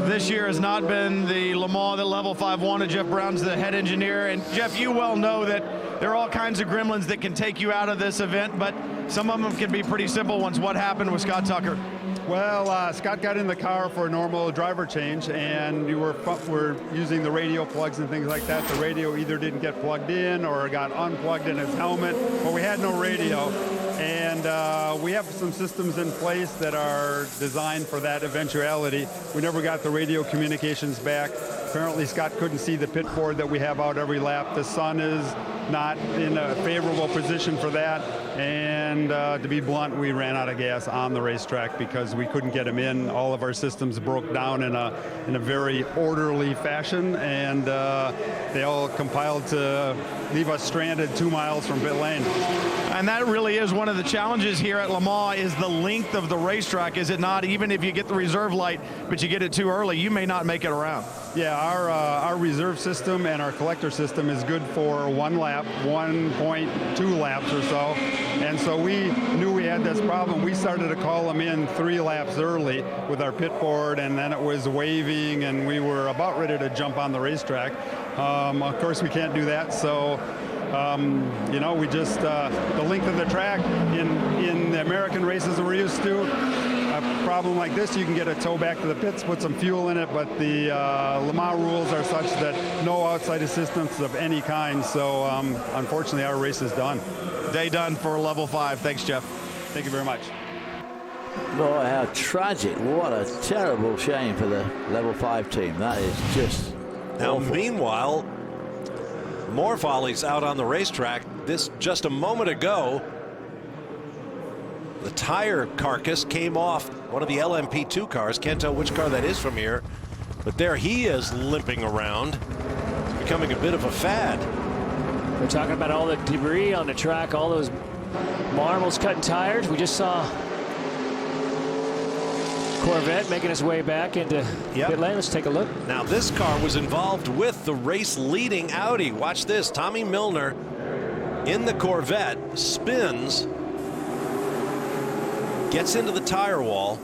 This year has not been the Le Mans that Level 5 wanted. Jeff Brown's the head engineer. And Jeff, you well know that there are all kinds of gremlins that can take you out of this event, but some of them can be pretty simple ones. What happened with Scott Tucker? Well, Scott got in the car for a normal driver change, and we were using the radio plugs and things like that. The radio either didn't get plugged in or got unplugged in his helmet, but we had no radio. And we have some systems in place that are designed for that eventuality. We never got the radio communications back. Apparently Scott couldn't see the pit board that we have out every lap. The sun is not in a favorable position for that. And to be blunt, we ran out of gas on the racetrack because we couldn't get him in. All of our systems broke down in a very orderly fashion, and they all compiled to leave us stranded 2 miles from pit lane. And that really is one of the challenges here at Le Mans, is the length of the racetrack, is it not? Even if you get the reserve light, but you get it too early, you may not make it around. Yeah, our reserve system and our collector system is good for 1 lap, 1.2 laps or so. And so we knew we had this problem. We started to call them in 3 laps early with our pit board, and then it was waving, and we were about ready to jump on the racetrack. Of course, we can't do that, so we just, the length of the track in the American races that we're used to, a problem like this, you can get a tow back to the pits, put some fuel in it, but the Le Mans rules are such that no outside assistance of any kind, so unfortunately our race is done. Day done for Level 5. Thanks, Jeff. Thank you very much. Boy, how tragic. What a terrible shame for the Level 5 team. That is just Now, awful. meanwhile, more volleys out on the racetrack. This just a moment ago, the tire carcass came off one of the LMP2 cars. Can't tell which car that is from here, but there he is limping around. It's becoming a bit of a fad. We're talking about all the debris on the track, all those marbles cutting tires. We just saw Corvette making its way back into pit lane. Let's take a look. Now this car was involved with the race-leading Audi. Watch this. Tommy Milner in the Corvette spins, gets into the tire wall.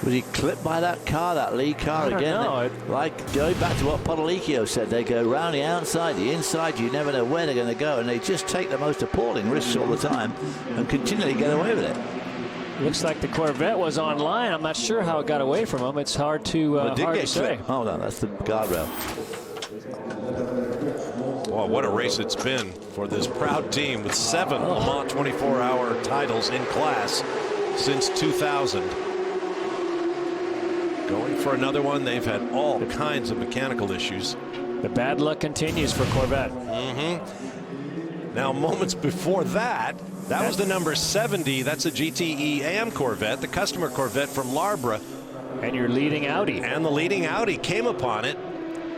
Was he clipped by that car, that lead car again? Know. Like going back to what Podolicchio said, they go round the outside, the inside, you never know where they're going to go, and they just take the most appalling risks all the time and continually get away with it. Looks like the Corvette was on line. I'm not sure how it got away from him. It's hard to say. Oh no, that's the guardrail. Well, what a race it's been for this proud team with 7 Le Mans 24-hour titles in class since 2000. Going for another one. They've had all kinds of mechanical issues. The bad luck continues for Corvette. Now, moments before that was the number 70. That's a GTE AM Corvette, the customer Corvette from Larbra. And your leading Audi. And the leading Audi came upon it.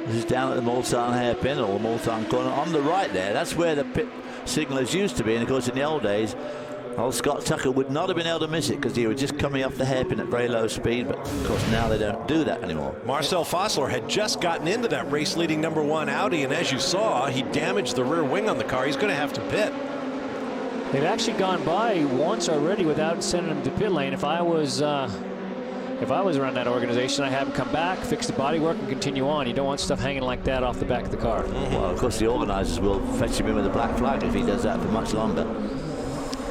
This is down at the Mulsanne hairpin or the Mulsanne corner on the right there. That's where the pit signalers used to be. And of course, in the old days, old Scott Tucker would not have been able to miss it because he was just coming off the hairpin at very low speed. But of course, now they don't do that anymore. Marcel Fossler had just gotten into that race-leading number 1 Audi, and as you saw, he damaged the rear wing on the car. He's going to have to pit. They've actually gone by once already without sending him to pit lane. If I was around that organization, I'd have him come back, fix the bodywork, and continue on. You don't want stuff hanging like that off the back of the car. Well, of course, the organizers will fetch him in with a black flag if he does that for much longer.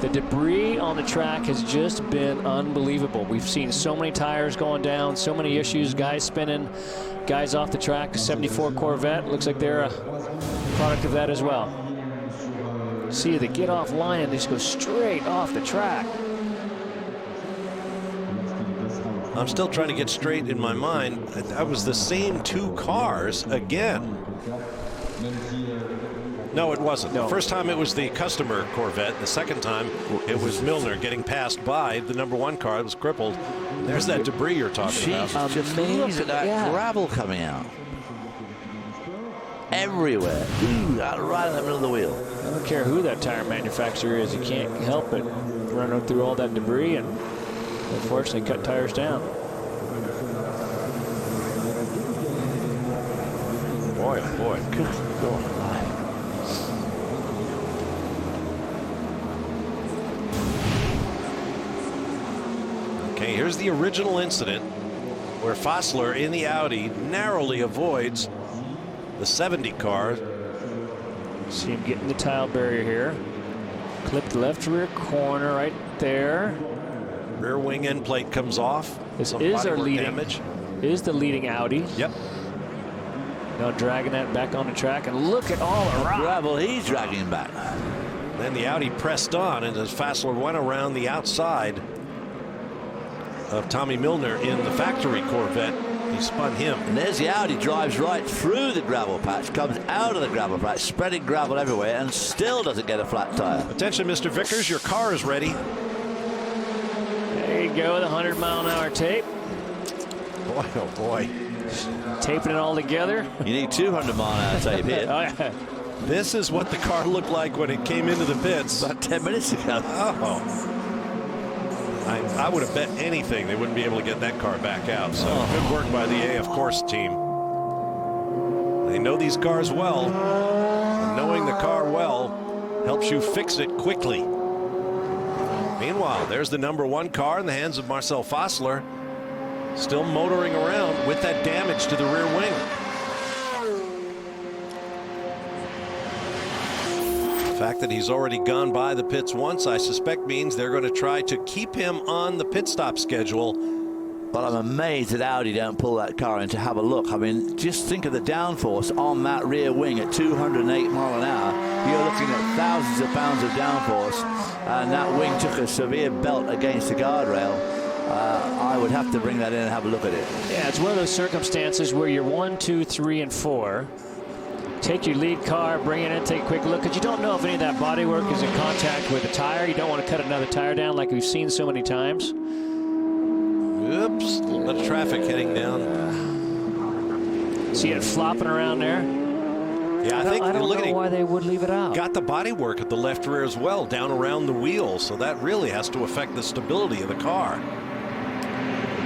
The debris on the track has just been unbelievable. We've seen so many tires going down, so many issues, guys spinning, guys off the track. 74 Corvette, looks like they're a product of that as well. See, they get off line and they just go straight off the track. I'm still trying to get straight in my mind. That was the same 2 cars again. No, it wasn't. No. The first time it was the customer Corvette. The second time it was Milner getting passed by the number 1 car that was crippled. And there's that debris you're talking about. Just look at that gravel coming out. Everywhere. Ooh, right in the middle of the wheel. I don't care who that tire manufacturer is. You can't help it. Running through all that debris and unfortunately cut tires down. Boy, oh boy. Good God. Okay, here's the original incident where Fossler in the Audi narrowly avoids the 70 car. See him getting the tile barrier here. Clipped left rear corner right there. Rear wing end plate comes off. This is our leading damage. Is the leading Audi. Yep. Now dragging that back on the track, and look at all the gravel he's dragging back. Then the Audi pressed on, and as Fossler went around the outside of Tommy Milner in the factory Corvette, he spun him. And there's the Audi, drives right through the gravel patch, comes out of the gravel patch, spreading gravel everywhere, and still doesn't get a flat tire. Attention, Mr. Vickers, your car is ready. There you go, the 100-mile-an-hour tape. Boy, oh boy. Taping it all together. You need 200-mile-an-hour tape here. Oh, yeah. This is what the car looked like when it came into the pits. About 10 minutes ago. Oh. I would have bet anything they wouldn't be able to get that car back out. So good work by the AF Course team. They know these cars well. And knowing the car well helps you fix it quickly. Meanwhile, there's the number 1 car in the hands of Marcel Fossler. Still motoring around with that damage to the rear wing. The fact that he's already gone by the pits once, I suspect, means they're going to try to keep him on the pit stop schedule. But I'm amazed that Audi don't pull that car in to have a look. I mean, just think of the downforce on that rear wing at 208 mile an hour. You're looking at thousands of pounds of downforce, and that wing took a severe belt against the guardrail. I would have to bring that in and have a look at it. Yeah, it's one of those circumstances where you're 1, 2, 3, and 4. Take your lead car, bring it in, take a quick look, because you don't know if any of that bodywork is in contact with the tire. You don't want to cut another tire down like we've seen so many times. Oops, a little bit of traffic heading down. See it flopping around there? Yeah, I think I don't know why they would leave it out. Got the bodywork at the left rear as well, down around the wheel, so that really has to affect the stability of the car.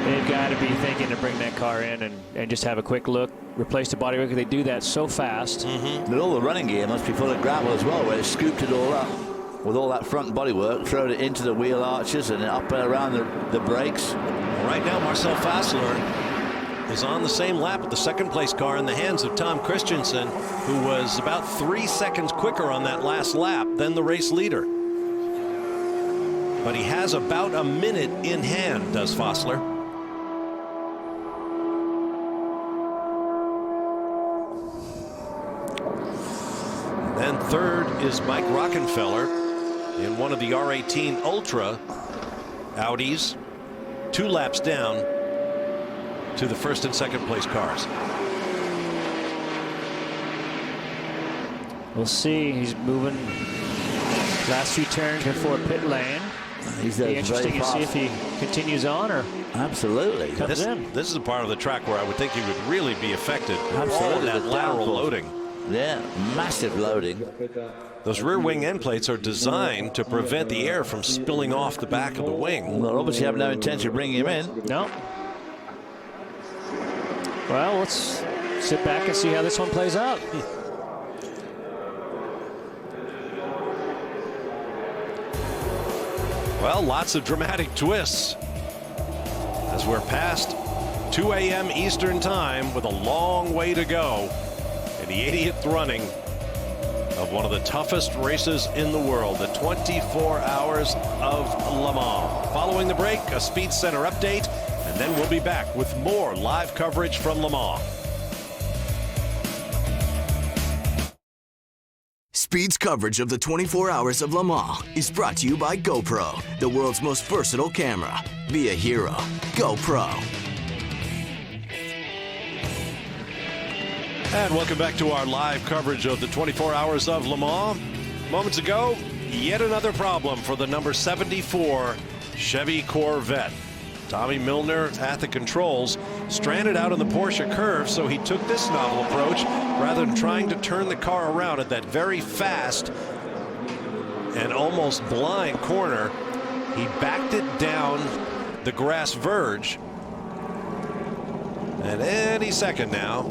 They've got to be thinking to bring that car in and just have a quick look, replace the bodywork. They do that so fast. But all the running gear must be full of gravel as well, where they scooped it all up with all that front bodywork, thrown it into the wheel arches and up and around the brakes. Right now, Marcel Fassler is on the same lap with the second place car in the hands of Tom Christensen, who was about 3 seconds quicker on that last lap than the race leader. But he has about a minute in hand, does Fassler. And third is Mike Rockenfeller in one of the R18 Ultra Audis, 2 laps down to the first and second place cars. We'll see. He's moving last few turns before pit lane. He's Be interesting to see if he continues on or absolutely comes in. This is a part of the track where I would think he would really be affected. Absolutely. All of that lateral loading. Yeah, massive loading. Those rear wing end plates are designed to prevent the air from spilling off the back of the wing. Well, obviously have no intention of bringing him in. No. Well, let's sit back and see how this one plays out. Well, lots of dramatic twists as we're past 2 a.m. Eastern time with a long way to go in the 80th running of one of the toughest races in the world, the 24 Hours of Le Mans. Following the break, a Speed Center update, and then we'll be back with more live coverage from Le Mans. Speed's coverage of the 24 Hours of Le Mans is brought to you by GoPro, the world's most versatile camera. Be a hero. GoPro. And welcome back to our live coverage of the 24 Hours of Le Mans. Moments ago, yet another problem for the number 74 Chevy Corvette. Tommy Milner at the controls, stranded out on the Porsche curve, so he took this novel approach. Rather than trying to turn the car around at that very fast and almost blind corner, he backed it down the grass verge. And any second now,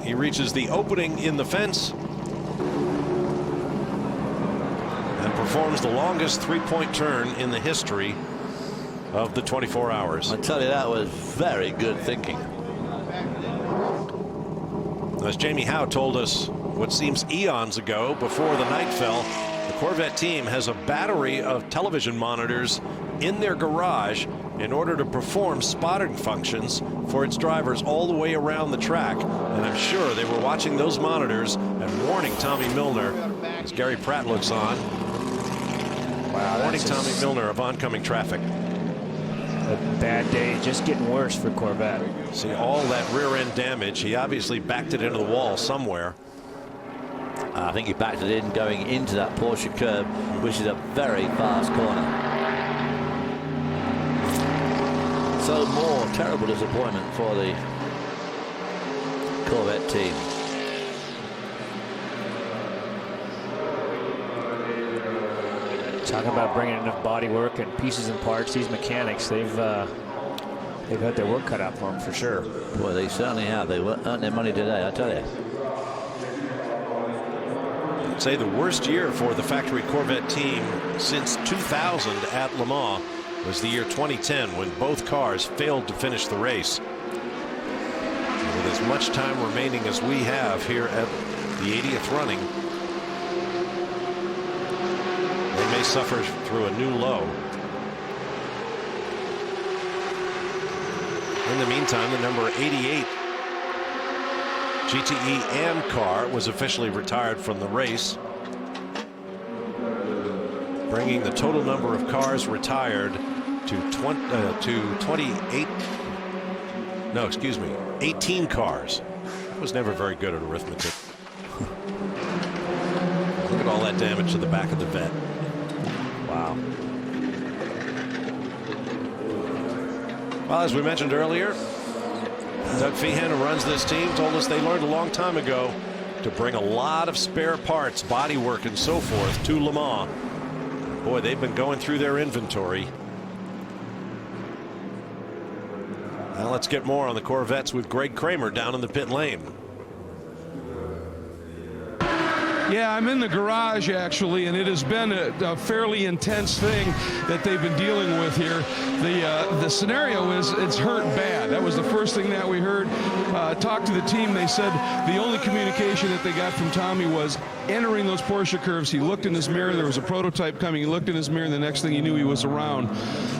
he reaches the opening in the fence and performs the longest three-point turn in the history of the 24 Hours. I tell you, that was very good thinking. As Jamie Howe told us what seems eons ago, before the night fell, the Corvette team has a battery of television monitors in their garage in order to perform spotting functions for its drivers all the way around the track. And I'm sure they were watching those monitors and warning Tommy Milner as Gary Pratt looks on. Wow, warning Tommy Milner of oncoming traffic. A bad day, just getting worse for Corvette. See all that rear end damage. He obviously backed it into the wall somewhere. I think he backed it in going into that Porsche curb, which is a very fast corner. So more terrible disappointment for the Corvette team. Talking about bringing enough body work and pieces and parts, these mechanics, they've had their work cut out for them for sure. Boy, they certainly have. They earned their money today, I tell you. I'd say the worst year for the factory Corvette team since 2000 at Le Mans was the year 2010, when both cars failed to finish the race. And with as much time remaining as we have here at the 80th running, they may suffer through a new low. In the meantime, the number 88 GTE AM car was officially retired from the race, bringing the total number of cars retired to 18 cars. I was never very good at arithmetic. Look at all that damage to the back of the Vette. Wow. Well, as we mentioned earlier, Doug Feehan, who runs this team, told us they learned a long time ago to bring a lot of spare parts, bodywork, and so forth to Le Mans. Boy, they've been going through their inventory. Now let's get more on the Corvettes with Greg Kramer down in the pit lane. Yeah, I'm in the garage, actually, and it has been a fairly intense thing that they've been dealing with here. The scenario is it's hurt bad. That was the first thing that we heard. Talked to the team. They said the only communication that they got from Tommy was entering those Porsche curves. He looked in his mirror. There was a prototype coming. He looked in his mirror, and the next thing he knew, he was around.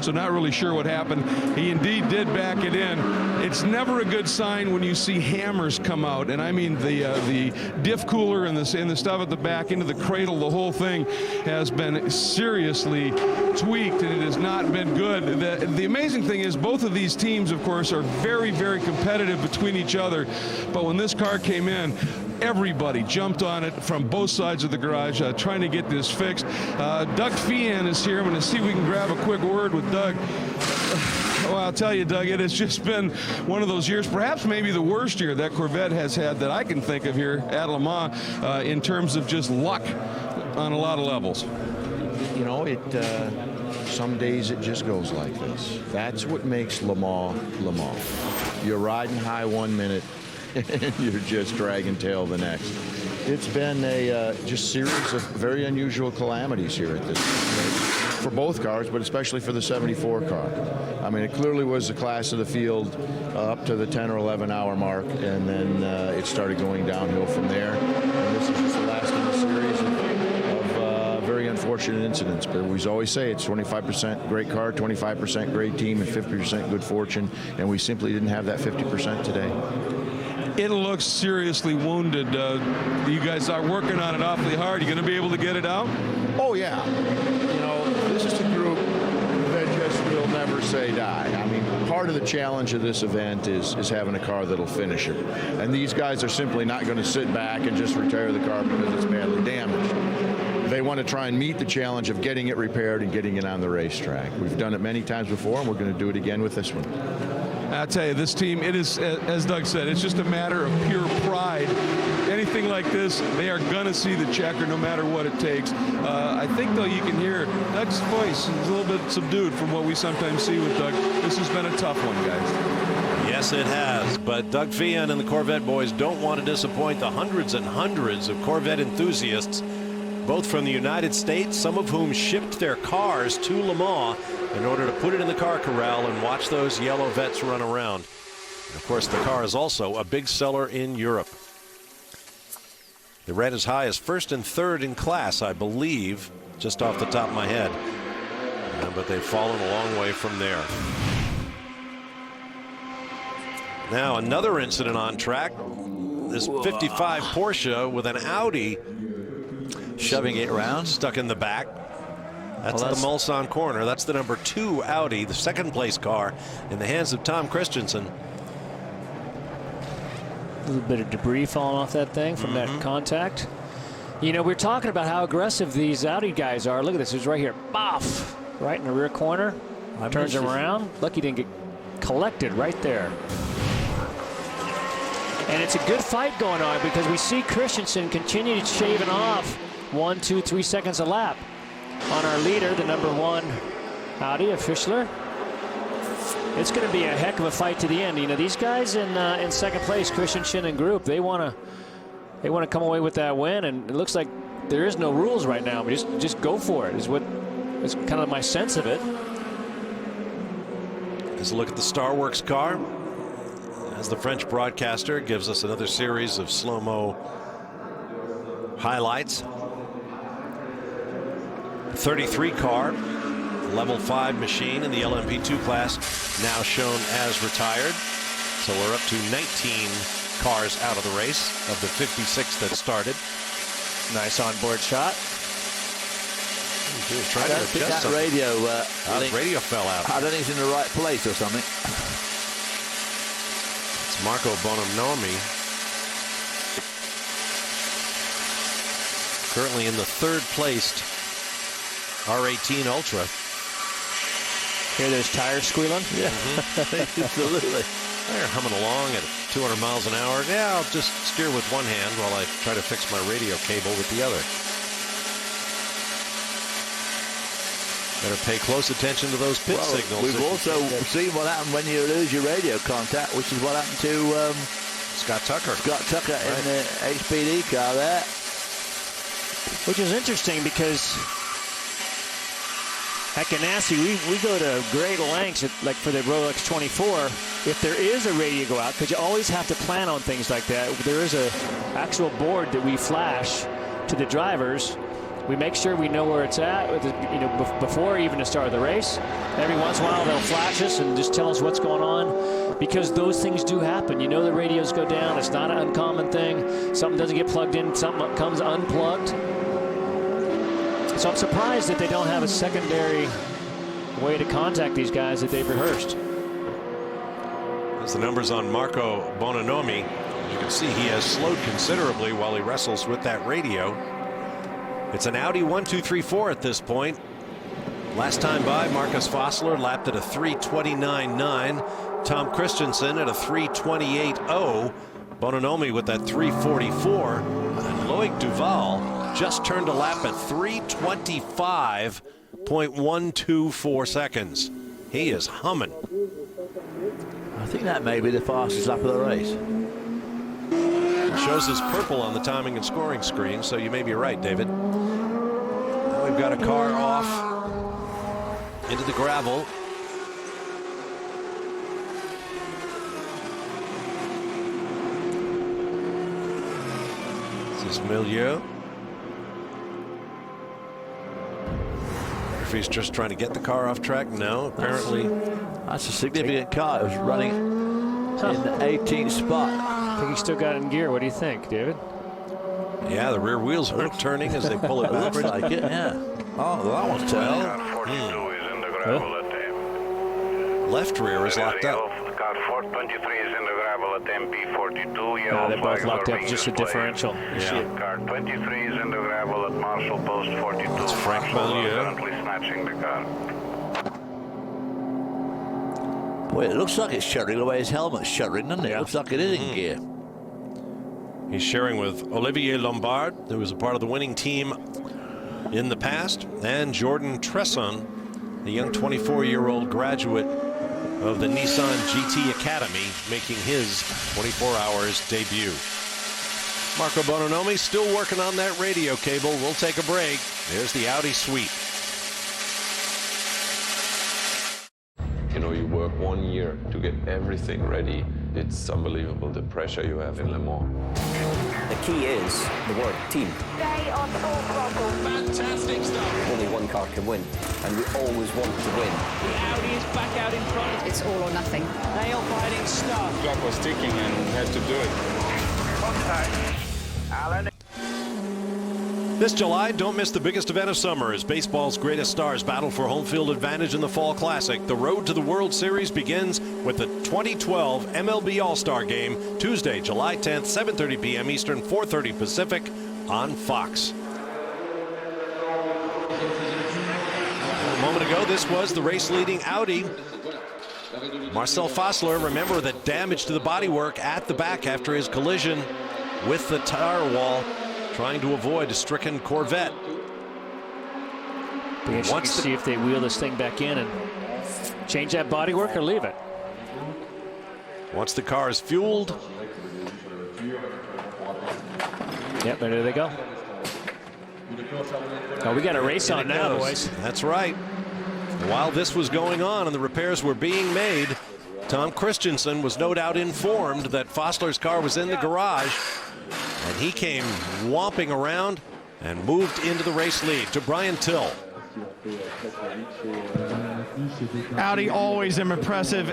So not really sure what happened. He indeed did back it in. It's never a good sign when you see hammers come out, and I mean the diff cooler and the stuff at the back into the cradle. The whole thing has been seriously tweaked, and it has not been good. The amazing thing is both of these teams, of course, are very, very competitive between each other. But when this car came in, everybody jumped on it from both sides of the garage trying to get this fixed. Doug Feehan is here. I'm going to see if we can grab a quick word with Doug. Well, I'll tell you, Doug, it has just been one of those years, perhaps maybe the worst year that Corvette has had that I can think of here at Le Mans in terms of just luck on a lot of levels. You know, some days it just goes like this. That's what makes Le Mans Le Mans. You're riding high 1 minute and you're just dragging tail the next. It's been a just series of very unusual calamities here at this for both cars, but especially for the 74 car. I mean, it clearly was the class of the field up to the 10 or 11 hour mark, and then it started going downhill from there. And this is just the last in a series of very unfortunate incidents. But we always say it's 25% great car, 25% great team, and 50% good fortune, and we simply didn't have that 50% today. It looks seriously wounded. You guys are working on it awfully hard. You going to be able to get it out? Oh, yeah. You know, this is a group that just will never say die. I mean, part of the challenge of this event is having a car that'll finish it. And these guys are simply not going to sit back and just retire the car because it's badly damaged. They want to try and meet the challenge of getting it repaired and getting it on the racetrack. We've done it many times before, and we're going to do it again with this one. I'll tell you, this team, it is, as Doug said, it's just a matter of pure pride. Anything like this, they are going to see the checker no matter what it takes. I think, though, you can hear Doug's voice is a little bit subdued from what we sometimes see with Doug. This has been a tough one, guys. Yes, it has. But Doug Feehan and the Corvette boys don't want to disappoint the hundreds and hundreds of Corvette enthusiasts, both from the United States, some of whom shipped their cars to Le Mans in order to put it in the car corral and watch those yellow vets run around. And of course, the car is also a big seller in Europe. They ran as high as first and third in class, I believe, just off the top of my head. But they've fallen a long way from there. Now another incident on track. This 55 Porsche with an Audi shoving it around, stuck in the back. That's at the Mulsanne corner. That's the number 2 Audi, the second place car, in the hands of Tom Christensen. A little bit of debris falling off that thing from that contact. You know, we're talking about how aggressive these Audi guys are. Look at this. It's right here. Boff! Right in the rear corner. Turns him around. Lucky didn't get collected right there. And it's a good fight going on because we see Christensen continue shaving off 1, 2, 3 seconds a lap on our leader, the number 1 Audi of Fischler. It's going to be a heck of a fight to the end. You know, these guys in second place, Christensen and group, they want to come away with that win, and it looks like there is no rules right now. But just go for it. Is kind of my sense of it. Let's look at the Star Works car as the French broadcaster gives us another series of slow-mo highlights. 33 car, level 5 machine in the LMP2 class, now shown as retired. So we're up to 19 cars out of the race of the 56 that started. Nice onboard shot. Trying to adjust that radio. Radio fell out. I don't think it's in the right place or something. It's Marco Bonomi, currently in the third placed R18 Ultra. Hear those tires squealing? Yeah, absolutely. They're humming along at 200 miles an hour. Yeah, I'll just steer with one hand while I try to fix my radio cable with the other. Better pay close attention to those pit signals. We've also seen what happened when you lose your radio contact, which is what happened to Scott Tucker. Scott Tucker in the HPD car there. Which is interesting because at Ganassi, we go to great lengths, like for the Rolex 24. If there is a radio go out, because you always have to plan on things like that, there is a actual board that we flash to the drivers. We make sure we know where it's at, before even the start of the race. Every once in a while, they'll flash us and just tell us what's going on, because those things do happen. You know, the radios go down. It's not an uncommon thing. Something doesn't get plugged in. Something comes unplugged. So I'm surprised that they don't have a secondary way to contact these guys that they've rehearsed. As the numbers on Marco Bononomi, as you can see, he has slowed considerably while he wrestles with that radio. It's an Audi 1-2-3-4 at this point. Last time by, Marcus Fossler lapped at a 3:29.9. Tom Christensen at a 3:28.0. Bononomi with that 3:44. And Loic Duval just turned a lap at 3:25.124 seconds. He is humming. I think that may be the fastest lap of the race. It shows us purple on the timing and scoring screen, so you may be right, David. Now we've got a car off into the gravel. This is Milieu. If he's just trying to get the car off track, no, apparently. That's a significant car. It was running in the 18th spot. I think he still got it in gear. What do you think, David? Yeah, the rear wheels aren't turning as they pull it backwards. Looks like it, yeah. Oh, that one's turning. Left rear is locked up. Car 423 is in the gravel at MP42. No, they're both locked up, just a differential. Yeah. Car 23 is in the gravel at Marshall Post 42. It's Frank Milieu. Currently snatching the car. Boy, it looks like it's shuddering the way his helmet's shuddering, doesn't it? It looks like it is in gear. He's sharing with Olivier Lombard, who was a part of the winning team in the past, and Jordan Tresson, the young 24-year-old graduate of the Nissan GT Academy, making his 24 Hours debut. Marco Bononomi still working on that radio cable. We'll take a break. There's the Audi suite. You know, you work 1 year to get everything ready. It's unbelievable the pressure you have in Le Mans. The key is the word team. Stay on full throttle. Fantastic stuff. Only one car can win, and we always want to win. The Audi is back out in front. It's all or nothing. Nail biting stuff. The clock was ticking and had to do it. Contact. Alan. This July, don't miss the biggest event of summer as baseball's greatest stars battle for home field advantage in the Fall Classic. The road to the World Series begins with the 2012 MLB All-Star Game, Tuesday, July 10th, 7:30 p.m. Eastern, 4:30 Pacific on Fox. A moment ago, this was the race-leading Audi. Marcel Fossler, remember the damage to the bodywork at the back after his collision with the tire wall, trying to avoid a stricken Corvette. Be interesting to see if they wheel this thing back in and change that bodywork or leave it. Once the car is fueled. Yep, there they go. Oh, we got a race on now, boys. That's right. While this was going on and the repairs were being made, Tom Christensen was no doubt informed that Fossler's car was in the garage, and he came whomping around and moved into the race lead to Brian Till. Audi always impressive,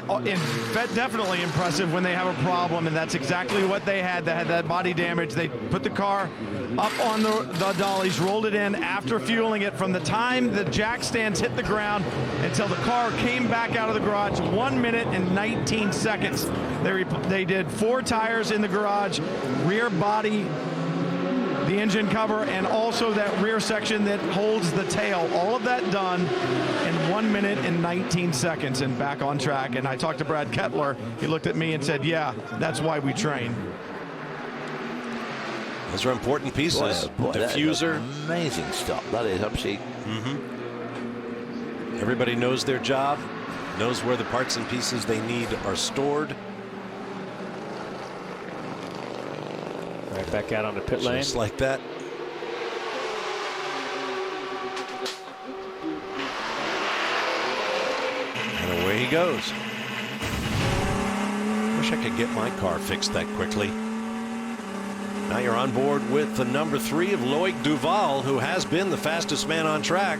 definitely impressive when they have a problem, and that's exactly what they had. They had that body damage. They put the car up on the dollies, rolled it in after fueling it. From the time the jack stands hit the ground until the car came back out of the garage, 1 minute and 19 seconds. They did 4 tires in the garage, rear body, the engine cover, and also that rear section that holds the tail. All of that done in 1 minute and 19 seconds and back on track. And I talked to Brad Kettler. He looked at me and said, yeah, that's why we train. Those are important pieces. Boy, diffuser. amazing stuff. That is absolutely. Everybody knows their job, knows where the parts and pieces they need are stored. Right back out on the pit lane. Just like that. And away he goes. Wish I could get my car fixed that quickly. Now you're on board with the number 3 of Loic Duval, who has been the fastest man on track.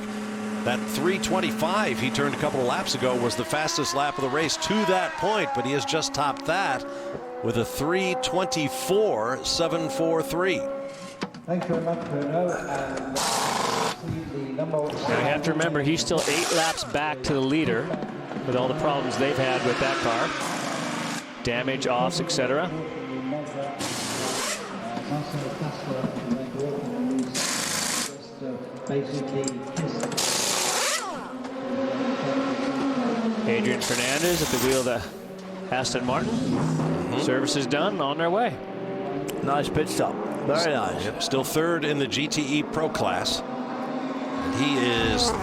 That 3:25 he turned a couple of laps ago was the fastest lap of the race to that point, but he has just topped that with a 3:24.743. Thanks very much, Bruno. Now you have to remember, he's still 8 laps back to the leader with all the problems they've had with that car. Damage, offs, etc. Adrian Fernandez at the wheel of the Aston Martin. Service is done, on their way. Nice pit stop. Very nice. Yep, still 3rd in the GTE Pro class. And he is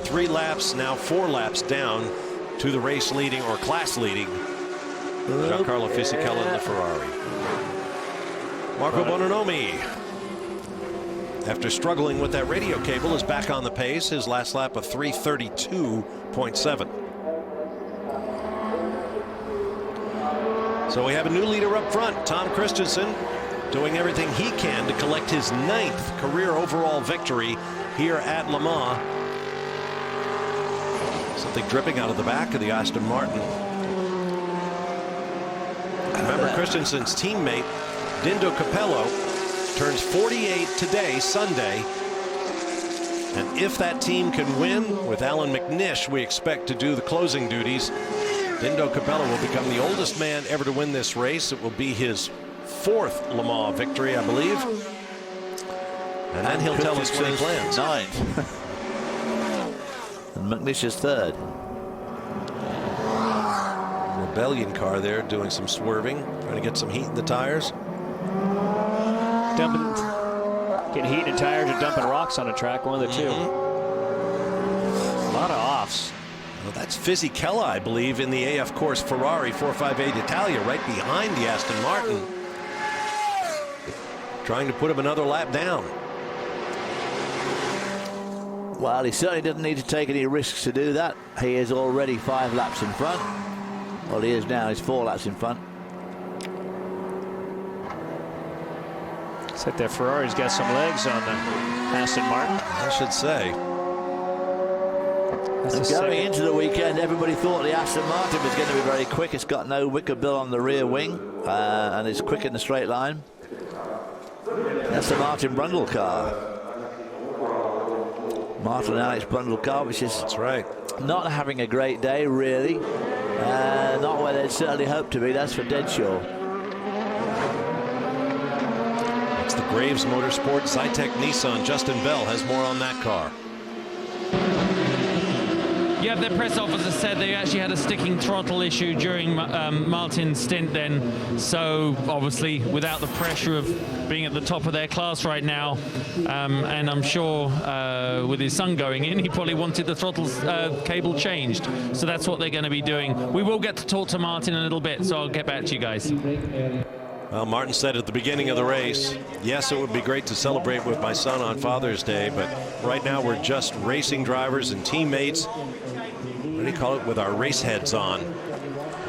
3 laps, now 4 laps down to the race leading or class leading Giancarlo Fisichella in the Ferrari. Marco Bononomi, after struggling with that radio cable, is back on the pace. His last lap of 3:32.7. So we have a new leader up front, Tom Christensen, doing everything he can to collect his 9th career overall victory here at Le Mans. Something dripping out of the back of the Aston Martin. Remember, Christensen's teammate, Dindo Capello, turns 48 today, Sunday. And if that team can win, with Alan McNish, we expect to do the closing duties. Dindo Capello will become the oldest man ever to win this race. It will be his 4th Le Mans victory, I believe. And then he'll tell us what he plans. 9th. And McNish is 3rd. Rebellion car there doing some swerving, trying to get some heat in the tires. Getting heat in tires or dumping rocks on the track, one of the two. A lot of offs. Well, that's Fisichella, I believe, in the AF Course Ferrari 458 Italia, right behind the Aston Martin. Trying to put him another lap down. Well, he certainly doesn't need to take any risks to do that. He is already 5 laps in front. Well, he is now. He's 4 laps in front. Looks like that Ferrari's got some legs on the Aston Martin. I should say. Going into the weekend, everybody thought the Aston Martin was going to be very quick. It's got no wicker bill on the rear wing, and it's quick in the straight line. That's the Martin Brundle car. Martin and Alex Brundle car, which is not having a great day, really. Not where they'd certainly hoped to be, that's for dead sure. It's the Graves Motorsport Zytec Nissan. Justin Bell has more on that car. Yeah, the press officer said they actually had a sticking throttle issue during Martin's stint then. So obviously without the pressure of being at the top of their class right now, and I'm sure with his son going in, he probably wanted the throttle cable changed. So that's what they're going to be doing. We will get to talk to Martin in a little bit, so I'll get back to you guys. Well, Martin said at the beginning of the race, yes, it would be great to celebrate with my son on Father's Day, but right now we're just racing drivers and teammates. What do you call it? With our race heads on.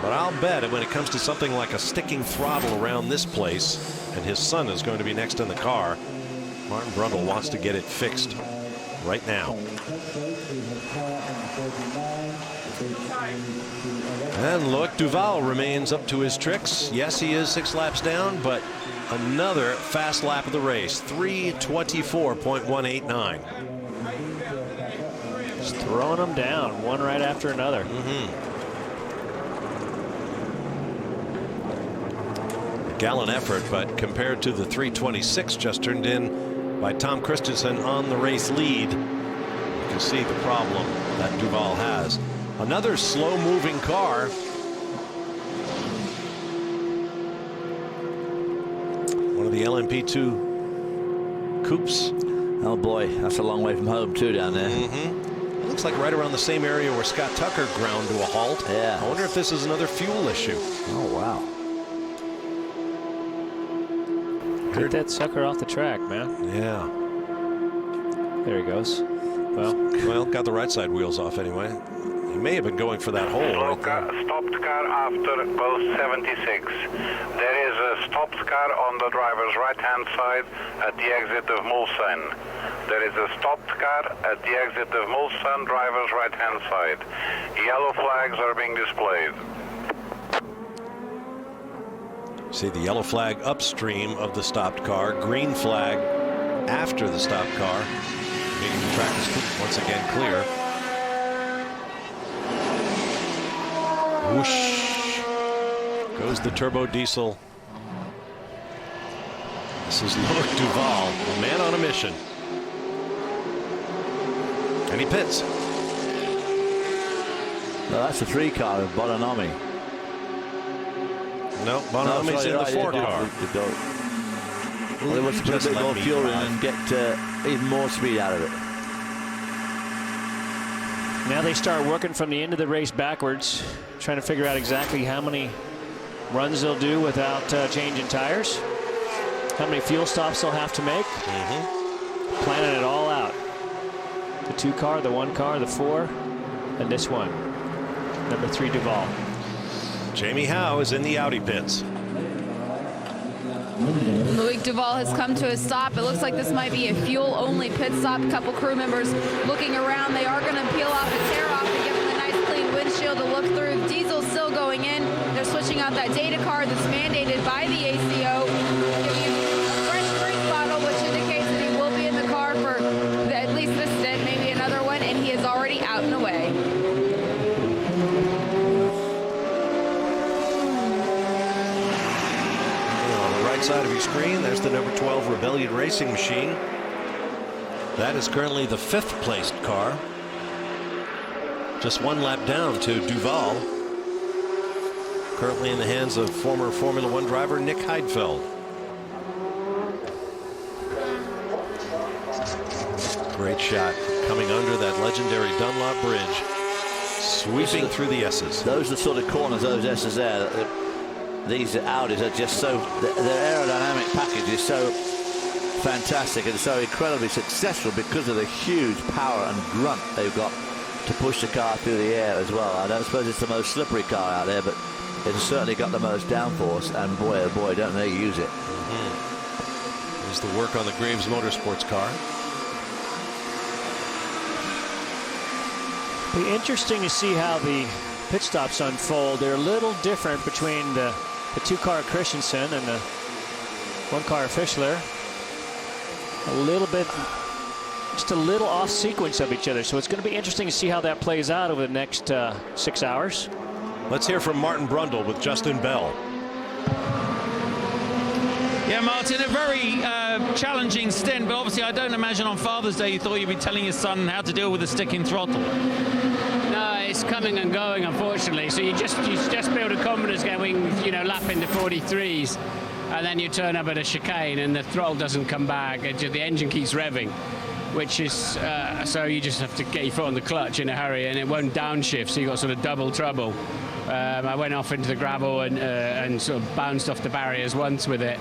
But I'll bet when it comes to something like a sticking throttle around this place, and his son is going to be next in the car, Martin Brundle wants to get it fixed right now. And Loic Duval remains up to his tricks. Yes, he is 6 laps down, but another fast lap of the race, 3:24.189. Just throwing them down, one right after another. Gallant effort, but compared to the 3:26 just turned in by Tom Christensen on the race lead, you can see the problem that Duval has. Another slow-moving car. One of the LMP2 coupes. Oh boy, that's a long way from home too down there. Looks like right around the same area where Scott Tucker ground to a halt. Yeah. I wonder if this is another fuel issue. Oh, wow. Get that sucker off the track, man. Yeah. There he goes. Well, got the right side wheels off anyway. He may have been going for that hole right there. Stopped car after post 76. There is a stopped car on the driver's right-hand side at the exit of Mulsanne. There is a stopped car at the exit of Mulsanne, driver's right-hand side. Yellow flags are being displayed. See the yellow flag upstream of the stopped car, green flag after the stopped car. Meaning the track is once again clear. Whoosh goes the turbo diesel. This is Loic Duval, a man on a mission. And he pits. No, that's the 3 car of Bononomi. No, Bononomi's in the 4 car. Well, they want to put a bit more fuel in and get even more speed out of it. Now they start working from the end of the race backwards, trying to figure out exactly how many runs they'll do without changing tires, how many fuel stops they'll have to make. Planning it all out. The 2 car, the 1 car, the 4, and this one. Number 3 Duval. Jamie Howe is in the Audi pits. Loic Duval has come to a stop. It looks like this might be a fuel-only pit stop. A couple crew members looking around. They are going to peel off the tear-off and give them a nice clean windshield to look through. Diesel's still going in. They're switching out that data card that's mandated by the ACO. Giving him a fresh drink bottle, which indicates that he will be in the car for at least this stint, maybe another one, and he is already out and away. Side of your screen, there's the number 12 Rebellion Racing Machine. That is currently the 5th placed car. Just 1 lap down to Duval. Currently in the hands of former Formula 1 driver Nick Heidfeld. Great shot coming under that legendary Dunlop Bridge, sweeping through the S's. Those are the sort of corners those S's there. These Audis are just so, their aerodynamic package is so fantastic and so incredibly successful because of the huge power and grunt they've got to push the car through the air as well. I don't suppose it's the most slippery car out there, but it's certainly got the most downforce, and boy, oh boy, don't they use it. There's the work on the Graves Motorsports car. Be interesting to see how the pit stops unfold. They're a little different between the 2 car Christensen and the 1 car Fischler. A little bit, just a little off sequence of each other. So it's going to be interesting to see how that plays out over the next 6 hours. Let's hear from Martin Brundle with Justin Bell. Yeah, Martin, a very challenging stint, but obviously I don't imagine on Father's Day you thought you'd be telling your son how to deal with a sticking throttle. No, it's coming and going, unfortunately. So you just build a confidence going, lap into 43s, and then you turn up at a chicane and the throttle doesn't come back, and the engine keeps revving, which is so you just have to get your foot on the clutch in a hurry, and it won't downshift, so you got sort of double trouble. I went off into the gravel and sort of bounced off the barriers once with it,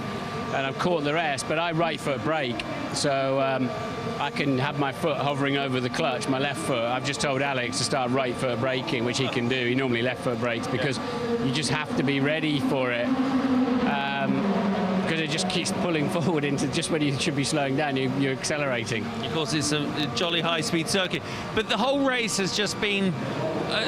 and I've caught the rest, but I right foot brake, so I can have my foot hovering over the clutch, my left foot. I've just told Alex to start right foot braking, which he can do. He normally left foot brakes because you just have to be ready for it. Because it just keeps pulling forward into just when you should be slowing down, you're accelerating. Of course, it's a jolly high-speed circuit. But the whole race has just been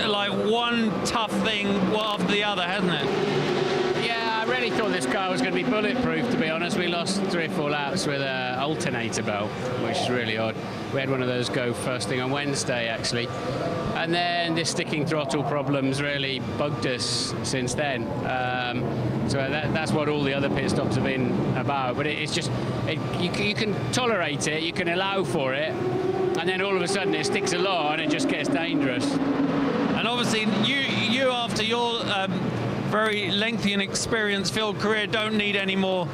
like one tough thing after the other, hasn't it? Yeah, I really thought this car was going to be bulletproof, to be honest. We lost 3 or 4 laps with an alternator belt, which is really odd. We had one of those go first thing on Wednesday, actually. And then this sticking throttle problems really bugged us since then. So that's what all the other pit stops have been about. But it's just, you can tolerate it, you can allow for it, and then all of a sudden it sticks along and it just gets dangerous. And obviously, you after your very lengthy and experienced field career don't need any more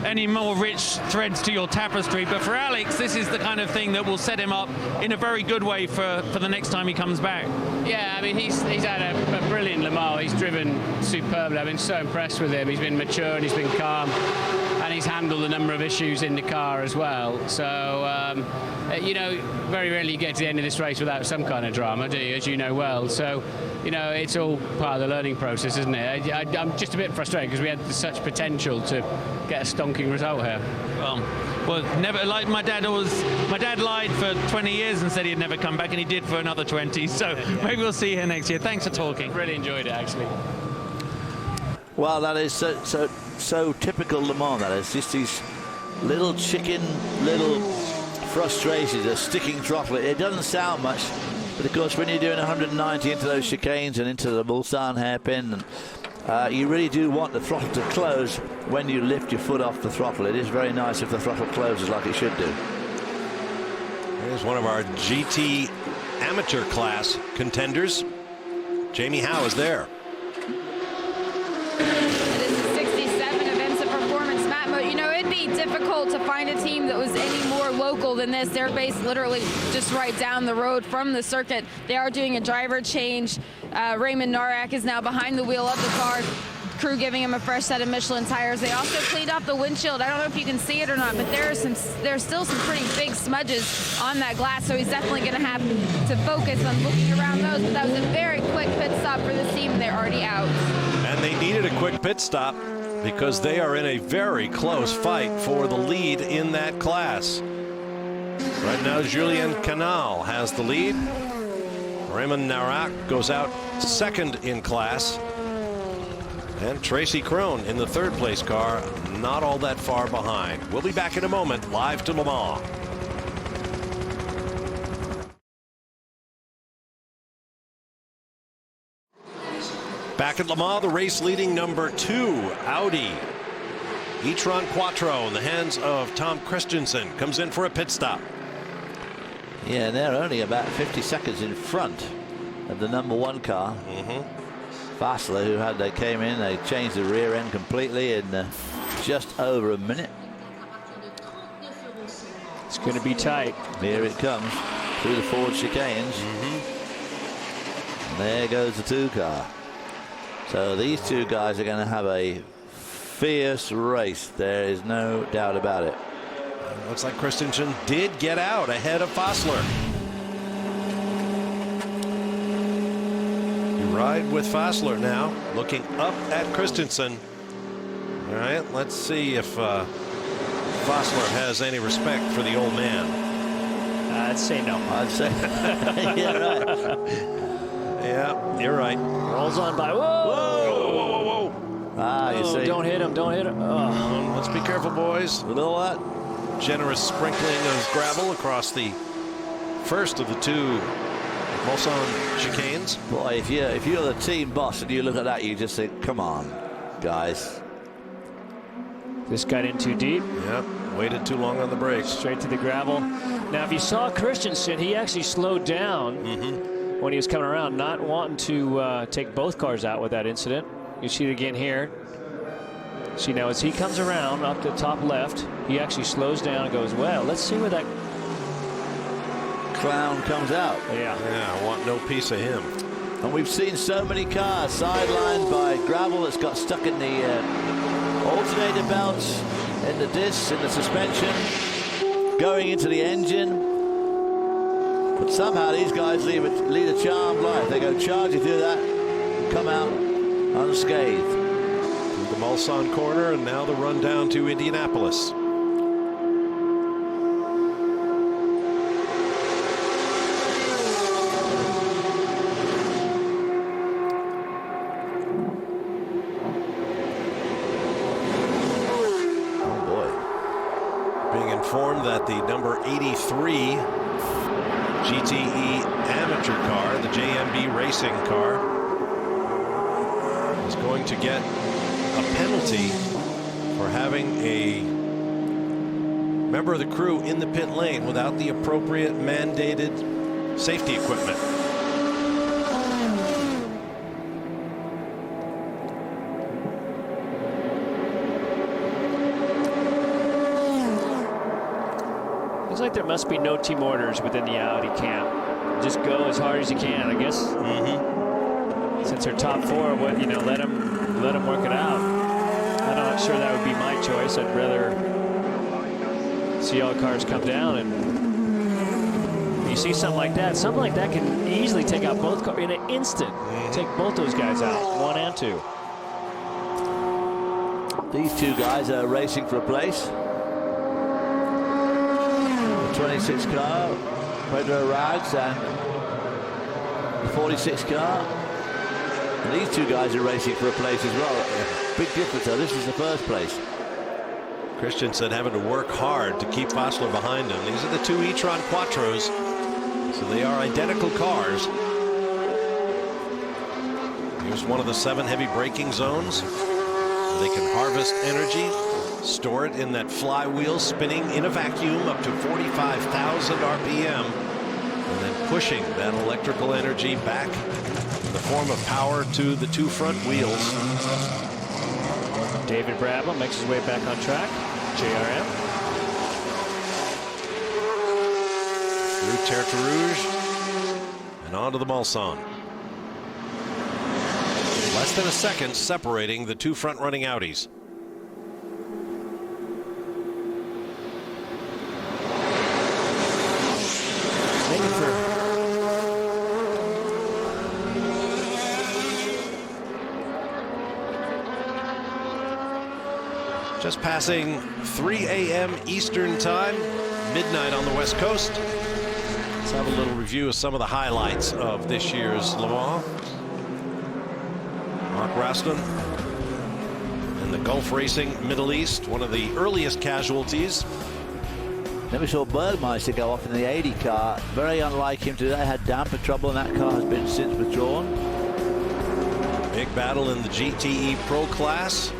any more rich threads to your tapestry, but for Alex, this is the kind of thing that will set him up in a very good way for the next time he comes back. Yeah, I mean, he's had a brilliant Le Mans. He's driven superbly. I've been so impressed with him. He's been mature and he's been calm, and he's handled a number of issues in the car as well. So, you know, very rarely you get to the end of this race without some kind of drama, do you, as you know well. So, you know, it's all part of the learning process, isn't it? I'm just a bit frustrated because we had such potential to get a stonking result here. Well, never, like my dad lied for 20 years and said he'd never come back, and he did for another 20. So maybe we'll see you here next year. Thanks for talking. Really enjoyed it, actually. Well, that is so typical Le Mans. That is just these little frustrations, a sticking throttle. It doesn't sound much, but of course when you're doing 190 into those chicanes and into the Mulsanne hairpin, you really do want the throttle to close when you lift your foot off the throttle. It is very nice if the throttle closes like it should do. Here's one of our GT amateur class contenders. Jamie Howe is there. This is 67 of IMSA Performance, Matt. But you know, it'd be difficult to find a team that was any more local than this. They're based literally just right down the road from the circuit. They are doing a driver change. Raymond Norak is now behind the wheel of the car. Crew giving him a fresh set of Michelin tires. They also cleaned off the windshield. I don't know if you can see it or not, but there's still some pretty big smudges on that glass, so he's definitely going to have to focus on looking around those. But that was a very quick pit stop for this team, and they're already out. And they needed a quick pit stop because they are in a very close fight for the lead in that class. Right now, Julien Canal has the lead. Raymond Norak goes out second in class. And Tracy Crone in the third place car, not all that far behind. We'll be back in a moment, live to Le Mans. Back at Le Mans, the race leading number 2, Audi. e-tron Quattro in the hands of Tom Christensen comes in for a pit stop. Yeah, they're only about 50 seconds in front of the number 1 car. Fassler, they came in, they changed the rear end completely in just over a minute. It's going to be tight. Here it comes through the forward chicanes. And there goes the 2 car. So these 2 guys are going to have a fierce race. There is no doubt about it. Looks like Christensen did get out ahead of Fassler. Ride with Fassler now, looking up at Christensen. All right, let's see if Fassler has any respect for the old man. I'd say no. I'd say, yeah, right. Yeah, you're right. Rolls on by. Whoa! Whoa! Whoa! Whoa! Whoa! Ah, you see. Don't hit him! Don't hit him! Oh. Let's be careful, boys. You know what? Generous sprinkling of gravel across the first of the 2 Mulsanne chicanes. Boy, if you're the team boss and you look at that, you just think, come on, guys. This got in too deep. Yep, waited too long on the brakes. Straight to the gravel. Now, if you saw Christensen, he actually slowed down when he was coming around, not wanting to take both cars out with that incident. You see it again here. See, now as he comes around up the top left, he actually slows down and goes, well, let's see where that clown comes out. Yeah, I want no piece of him. And we've seen so many cars sidelined by gravel that's got stuck in the alternator belts, in the discs, in the suspension, going into the engine. But somehow these guys lead a charmed life. They go charging through that and come out unscathed. The Mulsanne corner, and now the run down to Indianapolis. That the number 83 GTE amateur car, the JMB racing car, is going to get a penalty for having a member of the crew in the pit lane without the appropriate mandated safety equipment. Sounds like there must be no team orders within the Audi camp. Just go as hard as you can, I guess. Since they're top 4, let them work it out. I'm not sure that would be my choice. I'd rather see all cars come down, and you see something like that can easily take out both cars in an instant. Take both those guys out, 1 and 2. These two guys are racing for a place. The 26 car, Pedro Rags, and the 46 car. And these two guys are racing for a place as well. Big difference, though. This is the first place. Christensen having to work hard to keep Fassler behind him. These are the 2 e-tron Quattros, so they are identical cars. Here's one of the 7 heavy braking zones. They can harvest energy, store it in that flywheel spinning in a vacuum up to 45,000 RPM, and then pushing that electrical energy back in the form of power to the 2 front wheels. David Brabham makes his way back on track. JRM. Through Tertre Rouge and onto the Mulsanne. Less than a second separating the 2 front-running Audis. Just passing 3 a.m. Eastern Time, midnight on the West Coast. Let's have a little review of some of the highlights of this year's Le Mans. Mark Raston in the Gulf Racing Middle East, one of the earliest casualties. Then we saw Bergmeister go off in the 80 car. Very unlike him today. Had damper trouble, and that car has been since withdrawn. Big battle in the GTE Pro class.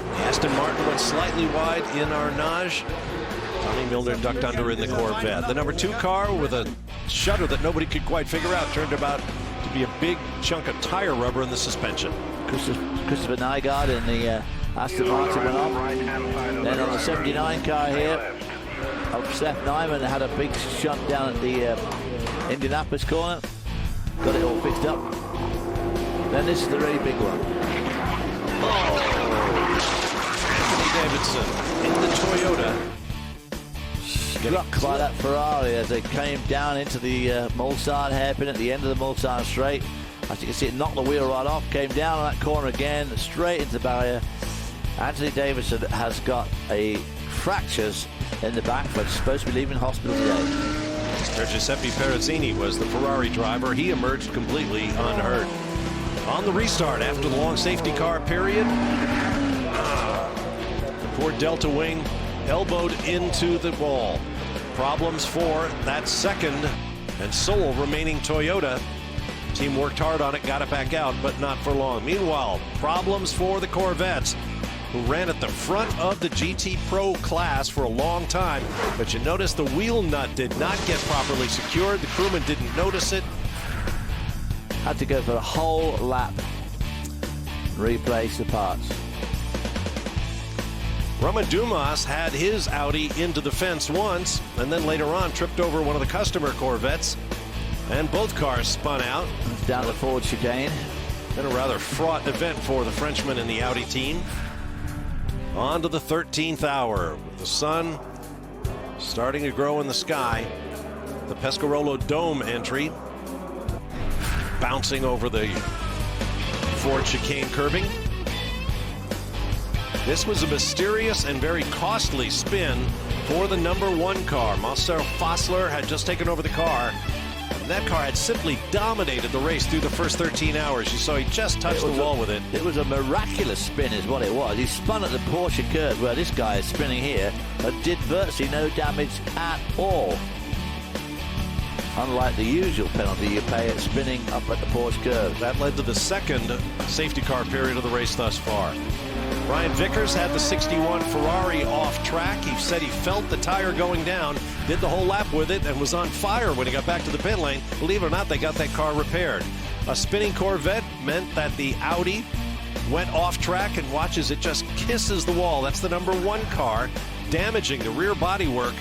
The Aston Martin went slightly wide in Arnage. Tommy Milner ducked under in the Corvette. The number 2 car with a shutter that nobody could quite figure out turned about to be a big chunk of tire rubber in the suspension. Christopher Nygaard in the Aston Martin went off. Then on the 79 car here, Seth Nyman had a big shunt down at the Indianapolis corner. Got it all fixed up. Then this is the really big one. Davidson in the Toyota. Struck by that Ferrari as they came down into the Mulsanne hairpin at the end of the Mulsanne straight. As you can see, it knocked the wheel right off, came down on that corner again, straight into the barrier. Anthony Davidson has got fractures in the back, but supposed to be leaving hospital today. Giuseppe Perezzini was the Ferrari driver. He emerged completely unhurt. On the restart after the long safety car period, the poor Delta wing elbowed into the wall. Problems for that second and sole remaining Toyota. Team worked hard on it, got it back out, but not for long. Meanwhile, problems for the Corvettes, who ran at the front of the GT Pro class for a long time. But you notice the wheel nut did not get properly secured. The crewman didn't notice it. Had to go for a whole lap, replace the parts. Romain Dumas had his Audi into the fence once, and then later on tripped over one of the customer Corvettes, and both cars spun out. Down the forward chicane. Been a rather fraught event for the Frenchman and the Audi team. On to the 13th hour, with the sun starting to grow in the sky. The Pescarolo Dome entry, bouncing over the Ford chicane curbing. This was a mysterious and very costly spin for the number 1 car. Marcel Fassler had just taken over the car. And that car had simply dominated the race through the first 13 hours. You saw he just touched the wall with it. It was a miraculous spin is what it was. He spun at the Porsche curve where this guy is spinning here, but did virtually no damage at all. Unlike the usual penalty you pay at spinning up at the Porsche curve. That led to the second safety car period of the race thus far. Brian Vickers had the 61 Ferrari off track. He said he felt the tire going down, did the whole lap with it, and was on fire when he got back to the pit lane. Believe it or not, they got that car repaired. A spinning Corvette meant that the Audi went off track, and watch as it just kisses the wall. That's the number 1 car, damaging the rear bodywork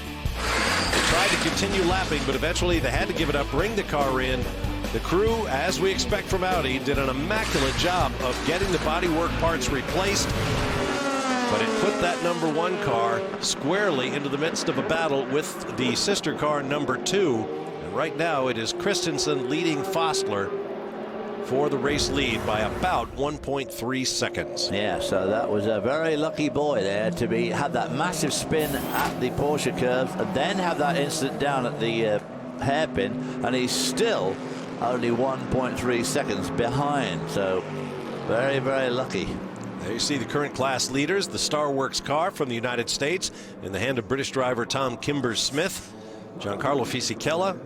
tried to continue lapping, but eventually they had to give it up, bring the car in. The crew, as we expect from Audi, did an immaculate job of getting the bodywork parts replaced. But it put that number 1 car squarely into the midst of a battle with the sister car number 2. And right now it is Christensen leading Fossler for the race lead by about 1.3 seconds. Yeah, so that was a very lucky boy there to have that massive spin at the Porsche curves and then have that instant down at the hairpin, and he's still only 1.3 seconds behind. So very, very lucky. There you see the current class leaders, the Starworks car from the United States in the hand of British driver Tom Kimbers-Smith, Giancarlo Fisichella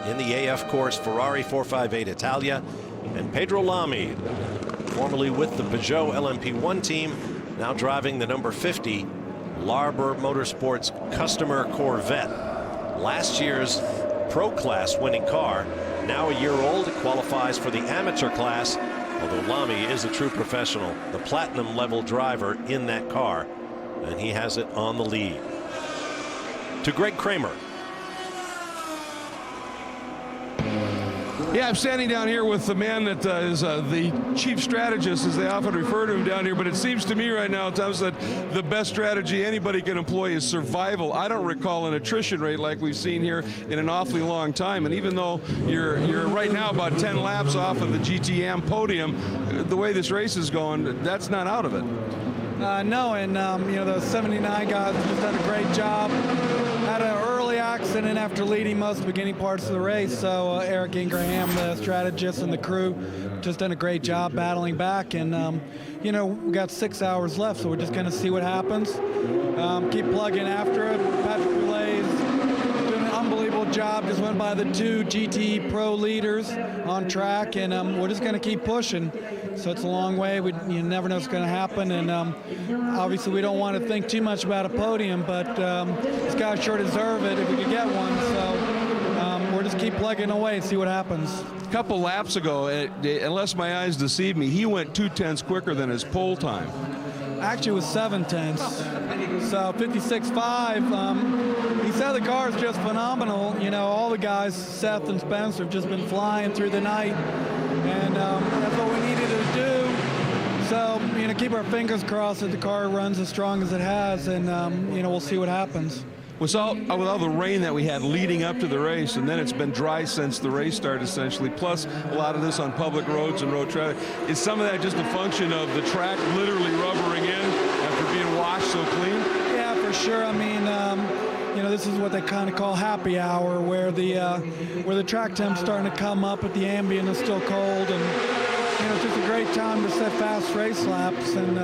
in the AF Course Ferrari 458 Italia, and Pedro Lamy, formerly with the Peugeot LMP1 team, now driving the number 50 Larber Motorsports Customer Corvette. Last year's Pro Class winning car, now a year old. It qualifies for the amateur class, although Lamy is a true professional, the platinum level driver in that car, and he has it on the lead. To Greg Kramer. Yeah, I'm standing down here with the man that is the chief strategist, as they often refer to him down here. But it seems to me right now, Tom, that the best strategy anybody can employ is survival. I don't recall an attrition rate like we've seen here in an awfully long time. And even though you're right now about 10 laps off of the GTM podium, the way this race is going, that's not out of it. No, and you know, those 79 guys have just done a great job. Had an early accident after leading most of the beginning parts of the race, so Eric Ingraham, the strategist, and the crew just done a great job battling back. And you know, we got 6 hours left, so we're just going to see what happens. Keep plugging after it. Patrick Poulet's doing an unbelievable job. Just went by the 2 GT Pro leaders on track, and we're just going to keep pushing. So it's a long way. You never know what's going to happen, and obviously we don't want to think too much about a podium, but this guy sure deserve it if we could get one. So we'll just keep plugging away and see what happens. A couple laps ago, unless my eyes deceive me, he went 2/10 quicker than his pole time. Actually, it was 7/10. So 56.5. He said the car is just phenomenal. You know, all the guys, Seth and Spencer, have just been flying through the night, and that's what we needed to do. So, you know, keep our fingers crossed that the car runs as strong as it has, and you know, we'll see what happens. With all the rain that we had leading up to the race, and then it's been dry since the race started essentially, plus a lot of this on public roads and road traffic, is some of that just a function of the track literally rubbering in after being washed so clean? Yeah, for sure. I mean, you know, this is what they kind of call happy hour, where the track temp's starting to come up, but the ambient is still cold, and you know, it's just a great time to set fast race laps. And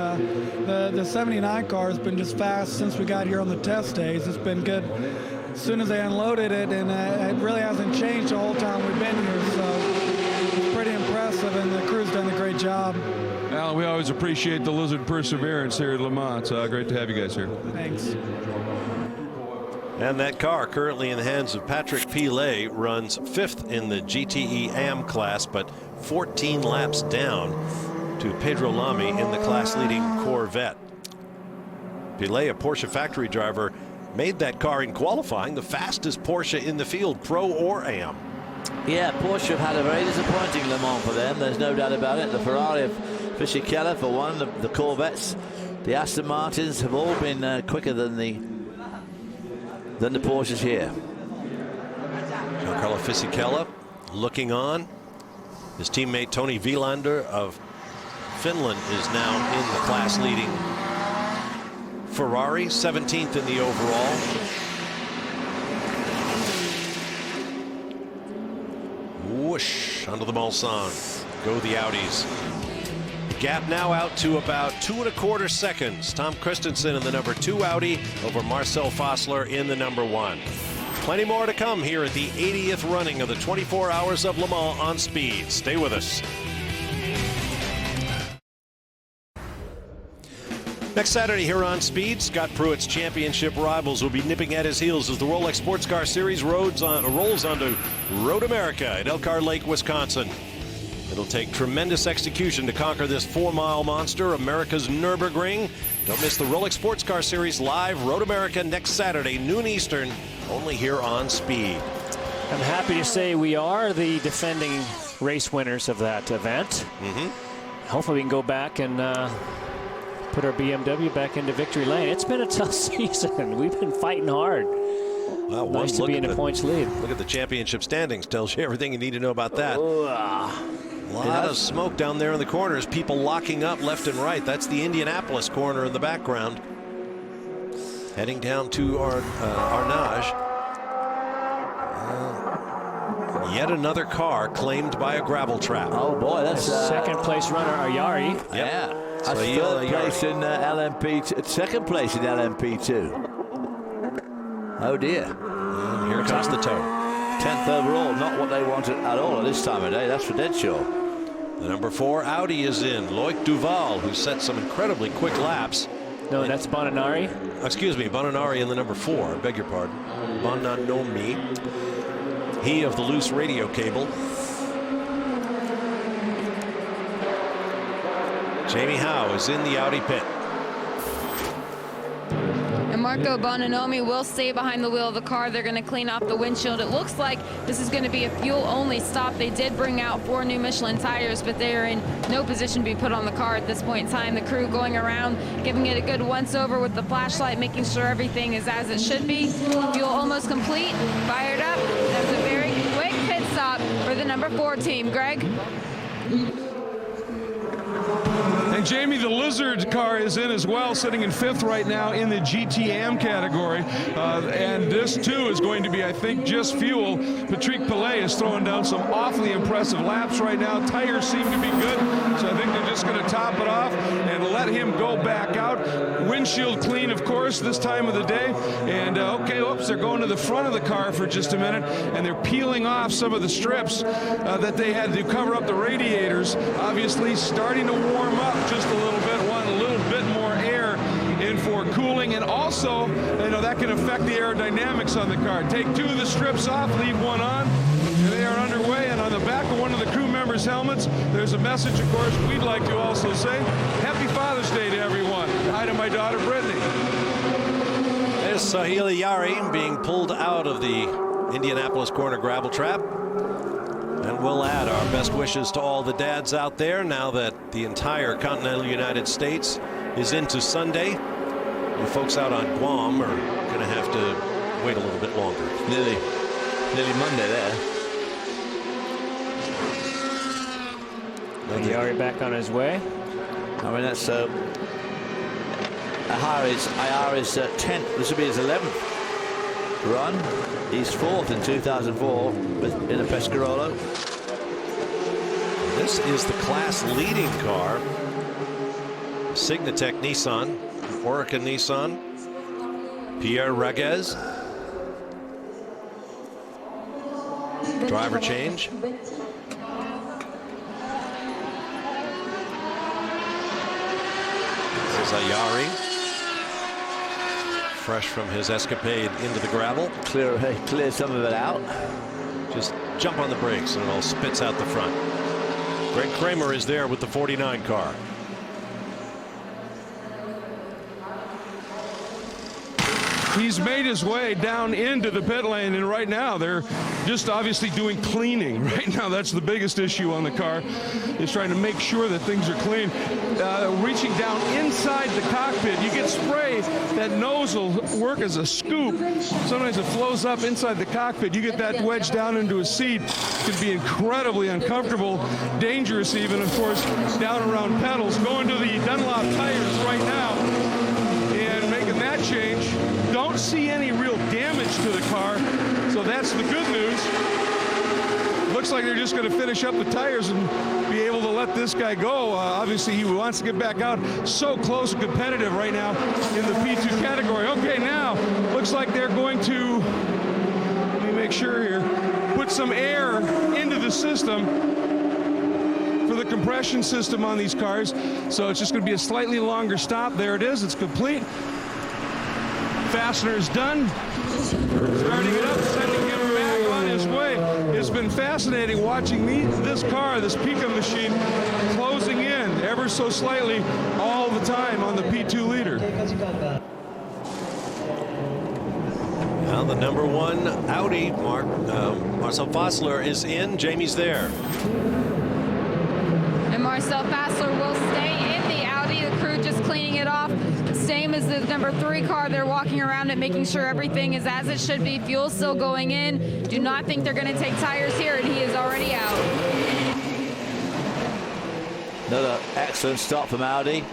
the 79 car has been just fast since we got here on the test days. It's been good as soon as they unloaded it, and it really hasn't changed the whole time we've been here. So it's pretty impressive, and the crew's done a great job. Alan, we always appreciate the Lizard perseverance here at Le Mans. It's great to have you guys here. Thanks. And that car, currently in the hands of Patrick Poulet, runs 5th in the GTE AM class, but 14 laps down to Pedro Lamy in the class-leading Corvette. Poulet, a Porsche factory driver, made that car in qualifying the fastest Porsche in the field, Pro or AM. Yeah, Porsche have had a very disappointing Le Mans for them. There's no doubt about it. The Ferrari of Fisichella for one, the Corvettes, the Aston Martins have all been quicker than the Porsches here. Giancarlo Fisichella looking on. His teammate Tony Vilander of Finland is now in the class-leading Ferrari, 17th in the overall. Whoosh, under the Mulsanne. Go the Audis. Gap now out to about 2.25 seconds. Tom Christensen in the number 2 Audi over Marcel Fossler in the number 1. Plenty more to come here at the 80th running of the 24 Hours of Le Mans on Speed. Stay with us. Next Saturday here on Speed, Scott Pruitt's championship rivals will be nipping at his heels as the Rolex Sports Car Series rolls onto Road America at Elkhart Lake, Wisconsin. It'll take tremendous execution to conquer this 4-mile monster, America's Nürburgring. Don't miss the Rolex Sports Car Series live, Road America, next Saturday, noon Eastern, only here on Speed. I'm happy to say we are the defending race winners of that event. Hopefully we can go back and put our BMW back into victory lane. It's been a tough season. We've been fighting hard. Well, nice to be in a points lead. Look at the championship standings. Tells you everything you need to know about that. A lot of smoke down there in the corners. People locking up left and right. That's the Indianapolis corner in the background. Heading down to Arnage. Yet another car claimed by a gravel trap. Oh boy, that's second place runner Ayari. Yep. Yeah, that's So third place in LMP. Second place in LMP2. Oh dear. And here comes the tow. 10th overall, not what they wanted at all at this time of day. That's for dead sure. The number 4 Audi is in. Loic Duval, who set some incredibly quick laps. No, that's Bonanari. Excuse me, Bonanari in the number 4. I beg your pardon. Bonanomi. He of the loose radio cable. Jamie Howe is in the Audi pit. And Marco Bonanomi will stay behind the wheel of the car. They're going to clean off the windshield. It looks like this is going to be a fuel-only stop. They did bring out 4 new Michelin tires, but they are in no position to be put on the car at this point in time. The crew going around, giving it a good once-over with the flashlight, making sure everything is as it should be. Fuel almost complete, fired up. That was a very quick pit stop for the number 4 team. Greg? And Jamie, the Lizard car is in as well, sitting in 5th right now in the GTM category. And this, too, is going to be, I think, just fuel. Patrick Pillet is throwing down some awfully impressive laps right now. Tires seem to be good, so I think they're just going to top it off and let him go back out. Windshield clean, of course, this time of the day. And, okay, oops, they're going to the front of the car for just a minute, and they're peeling off some of the strips that they had to cover up the radiators. Obviously, starting to warm up just a little bit, want a little bit more air in for cooling, and also, you know, that can affect the aerodynamics on the car. Take 2 of the strips off, leave 1 on, and they are underway. And on the back of one of the crew members' helmets, there's a message, of course, we'd like to also say, Happy Father's Day to everyone. Hi to my daughter, Brittany. There's Sahil Ayari being pulled out of the Indianapolis corner gravel trap. And we'll add our best wishes to all the dads out there now that the entire continental United States is into Sunday. The folks out on Guam are going to have to wait a little bit longer. Nearly Monday there. Ayari back on his way. I mean, that's Ayari's 10th. This will be his 11th run. He's 4th in 2004 in a Pescarolo. This is the class leading car. Signatech Nissan, Orica Nissan, Pierre Raguez. Driver change. This is Ayari. Fresh from his escapade into the gravel. Clear some of it out. Just jump on the brakes and it all spits out the front. Greg Kramer is there with the 49 car. He's made his way down into the pit lane, and right now they're just obviously doing cleaning. Right now, that's the biggest issue on the car, is trying to make sure that things are clean. Reaching down inside the cockpit, you get spray. That nose will work as a scoop. Sometimes it flows up inside the cockpit. You get that wedged down into a seat. It can be incredibly uncomfortable, dangerous even, of course, down around pedals. Going to the Dunlop tires right now and making that change. Don't see any real damage to the car, so that's the good news. Looks like they're just going to finish up the tires and be able to let this guy go. Obviously, he wants to get back out. So close and competitive right now in the P2 category. Okay, now looks like they're going to, let me make sure here, put some air into the system for the compression system on these cars. So it's just going to be a slightly longer stop. There it is. It's complete. Fastener is done. Starting it up, sending him back on his way. It's been fascinating watching this car, this Pika machine, closing in ever so slightly all the time on the P2 leader. Well, the number 1 Audi, Marcel Fassler, is in. Jamie's there. And Marcel Fassler will stay in the Audi. The crew just cleaning it off. Same as the number 3 car. They're walking around it, making sure everything is as it should be. Fuel still going in. Do not think they're going to take tires here, and he is already out. Another excellent stop from Audi.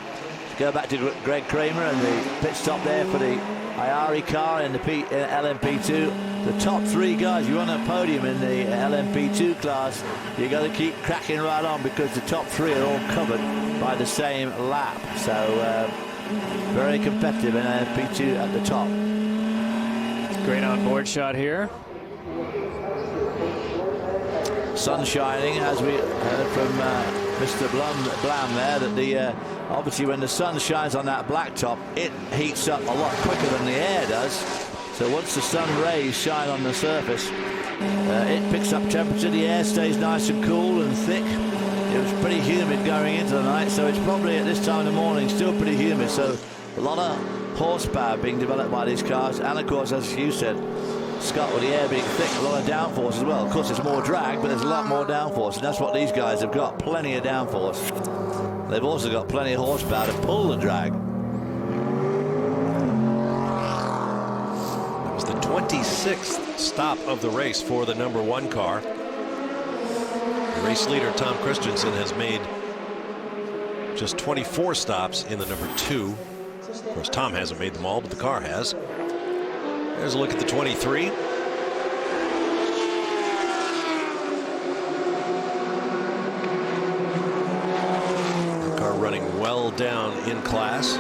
Go back to Greg Kramer and the pit stop there for the Iari car in the LMP2. The top 3 guys, you're on a podium in the LMP2 class. You got to keep cracking right on because the top 3 are all covered by the same lap. So very competitive in LMP2 at the top. Great on-board shot here. Sun shining, as we heard from Mr. Blam there, that the obviously when the sun shines on that blacktop, it heats up a lot quicker than the air does. So once the sun rays shine on the surface, it picks up temperature. The air stays nice and cool and thick. It was pretty humid going into the night, so it's probably at this time of the morning still pretty humid. So a lot of horsepower being developed by these cars, and of course, as you said, Scott, with the air being thick, a lot of downforce as well. Of course, there's more drag, but there's a lot more downforce, and that's what these guys have got, plenty of downforce. They've also got plenty of horsepower to pull the drag. That was the 26th stop of the race for the number 1 car. The race leader, Tom Christensen, has made just 24 stops in the number 2. Of course, Tom hasn't made them all, but the car has. There's a look at the 23. The car running well down in class.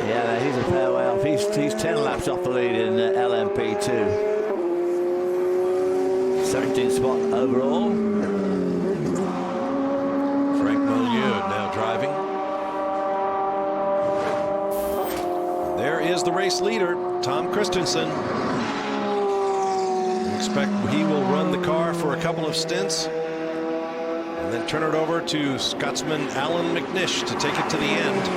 Yeah, he's a fair way off. He's 10 laps off the lead in LMP2. 17th spot overall. Frank Beaulieu now driving. There is the race leader, Tom Christensen. We expect he will run the car for a couple of stints and then turn it over to Scotsman Alan McNish to take it to the end.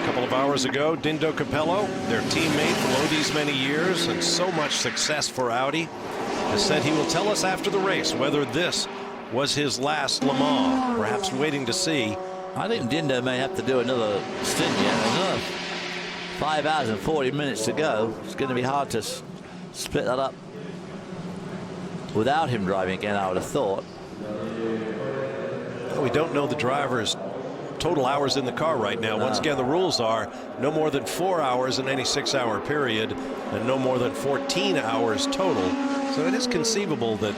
A couple of hours ago, Dindo Capello, their teammate for these many years and so much success for Audi, has said he will tell us after the race whether this was his last Le Mans, perhaps waiting to see. I think Dindo may have to do another stint yet. Another 5 hours and 40 minutes to go. It's going to be hard to split that up without him driving again, I would have thought. Well, we don't know the driver's total hours in the car right now. Once again, the rules are no more than 4 hours in any 6-hour period and no more than 14 hours total. So it is conceivable that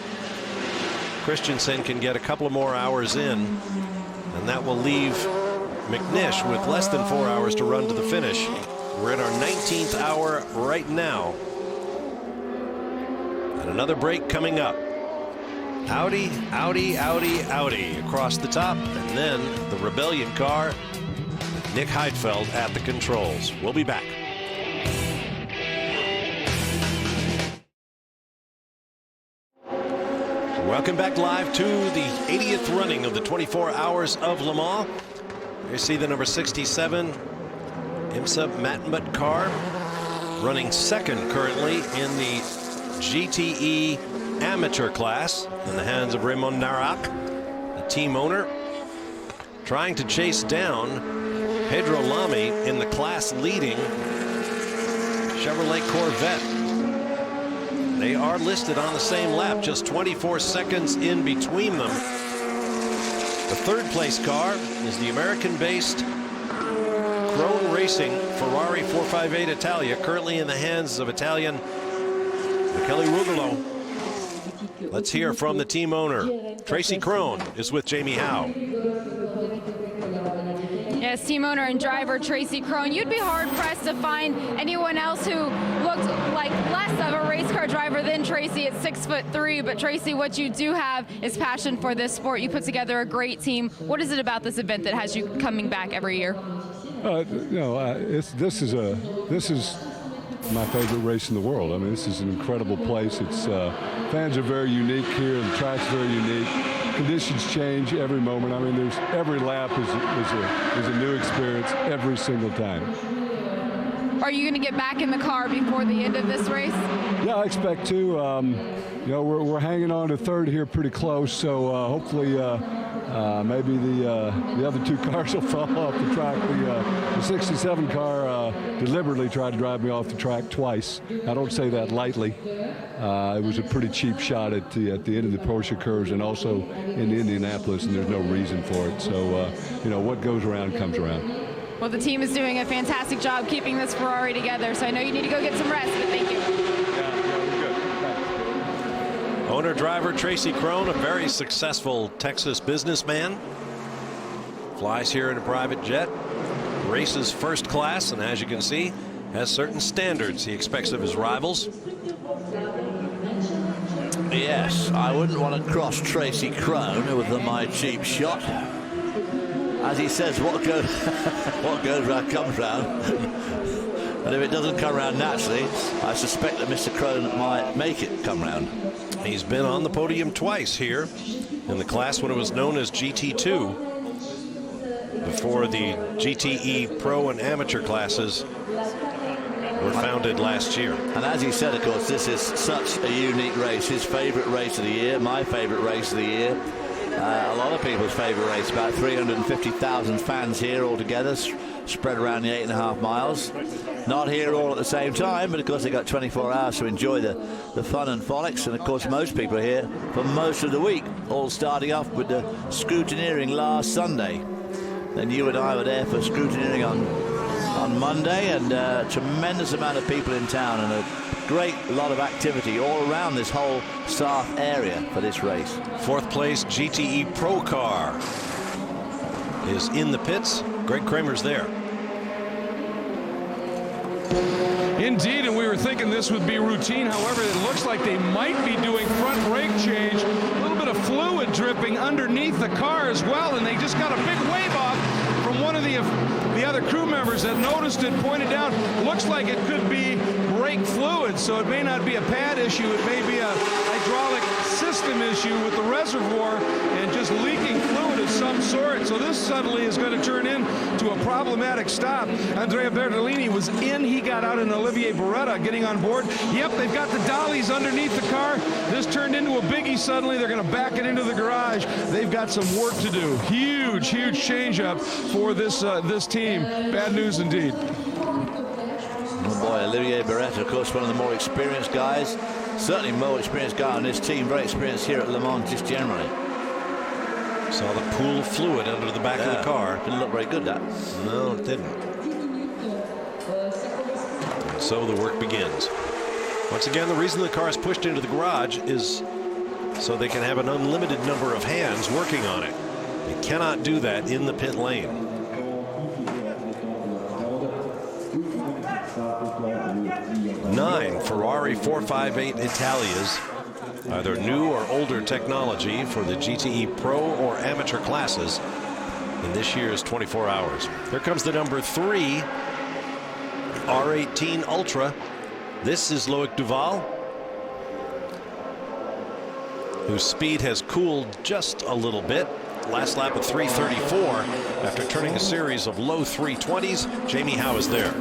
Christensen can get a couple of more hours in, and that will leave McNish with less than 4 hours to run to the finish. We're in our 19th hour right now. And another break coming up. Audi, Audi, Audi, Audi across the top, and then the Rebellion car, Nick Heidfeld at the controls. We'll be back. Welcome back live to the 80th running of the 24 Hours of Le Mans. You see the number 67 IMSA Matmut car running second currently in the GTE amateur class in the hands of Raymond Narac, the team owner, trying to chase down Pedro Lamy in the class leading Chevrolet Corvette. They are listed on the same lap, just 24 seconds in between them. The third place car is the American-based Krone Racing Ferrari 458 Italia, currently in the hands of Italian Michele Rugolo. Let's hear from the team owner. Tracy Krone is with Jamie Howe. Yes, team owner and driver Tracy Krone. You'd be hard-pressed to find anyone else who looked like less of a race car driver than Tracy at 6'3". But Tracy, what you do have is passion for this sport. You put together a great team. What is it about this event that has you coming back every year? This is my favorite race in the world. I mean, this is an incredible place. It's fans are very unique here. The track's very unique. Conditions change every moment. I mean, every lap is a new experience every single time. Are you going to get back in the car before the end of this race? Yeah, I expect to. You know, we're hanging on to third here pretty close, so hopefully maybe the other two cars will fall off the track. The 67 car deliberately tried to drive me off the track twice. I don't say that lightly. It was a pretty cheap shot at the end of the Porsche curves and also in Indianapolis, and there's no reason for it. So, you know, what goes around comes around. Well, the team is doing a fantastic job keeping this Ferrari together, so I know you need to go get some rest, but thank you. Owner-driver Tracy Crone, a very successful Texas businessman, flies here in a private jet, races first class, and as you can see, has certain standards he expects of his rivals. Yes, I wouldn't want to cross Tracy Crone with my cheap shot. As he says, what goes round comes round. And if it doesn't come round naturally, I suspect that Mr. Crone might make it come round. He's been on the podium twice here in the class when it was known as GT2 before the GTE Pro and Amateur classes were founded last year. And as he said, of course, this is such a unique race. His favorite race of the year, my favorite race of the year. A lot of people's favorite race. About 350,000 fans here altogether, spread around the 8.5 miles. Not here all at the same time, but of course they got 24 hours to enjoy the fun and frolics. And of course most people are here for most of the week, all starting off with the scrutineering last Sunday. Then you and I were there for scrutineering on Monday, and a tremendous amount of people in town and a great lot of activity all around this whole South area for this race. Fourth place GTE Pro car is in the pits. Greg Kramer's there. Indeed, and we were thinking this would be routine. However, it looks like they might be doing front brake change. A little bit of fluid dripping underneath the car as well, and they just got a big wave off from one of the other crew members that noticed it, pointed out. Looks like it could be brake fluid, so it may not be a pad issue. It may be a hydraulic system issue with the reservoir and just leaking fluid of some sort. So this suddenly is going to turn into a problematic stop. Andrea Bertolini was in. He got out in Olivier Beretta getting on board. Yep, they've got the dollies underneath the car. This turned into a biggie suddenly. They're going to back it into the garage. They've got some work to do. Huge, huge change up for this team. Bad news indeed. Oh boy, Olivier Beretta, of course, one of the more experienced guys. Certainly more experienced guy on this team. Very experienced here at Le Mans just generally. Saw the pool of fluid under the back of the car. Didn't look very good, that. No, it didn't. And so the work begins. Once again, the reason the car is pushed into the garage is so they can have an unlimited number of hands working on it. They cannot do that in the pit lane. 9 Ferrari 458 Italias, either new or older technology for the GTE Pro or Amateur classes in this year's 24 hours. Here comes the number 3 R18 Ultra. This is Loic Duval, whose speed has cooled just a little bit. Last lap of 334 after turning a series of low 320s. Jamie Howe is there.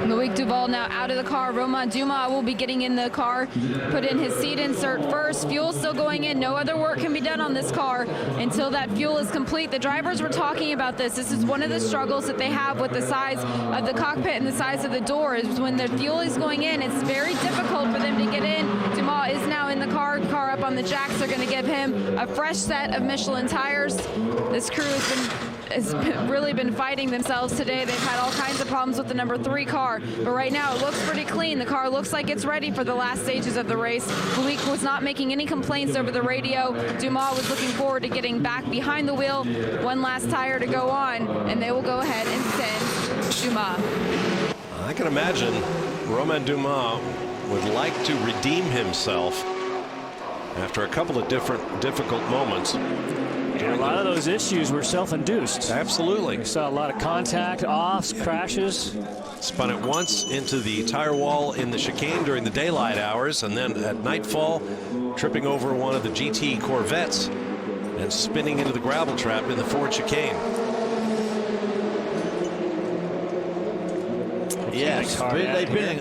Loic Duval now out of the car. Romain Dumas will be getting in the car, put in his seat insert first. Fuel still going in. No other work can be done on this car until that fuel is complete. The drivers were talking about this. This is one of the struggles that they have with the size of the cockpit and the size of the door, is when the fuel is going in, it's very difficult for them to get in. Dumas is now in the car up on the jacks. They're going to give him a fresh set of Michelin tires. This crew has really been fighting themselves today. They've had all kinds of problems with the number 3 car, but right now it looks pretty clean. The car looks like it's ready for the last stages of the race. Loic was not making any complaints over the radio. Dumas was looking forward to getting back behind the wheel. One last tire to go on, and they will go ahead and send Dumas. I can imagine Romain Dumas would like to redeem himself after a couple of difficult moments. And a lot of those issues were self-induced. Absolutely. We saw a lot of contact, offs, crashes. Spun it once into the tire wall in the chicane during the daylight hours, and then at nightfall, tripping over one of the GT Corvettes and spinning into the gravel trap in the Ford chicane. Yes,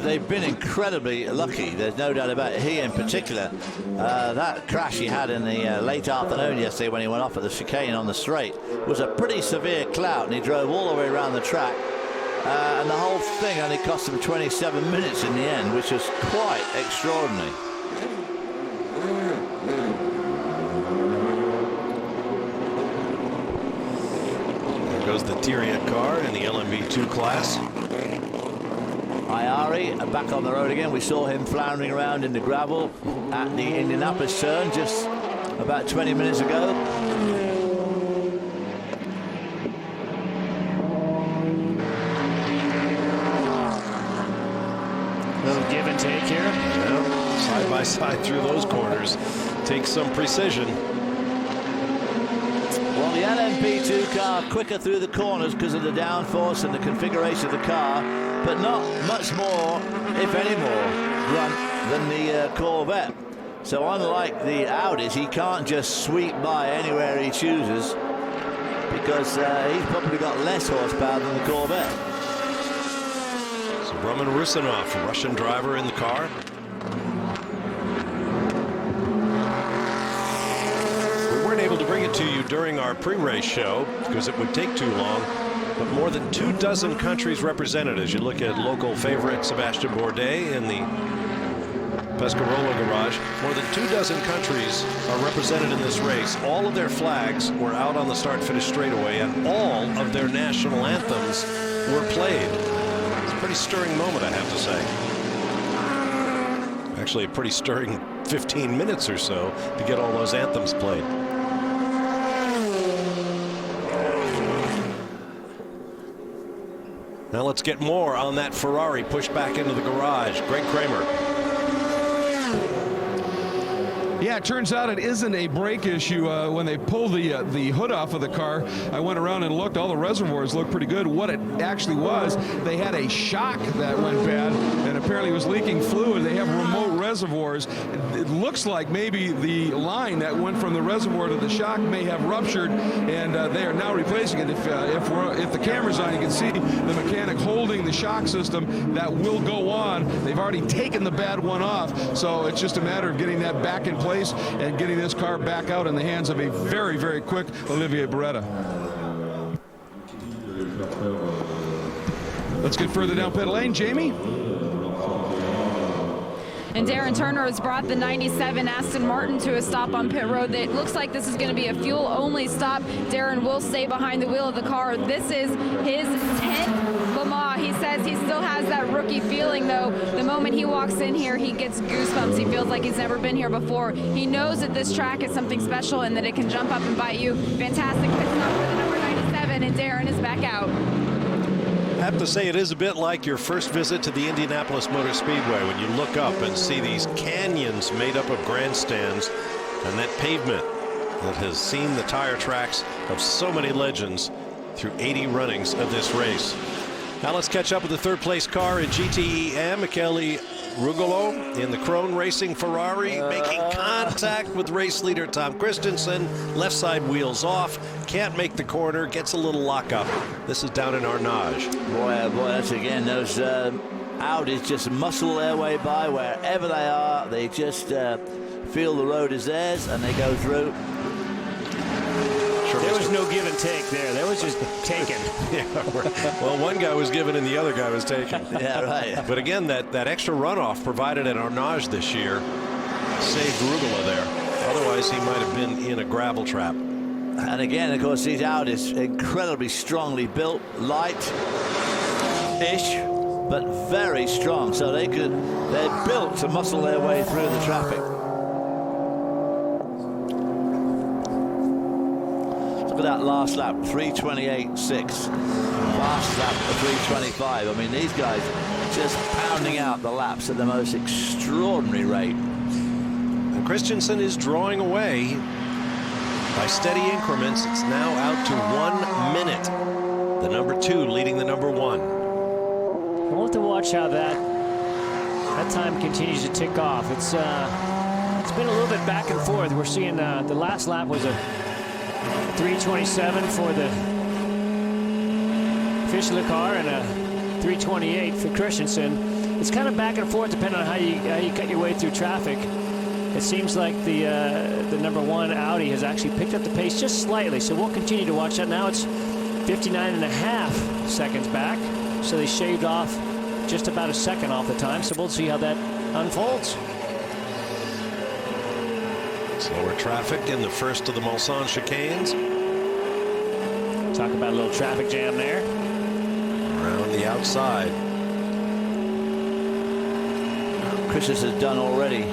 they've been incredibly lucky. There's no doubt about it. He in particular, that crash he had in the late afternoon yesterday when he went off at the chicane on the straight was a pretty severe clout, and he drove all the way around the track. And the whole thing only cost him 27 minutes in the end, which was quite extraordinary. There goes the Tyriot car in the LMV2 class. Ayari back on the road again. We saw him floundering around in the gravel at the Indianapolis turn just about 20 minutes ago. Little give and take here. Yeah, side by side through those corners. Takes some precision. Well, the LMP2 car quicker through the corners because of the downforce and the configuration of the car, but not much more, if any more, grunt than the Corvette. So unlike the Audis, he can't just sweep by anywhere he chooses because he's probably got less horsepower than the Corvette. So Roman Rusinov, Russian driver in the car. We weren't able to bring it to you during our pre-race show because it would take too long. But more than 24 countries represented as you look at local favorite Sebastian Bourdais in the Pescarola garage. More than 24 countries are represented in this race. All of their flags were out on the start-finish straightaway, and all of their national anthems were played. It's a pretty stirring moment, I have to say. Actually, a pretty stirring 15 minutes or so to get all those anthems played. Now let's get more on that Ferrari pushed back into the garage. Greg Kramer. Yeah, it turns out it isn't a brake issue. When they pull the hood off of the car, I went around and looked. All the reservoirs looked pretty good. What it actually was, they had a shock that went bad and apparently was leaking fluid. They have remote reservoirs. It looks like maybe the line that went from the reservoir to the shock may have ruptured, and they are now replacing it. If the camera's on, you can see the mechanic holding the shock system. That will go on. They've already taken the bad one off, so it's just a matter of getting that back in place and getting this car back out in the hands of a very, very quick Olivier Beretta. Let's get further down pit lane. Jamie? And Darren Turner has brought the 97 Aston Martin to a stop on pit road. It looks like this is going to be a fuel-only stop. Darren will stay behind the wheel of the car. This is his 10th Le Mans. He says he still has that rookie feeling, though. The moment he walks in here, he gets goosebumps. He feels like he's never been here before. He knows that this track is something special and that it can jump up and bite you. Fantastic pit stop for the number 97, and Darren is back out. I have to say it is a bit like your first visit to the Indianapolis Motor Speedway when you look up and see these canyons made up of grandstands and that pavement that has seen the tire tracks of so many legends through 80 runnings of this race. Now let's catch up with the third place car in GTEM. Michele Rugolo in the Krone Racing Ferrari making contact with race leader Tom Christensen. Left side wheels off, can't make the corner, gets a little lockup. This is down in Arnage. Boy, that's again, those Audis just muscle their way by wherever they are. They just feel the road is theirs and they go through. There was no give and take there. That was just taken. Yeah, well, one guy was given and the other guy was taken. Yeah, right. But again, that extra runoff provided at Arnage this year saved Rugolo there. Otherwise, he might have been in a gravel trap. And again, of course, these Audis incredibly strongly built, light-ish, but very strong. So they're built to muscle their way through the traffic. Look at that last lap, 3:28.6. Fast lap for 3:25. I mean, these guys just pounding out the laps at the most extraordinary rate. And Christensen is drawing away by steady increments. It's now out to 1 minute. The number 2 leading the number 1. We'll have to watch how that time continues to tick off. It's been a little bit back and forth. We're seeing the last lap was a 3:27 for the Fischler car and a 3:28 for Christensen. It's kind of back and forth depending on how you cut your way through traffic. It seems like the number 1 Audi has actually picked up the pace just slightly, so we'll continue to watch that. Now it's 59.5 seconds back, so they shaved off just about a second off the time, so we'll see how that unfolds. Slower traffic in the first of the Mulsanne chicanes. Talk about a little traffic jam there. Around the outside. Chris has done already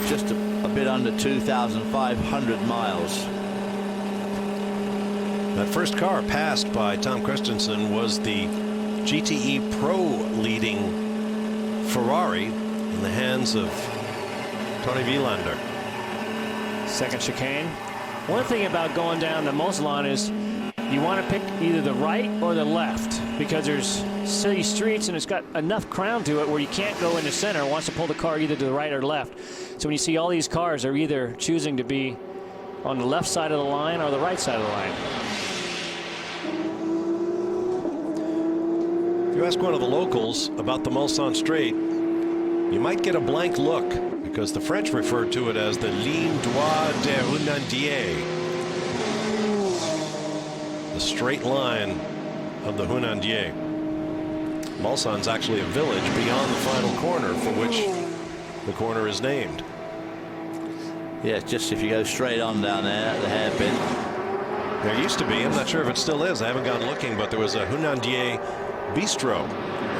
just a bit under 2,500 miles. That first car passed by Tom Christensen was the GTE Pro leading Ferrari in the hands of Tony Vilander. Second chicane. One thing about going down to Mulsanne is you want to pick either the right or the left, because there's city streets and it's got enough crown to it where you can't go in the center. It wants to pull the car either to the right or left. So when you see all these cars, they're either choosing to be on the left side of the line or the right side of the line. If you ask one of the locals about the Mulsanne Straight, you might get a blank look, because the French referred to it as the ligne droite des Hunandiers, the straight line of the Hunandiers. Mulsanne's actually a village beyond the final corner for which the corner is named. Yeah, just if you go straight on down there at the hairpin. There used to be, I'm not sure if it still is, I haven't gone looking, but there was a Hunandier bistro.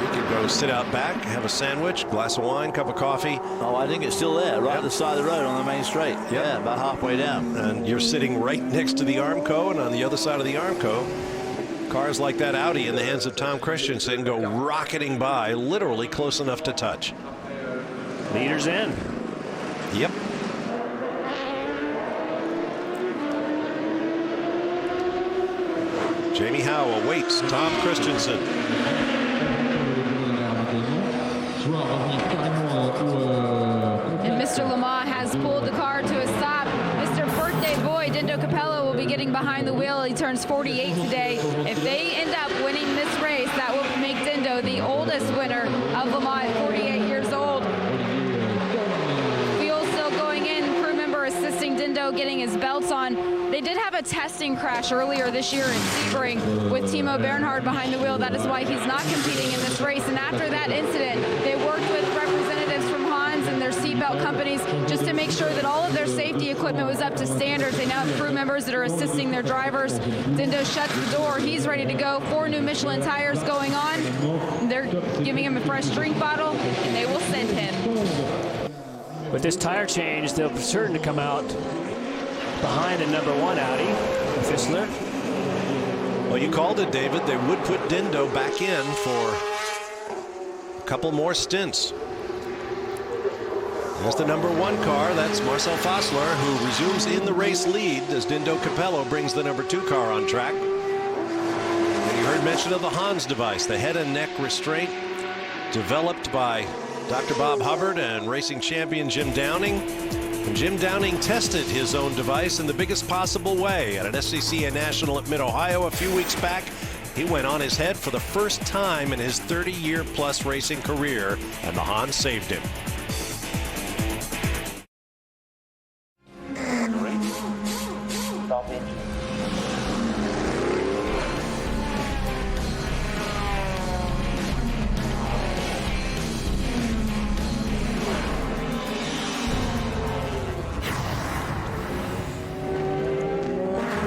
You could go sit out back, have a sandwich, glass of wine, cup of coffee. Oh, I think it's still there, right at the side of the road on the main straight. Yeah, about halfway down. And you're sitting right next to the Armco, and on the other side of the Armco, cars like that Audi in the hands of Tom Christensen go rocketing by, literally close enough to touch. Leaders in. Yep. Jamie Howe awaits Tom Christensen. And Mr. Lamar has pulled the car to a stop. Mr. Birthday Boy, Dindo Capello, will be getting behind the wheel. He turns 48 today. If they end up winning this race, that will make Dindo the oldest winner of Le Mans at 48 years old. Fuel still going in. Crew member assisting Dindo getting his belts on. They did have a testing crash earlier this year in Sebring with Timo Bernhard behind the wheel. That is why he's not competing in this race. And after that incident, they worked with representatives from Hans and their seatbelt companies just to make sure that all of their safety equipment was up to standards. They now have crew members that are assisting their drivers. Dindo shuts the door. He's ready to go. 4 new Michelin tires going on. They're giving him a fresh drink bottle, and they will send him. With this tire change, they'll be certain to come out behind the number 1 Audi, Fissler. Well, you called it, David. They would put Dindo back in for a couple more stints. There's the number 1 car. That's Marcel Fassler, who resumes in the race lead as Dindo Capello brings the number 2 car on track. And you heard mention of the Hans device, the head and neck restraint developed by Dr. Bob Hubbard and racing champion Jim Downing. And Jim Downing tested his own device in the biggest possible way at an SCCA National at Mid-Ohio a few weeks back. He went on his head for the first time in his 30-year-plus racing career, and the Hans saved him.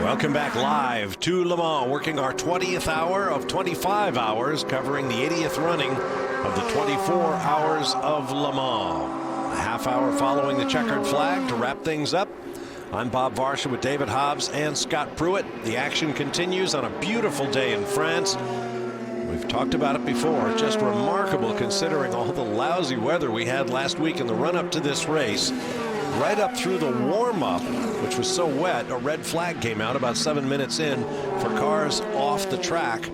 Welcome back live to Le Mans, working our 20th hour of 25 hours, covering the 80th running of the 24 Hours of Le Mans. A half hour following the checkered flag to wrap things up. I'm Bob Varsha with David Hobbs and Scott Pruitt. The action continues on a beautiful day in France. We've talked about it before, just remarkable considering all the lousy weather we had last week in the run-up to this race. Right up through the warm-up, which was so wet, a red flag came out about 7 minutes in for cars off the track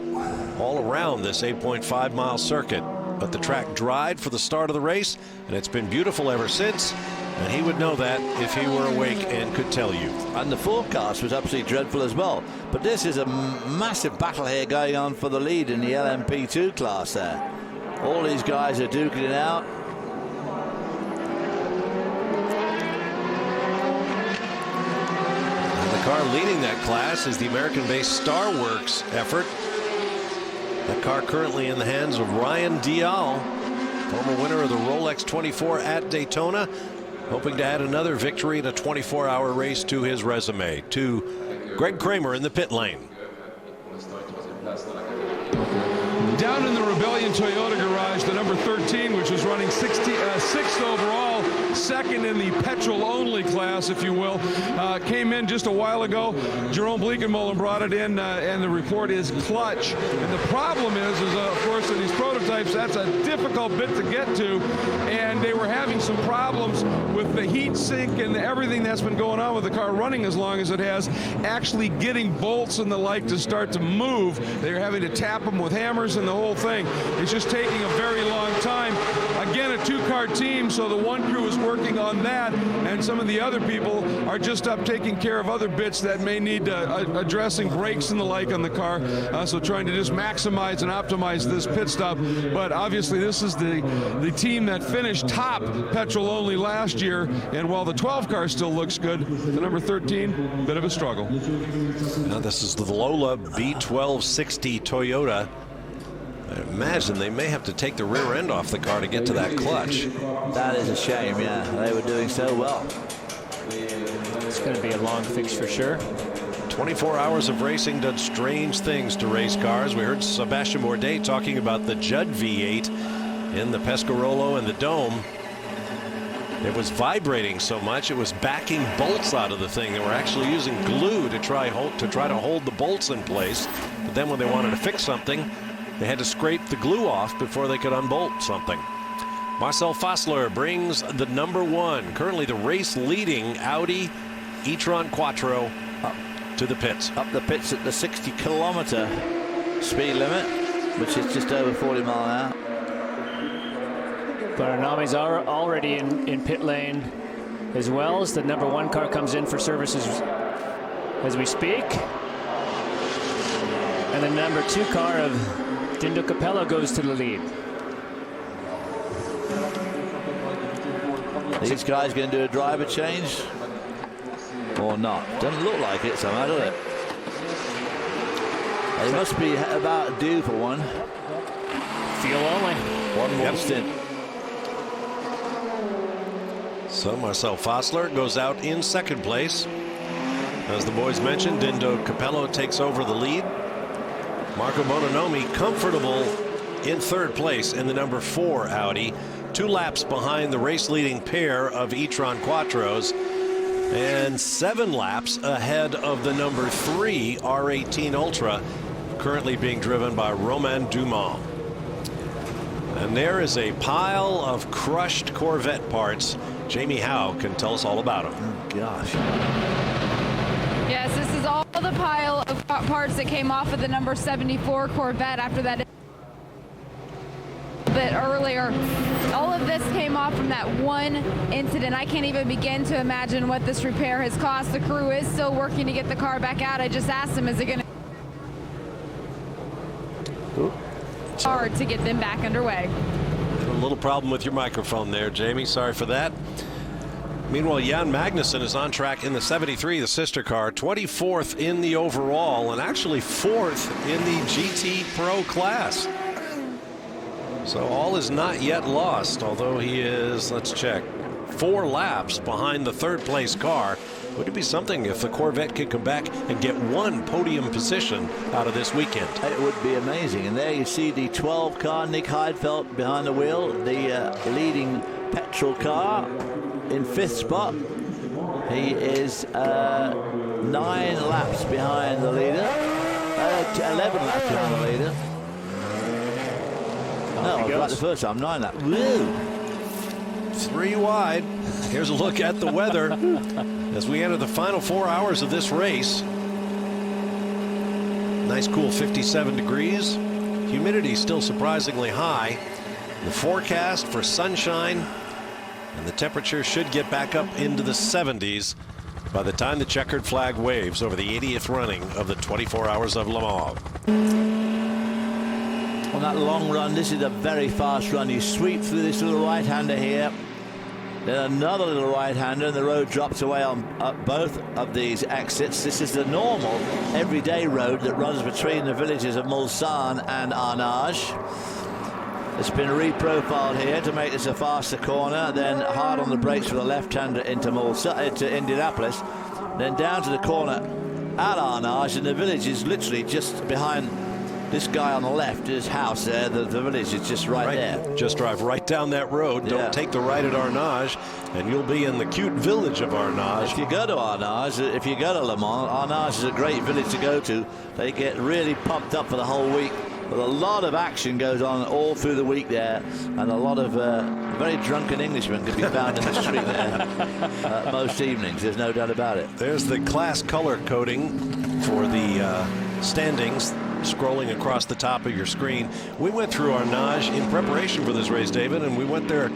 all around this 8.5-mile circuit. But the track dried for the start of the race, and it's been beautiful ever since. And he would know that if he were awake and could tell you. And the forecast was absolutely dreadful as well. But this is a massive battle here going on for the lead in the LMP2 class there. All these guys are duking it out. And the car leading that class is the American-based Starworks effort. That car currently in the hands of Ryan Dial, former winner of the Rolex 24 at Daytona, hoping to add another victory in a 24-hour race to his resume. To Greg Kramer in the pit lane. Down in the Rebellion Toyota garage, the number 13, which was running 6th overall, second in the petrol-only class, if you will, came in just a while ago. Jerome Bleekenmolen brought it in, and the report is clutch. And the problem is of course, in these prototypes, that's a difficult bit to get to, and they were having some problems with the heat sink and everything that's been going on with the car running as long as it has, actually getting bolts and the like to start to move. They're having to tap them with hammers and the whole thing. It's just taking a very long time. Again, a two-car team, so the one crew is working on that, and some of the other people are just up taking care of other bits that may need addressing brakes and the like on the car, so trying to just maximize and optimize this pit stop. But obviously this is the team that finished top petrol only last year, and while the 12 car still looks good, the number 13, bit of a struggle. Now this is the Lola B1260 Toyota. I imagine they may have to take the rear end off the car to get to that clutch. That is a shame, yeah. They were doing so well. It's going to be a long fix for sure. 24 hours of racing done strange things to race cars. We heard Sebastian Bourdais talking about the Judd V8 in the Pescarolo and the Dome. It was vibrating so much it was backing bolts out of the thing. They were actually using glue to try to hold the bolts in place. But then when they wanted to fix something, they had to scrape the glue off before they could unbolt something. Marcel Fassler brings the number 1, currently the race leading Audi e-tron Quattro up to the pits. Up the pits at the 60-kilometer speed limit, which is just over 40 mile an hour. Baranami's already in pit lane as well as the number 1 car comes in for services as we speak. And the number 2 car of Dindo Capello goes to the lead. These guys going to do a driver change or not? Doesn't look like it somehow, does it? They must be about due for one. Fuel only. One more stint. So Marcel Fassler goes out in second place. As the boys mentioned, Dindo Capello takes over the lead. Marco Bononomi comfortable in third place in the number 4 Audi, 2 laps behind the race leading pair of e-tron Quattros and 7 laps ahead of the number 3 R18 Ultra, currently being driven by Romain Dumas. And there is a pile of crushed Corvette parts. Jamie Howe can tell us all about them. Oh gosh. Yes, this is all the pile of parts that came off of the number 74 Corvette after that a bit earlier. All of this came off from that one incident. I can't even begin to imagine what this repair has cost. The crew is still working to get the car back out. I just asked them, is it going to hard to get them back underway? A little problem with your microphone there, Jamie. Sorry for that. Meanwhile, Jan Magnussen is on track in the 73, the sister car, 24th in the overall, and actually 4th in the GT Pro class. So all is not yet lost, although he is, let's check, 4 laps behind the third place car. Would it be something if the Corvette could come back and get 1 podium position out of this weekend? It would be amazing. And there you see the 12 car, Nick Heidfeld behind the wheel, the leading petrol car in 5th spot. He is 9 laps behind the leader, 11 laps behind the leader. No, like the first time, 9 laps. Woo! 3 wide. Here's a look at the weather as we enter the final 4 hours of this race. Nice cool 57 degrees. Humidity still surprisingly high. The forecast for sunshine, and the temperature should get back up into the 70s by the time the checkered flag waves over the 80th running of the 24 Hours of Le Mans. Well, on that long run. This is a very fast run. You sweep through this little right-hander here, then another little right-hander, and the road drops away on both of these exits. This is the normal, everyday road that runs between the villages of Mulsanne and Arnage. It's been reprofiled here to make this a faster corner, then hard on the brakes for the left-hander into Indianapolis, then down to the corner at Arnage, and the village is literally just behind this guy on the left, his house there. The village is just right there. Just drive right down that road. Don't take the right at Arnage, and you'll be in the cute village of Arnage. If you go to Arnage, if you go to Le Mans, Arnage is a great village to go to. They get really pumped up for the whole week. But a lot of action goes on all through the week there, and a lot of very drunken Englishmen can be found in the street there most evenings. There's no doubt about it. There's the class color coding for the standings scrolling across the top of your screen. We went through Arnage in preparation for this race, David, and we went there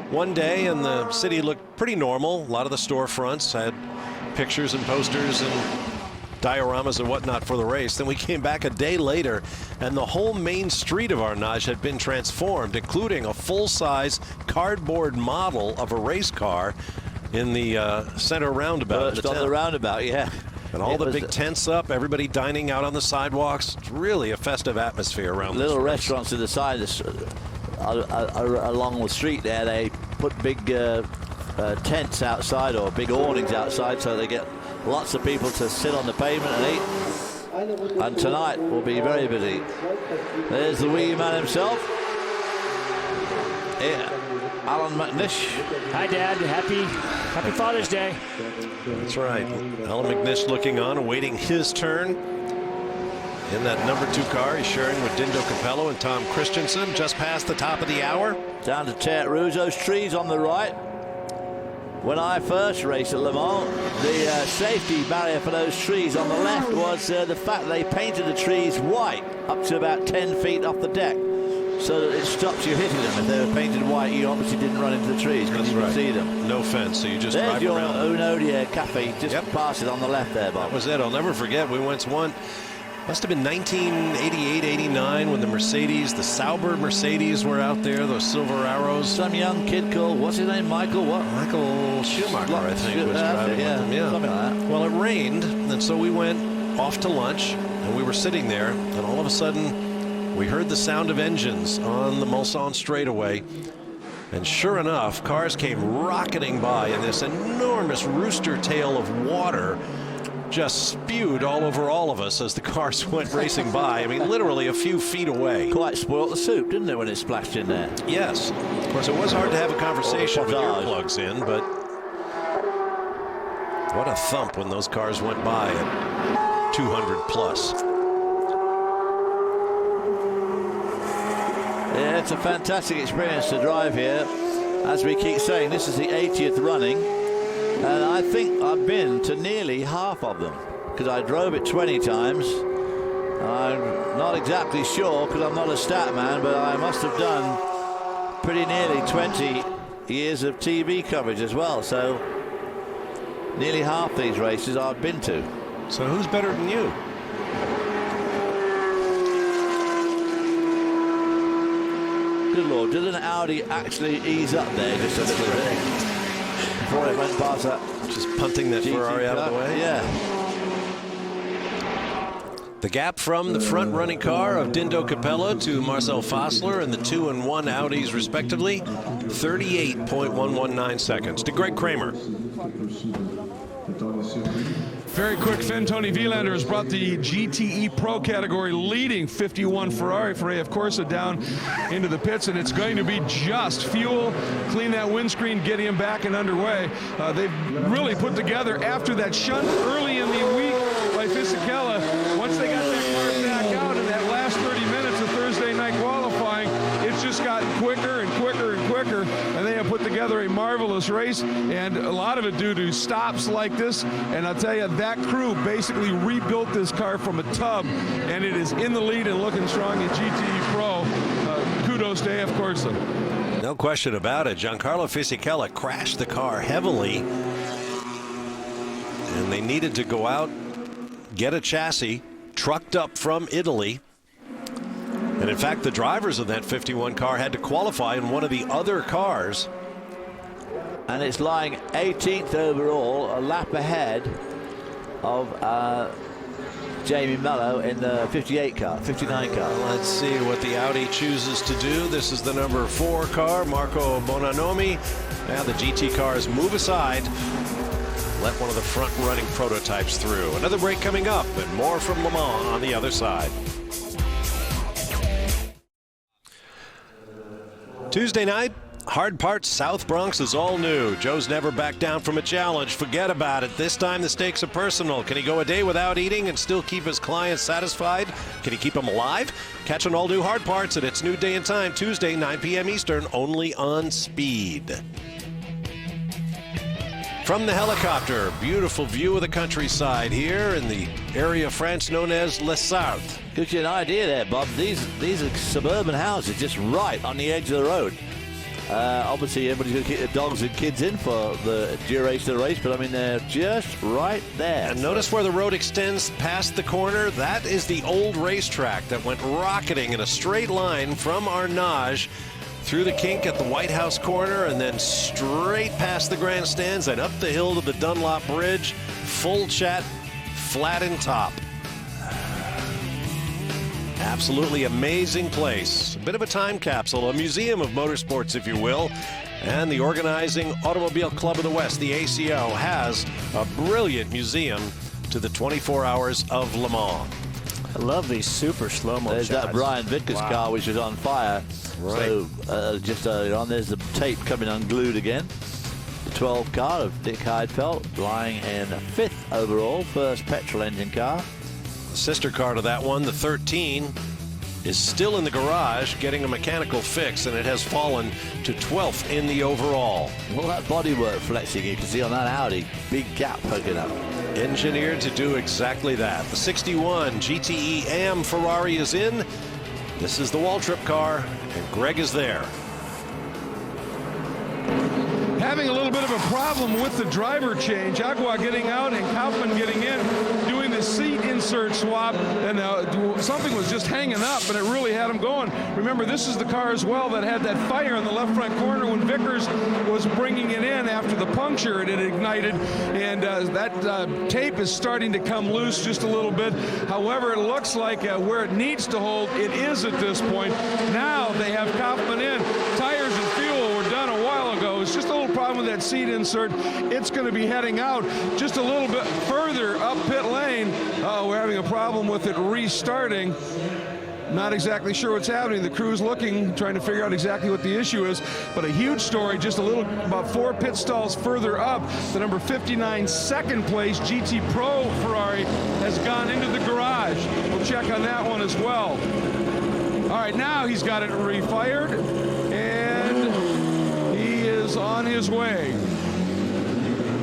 one day, and the city looked pretty normal. A lot of the storefronts had pictures and posters and dioramas and whatnot for the race. Then we came back a day later, and the whole main street of Arnage had been transformed, including a full-size cardboard model of a race car in the center roundabout. Just on the roundabout, yeah. And all the big tents up, everybody dining out on the sidewalks. It's really a festive atmosphere around this little race. restaurants to the side along the street there. They put big tents outside, or big awnings outside, so they get lots of people to sit on the pavement and eat. And tonight will be very busy. There's the wee man himself. Yeah. Alan McNish. Hi, Dad. Happy Father's Day. That's right. Alan McNish looking on, awaiting his turn in that number 2 car. He's sharing with Dindo Capello and Tom Christensen just past the top of the hour. Down to Terre Rouge, those trees on the right. When I first raced at Le Mans, the safety barrier for those trees on the left was the fact they painted the trees white up to about 10 feet off the deck, so that it stops you hitting them. If they were painted white, you obviously didn't run into the trees because you could see them. No fence, so you just There's drive your around. Unodia Cafe, just pass it on the left there, Bob. That was it. I'll never forget. We went one. Must have been 1988, 89 when the Mercedes, the Sauber Mercedes were out there, those silver arrows. Some young kid called, what's his name, Michael what? Michael Schumacher, I think, was driving with them. Yeah, something like that. Well, it rained, and so we went off to lunch, and we were sitting there, and all of a sudden, we heard the sound of engines on the Mulsanne straightaway. And sure enough, cars came rocketing by, and this enormous rooster tail of water just spewed all over all of us as the cars went racing by. I mean, literally a few feet away. Quite spoiled the soup, didn't it, when it splashed in there? Yes. Of course, it was hard to have a conversation with earplugs in, but what a thump when those cars went by at 200 plus. Yeah, it's a fantastic experience to drive here. As we keep saying, this is the 80th running. And I think I've been to nearly half of them, because I drove it 20 times. I'm not exactly sure, because I'm not a stat man, but I must have done pretty nearly 20 years of TV coverage as well. So nearly half these races I've been to. So who's better than you? Good Lord, did an Audi actually ease up there just a little bit before it went past that? Just punting that Ferrari out of the way? Yeah. The gap from the front-running car of Dindo Capello to Marcel Fassler and the 2 and 1 Audis, respectively, 38.119 seconds. To Greg Kramer. Very quick, Finn. Tony Vielander has brought the GTE Pro category leading 51 Ferrari for AF Corsa down into the pits, and it's going to be just fuel, clean that windscreen, get him back and underway. They've really put together, after that shunt early in the week by Fisichella, once they got that car back out in that last 30 minutes of Thursday night qualifying, it's just gotten quicker and quicker and quicker, and they have put together a marvelous race, and a lot of it due to stops like this. And I'll tell you, that crew basically rebuilt this car from a tub, and it is in the lead and looking strong at GTE Pro. Kudos to AF Corsa. No question about it. Giancarlo Fisichella crashed the car heavily, and they needed to go out, get a chassis trucked up from Italy. And in fact, the drivers of that 51 car had to qualify in one of the other cars. And it's lying 18th overall, a lap ahead of Jamie Mello in the 59 car. Let's see what the Audi chooses to do. This is the number 4 car, Marco Bonanomi. Now the GT cars move aside. Let one of the front-running prototypes through. Another break coming up, and more from Le Mans on the other side. Tuesday night, Hard Parts South Bronx is all new. Joe's never backed down from a challenge. Forget about it. This time the stakes are personal. Can he go a day without eating and still keep his clients satisfied? Can he keep them alive? Catch an all-new Hard Parts at its new day and time, Tuesday, 9 p.m. Eastern, only on Speed. From the helicopter, beautiful view of the countryside here in the area of France known as Les Sarthes. Gives you an idea there, Bob. These are suburban houses just right on the edge of the road. Obviously, everybody's going to keep their dogs and kids in for the duration of the race, but I mean, they're just right there. And notice where the road extends past the corner. That is the old racetrack that went rocketing in a straight line from Arnage through the kink at the White House corner and then straight past the grandstands and up the hill to the Dunlop Bridge. Full chat, flat and top. Absolutely amazing place. A bit of a time capsule, a museum of motorsports, if you will. And the organizing Automobile Club of the West, the ACO, has a brilliant museum to the 24 Hours of Le Mans. I love these super slow-mo There's shots. that Brian Vickers car, which was on fire. Right. So just earlier on, there's the tape coming unglued again. The 12 car of Dick Heidfeld, lying in 5th overall, first petrol engine car. The sister car to that one, the 13, is still in the garage getting a mechanical fix, and it has fallen to 12th in the overall. Well, that bodywork flexing you can see on that Audi, big gap poking up. Engineered to do exactly that. The 61 GTE AM Ferrari is in. This is the Waltrip car, and Greg is there. Having a little bit of a problem with the driver change. Agua getting out and Kaufman getting in, doing the seat insert swap, and something was just hanging up, and it really had him going. Remember, this is the car as well that had that fire in the left front corner when Vickers was bringing it in after the puncture. It had ignited, and that tape is starting to come loose just a little bit. However, it looks like where it needs to hold, it is at this point. Now they have Kaufman in. Tires and fuel were done a while ago. It's just a little problem with that seat insert. It's going to be heading out just a little bit further up pit lane. We're having a problem with it restarting. Not exactly sure what's happening. The crew's looking, trying to figure out exactly what the issue is. But a huge story, just a little, about 4 pit stalls further up. The number 59 second place GT Pro Ferrari has gone into the garage. We'll check on that one as well. All right, now he's got it refired, and he is on his way.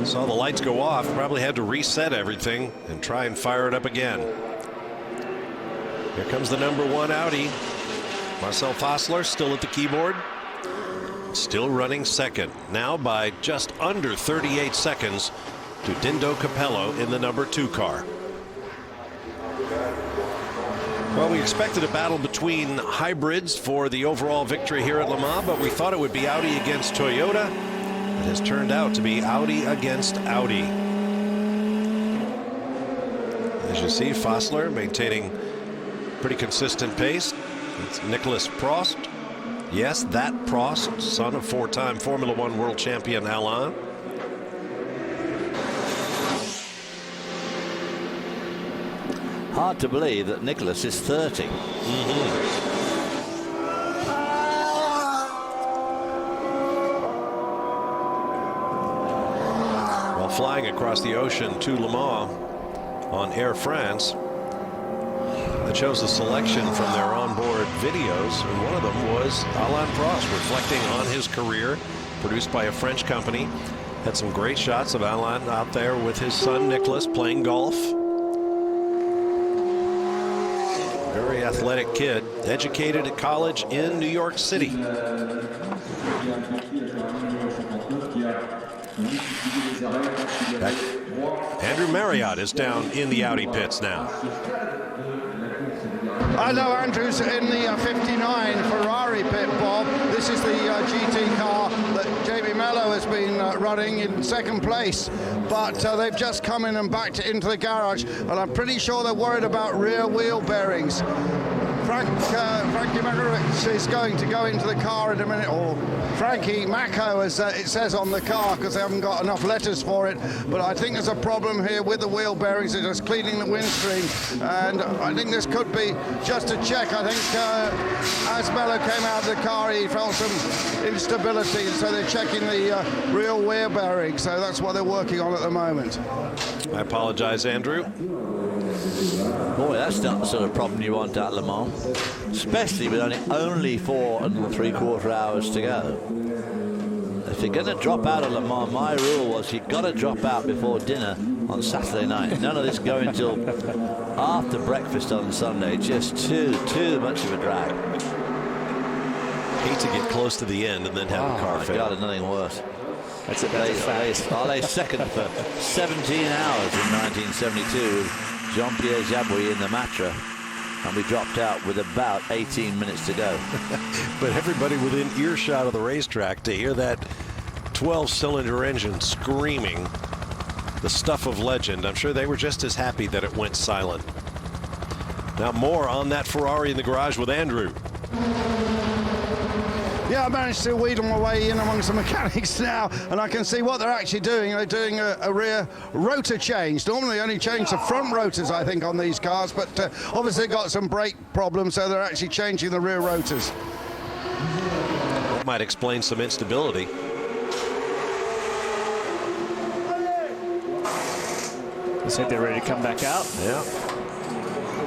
Saw the lights go off, probably had to reset everything and try and fire it up again. Here comes the number 1 Audi. Marcel Fassler still at the keyboard. Still running second, now by just under 38 seconds to Dindo Capello in the number 2 car. Well, we expected a battle between hybrids for the overall victory here at Le Mans, but we thought it would be Audi against Toyota. It has turned out to be Audi against Audi. As you see, Fassler maintaining pretty consistent pace. It's Nicolas Prost. Yes, that Prost, son of 4-time Formula One world champion Alain. Hard to believe that Nicholas is 30. While flying across the ocean to Le Mans on Air France, they chose a selection from their onboard videos, and one of them was Alain Prost reflecting on his career, produced by a French company. Had some great shots of Alain out there with his son Nicholas playing golf. Very athletic kid, educated at college in New York City. Andrew Marriott is down in the Audi pits now. I know Andrew's in the 59 Ferrari pit, Bob. This is the GT car that Jamie Mello has been running in second place. But they've just come in and backed into the garage, and I'm pretty sure they're worried about rear wheel bearings. Frankie Makarowicz is going to go into the car in a minute, or Frankie Mako, as it says on the car, because they haven't got enough letters for it. But I think there's a problem here with the wheel bearings. They're just cleaning the windscreen, and I think this could be just a check. I think as Mello came out of the car, he felt some instability, so they're checking the rear wheel bearings. So that's what they're working on at the moment. I apologize, Andrew. Boy, that's not the sort of problem you want at Le Mans, especially with only 4 3/4 hours to go. If you're going to drop out of Le Mans, my rule was you've got to drop out before dinner on Saturday night. None of this going till after breakfast on Sunday. Just too much of a drag. Hate to get close to the end and then have a car fail. God, nothing worse. That's a fact. I lay second for 17 hours in 1972 with Jean-Pierre Jabouille in the Matra, and we dropped out with about 18 minutes to go. But everybody within earshot of the racetrack, to hear that 12-cylinder engine screaming the stuff of legend, I'm sure they were just as happy that it went silent. Now more on that Ferrari in the garage with Andrew. Yeah, I managed to wheedle my way in amongst the mechanics now, and I can see what they're actually doing. They're doing a rear rotor change. Normally only change the front rotors, I think, on these cars, but obviously got some brake problems, so they're actually changing the rear rotors. That might explain some instability. Looks like they're ready to come back out. Yeah.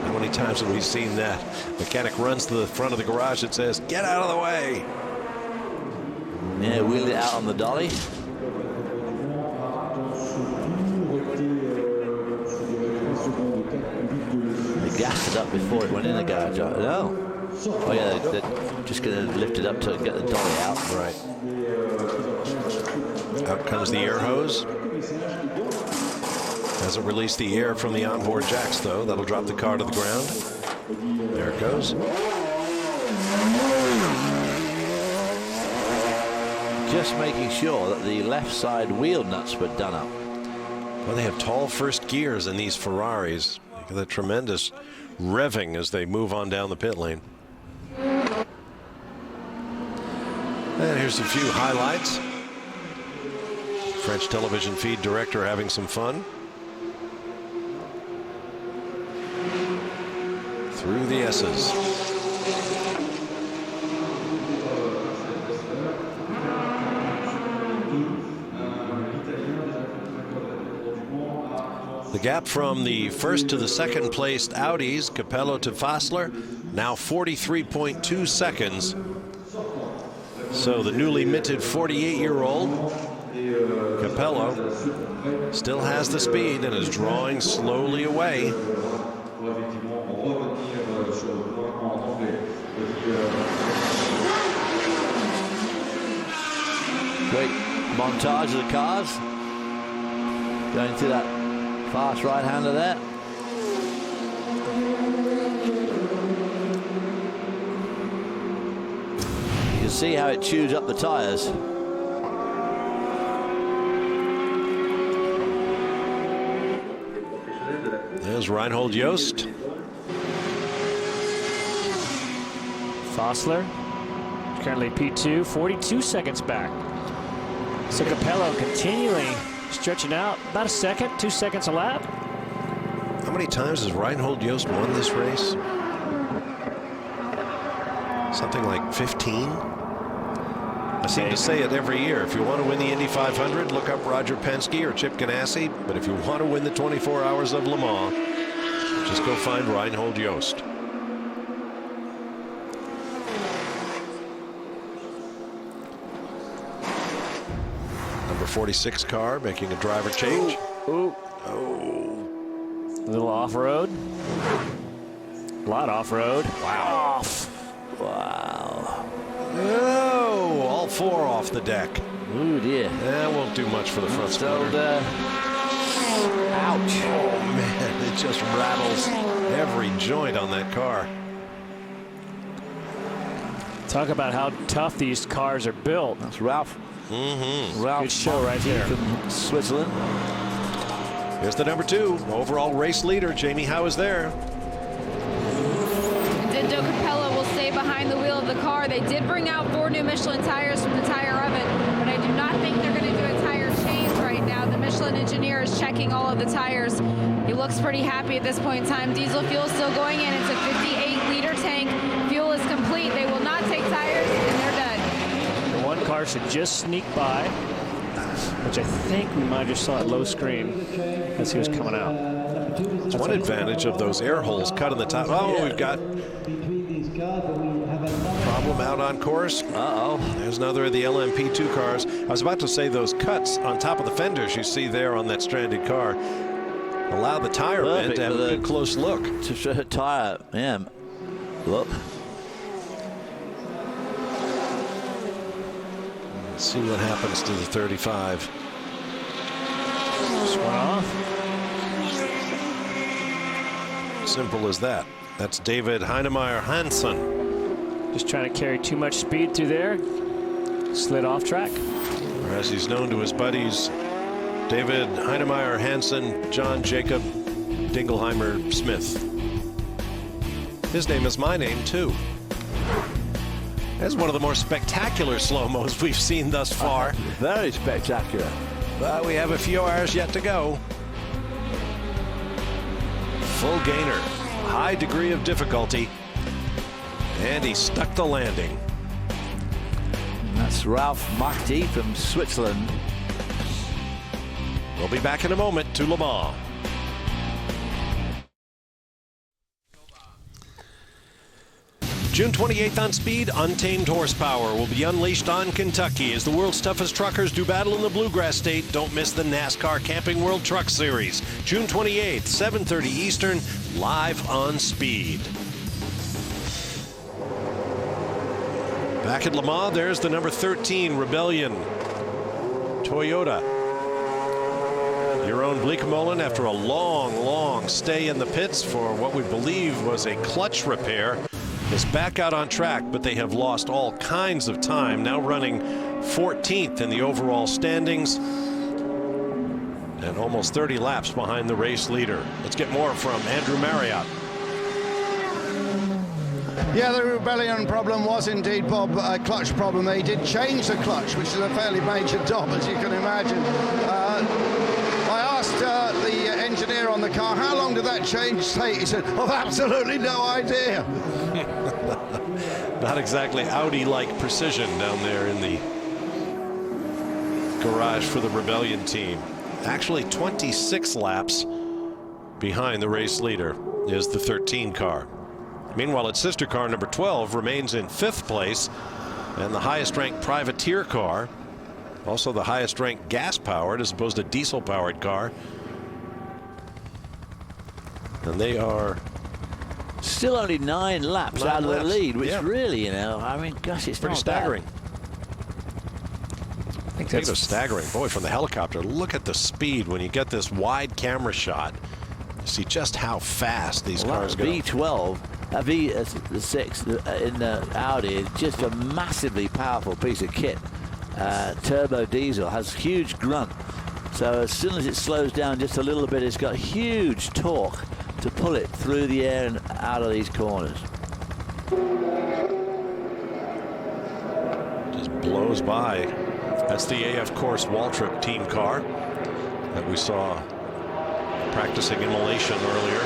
How many times have we seen that? Mechanic runs to the front of the garage and says, "Get out of the way." Yeah, wheeled it out on the dolly. They gassed it up before it went in the garage. No. Oh yeah, they're just going to lift it up to get the dolly out. Right. Out comes the air hose. Hasn't released the air from the onboard jacks, though. That'll drop the car to the ground. There it goes. Just making sure that the left side wheel nuts were done up. Well, they have tall first gears in these Ferraris. Look at the tremendous revving as they move on down the pit lane. And here's a few highlights. French television feed director having some fun. Through the S's. The gap from the first to the second placed Audis, Capello to Fassler, now 43.2 seconds. So the newly minted 48-year-old Capello still has the speed and is drawing slowly away. Great montage of the cars going through that fast right-hander there. You can see how it chews up the tires. There's Reinhold Jost. Fassler currently P2, 42 seconds back. So Capello continually stretching out about a second, 2 seconds a lap. How many times has Reinhold Jost won this race? Something like 15. I seem to say it every year. If you want to win the Indy 500, look up Roger Penske or Chip Ganassi. But if you want to win the 24 Hours of Le Mans, just go find Reinhold Jost. Number 46 car making a driver change. Ooh. Oh. A little off-road. A lot off-road. Wow. Off. Wow. Oh, all four off the deck. Ooh, dear. That won't do much for the front splitter. Ouch. Oh, man, it just rattles every joint on that car. Talk about how tough these cars are built. That's Ralph. Ralph Good show right here from Switzerland. Here's the number 2 overall race leader. Jamie Howe is there. Dindo Capello will stay behind the wheel of the car. They did bring out 4 new Michelin tires from the tire oven, but I do not think they're going to do a tire change right now. The Michelin engineer is checking all of the tires. He looks pretty happy at this point in time. Diesel fuel still going in. It's a 58-liter tank. Fuel is complete. They will not take tires, and they're done. The one car should just sneak by, which I think we might have just saw at low screen as he was coming out. That's one advantage of those air holes cut in the top. Oh, we've got problem out on course. There's another of the LMP2 cars. I was about to say those cuts on top of the fenders you see there on that stranded car allow the tire man to have a good close look. To show a tire, yeah. Look. Let's see what happens to the 35. Just went off. Simple as that. That's David Heinemeier Hansson. Just trying to carry too much speed through there. Slid off track. Or as he's known to his buddies, David Heinemeier Hansson, John Jacob Dingelheimer Smith. His name is my name, too. That's one of the more spectacular slow-mos we've seen thus far. Very spectacular. But we have a few hours yet to go. Full gainer, high degree of difficulty, and he stuck the landing. That's Ralph Mahdi from Switzerland. We'll be back in a moment to Le Mans. June 28th on Speed, untamed horsepower will be unleashed on Kentucky as the world's toughest truckers do battle in the Bluegrass State. Don't miss the NASCAR Camping World Truck Series. June 28th, 7:30 Eastern, live on Speed. Back at Le Mans, there's the number 13 Rebellion Toyota. Jeroen Bleekemolen, after a long stay in the pits for what we believe was a clutch repair, is back out on track, but they have lost all kinds of time, now running 14th in the overall standings and almost 30 laps behind the race leader. Let's get more from Andrew Marriott. Yeah, the Rebellion problem was indeed, Bob, a clutch problem. They did change the clutch, which is a fairly major job, as you can imagine. I asked the engineer on the car, how long did that change take? He said, I've absolutely no idea. Not exactly Audi-like precision down there in the garage for the Rebellion team. Actually 26 laps behind the race leader is the 13 car. Meanwhile, its sister car number 12 remains in 5th place, and the highest ranked privateer car, also the highest ranked gas powered as opposed to diesel powered car, and they are still only 9 laps out of the lead, which really, you know, I mean, gosh, it's pretty not staggering. Bad. I think that's staggering. Boy, from the helicopter, look at the speed when you get this wide camera shot. You see just how fast these cars go. V12, V6 in the Audi is just a massively powerful piece of kit. Turbo diesel has huge grunt, so as soon as it slows down just a little bit, it's got huge torque to pull it through the air and out of these corners. Just blows by. That's the AF Course Waltrip team car that we saw practicing immolation earlier.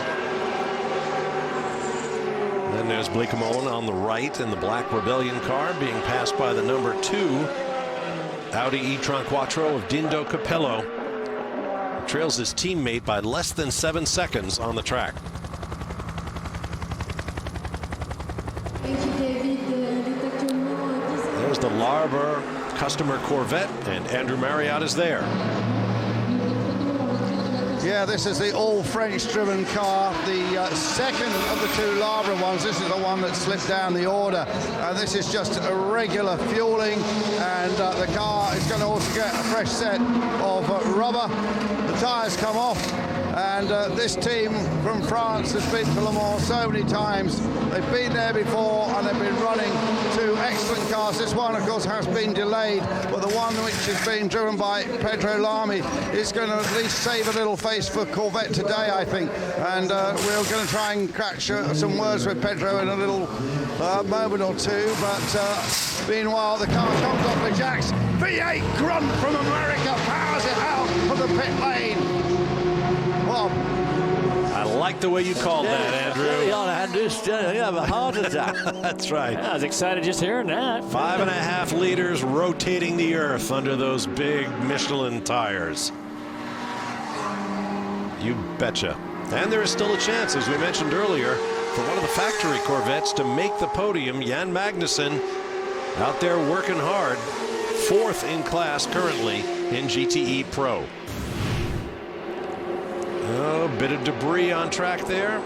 Then there's Bleekemolen on the right in the black Rebellion car, being passed by the number 2 Audi e-tron Quattro of Dindo Capello. Trails his teammate by less than 7 seconds on the track. Thank you, David. There's the Larber customer Corvette, and Andrew Marriott is there. Yeah, this is the all-French driven car, the second of the 2 Larber ones. This is the one that slipped down the order. This is just a regular fueling, and the car is going to also get a fresh set of rubber. The tyres come off, And this team from France has been to Le Mans so many times. They've been there before and they've been running two excellent cars. This one, of course, has been delayed, but the one which is being driven by Pedro Lamy is going to at least save a little face for Corvette today, I think. And we're going to try and catch some words with Pedro in a little moment or two. But meanwhile, the car comes off the jacks. V8 grunt from America powers it out for the pit lane. Well, I like the way you called that, Andrew. Steady on, Andrew. Steady. You have a heart attack. That's right. Yeah, I was excited just hearing that. 5.5 liters rotating the earth under those big Michelin tires. You betcha. And there is still a chance, as we mentioned earlier, for one of the factory Corvettes to make the podium. Jan Magnussen out there working hard. 4th in class currently in GTE Pro. Oh, a bit of debris on track there.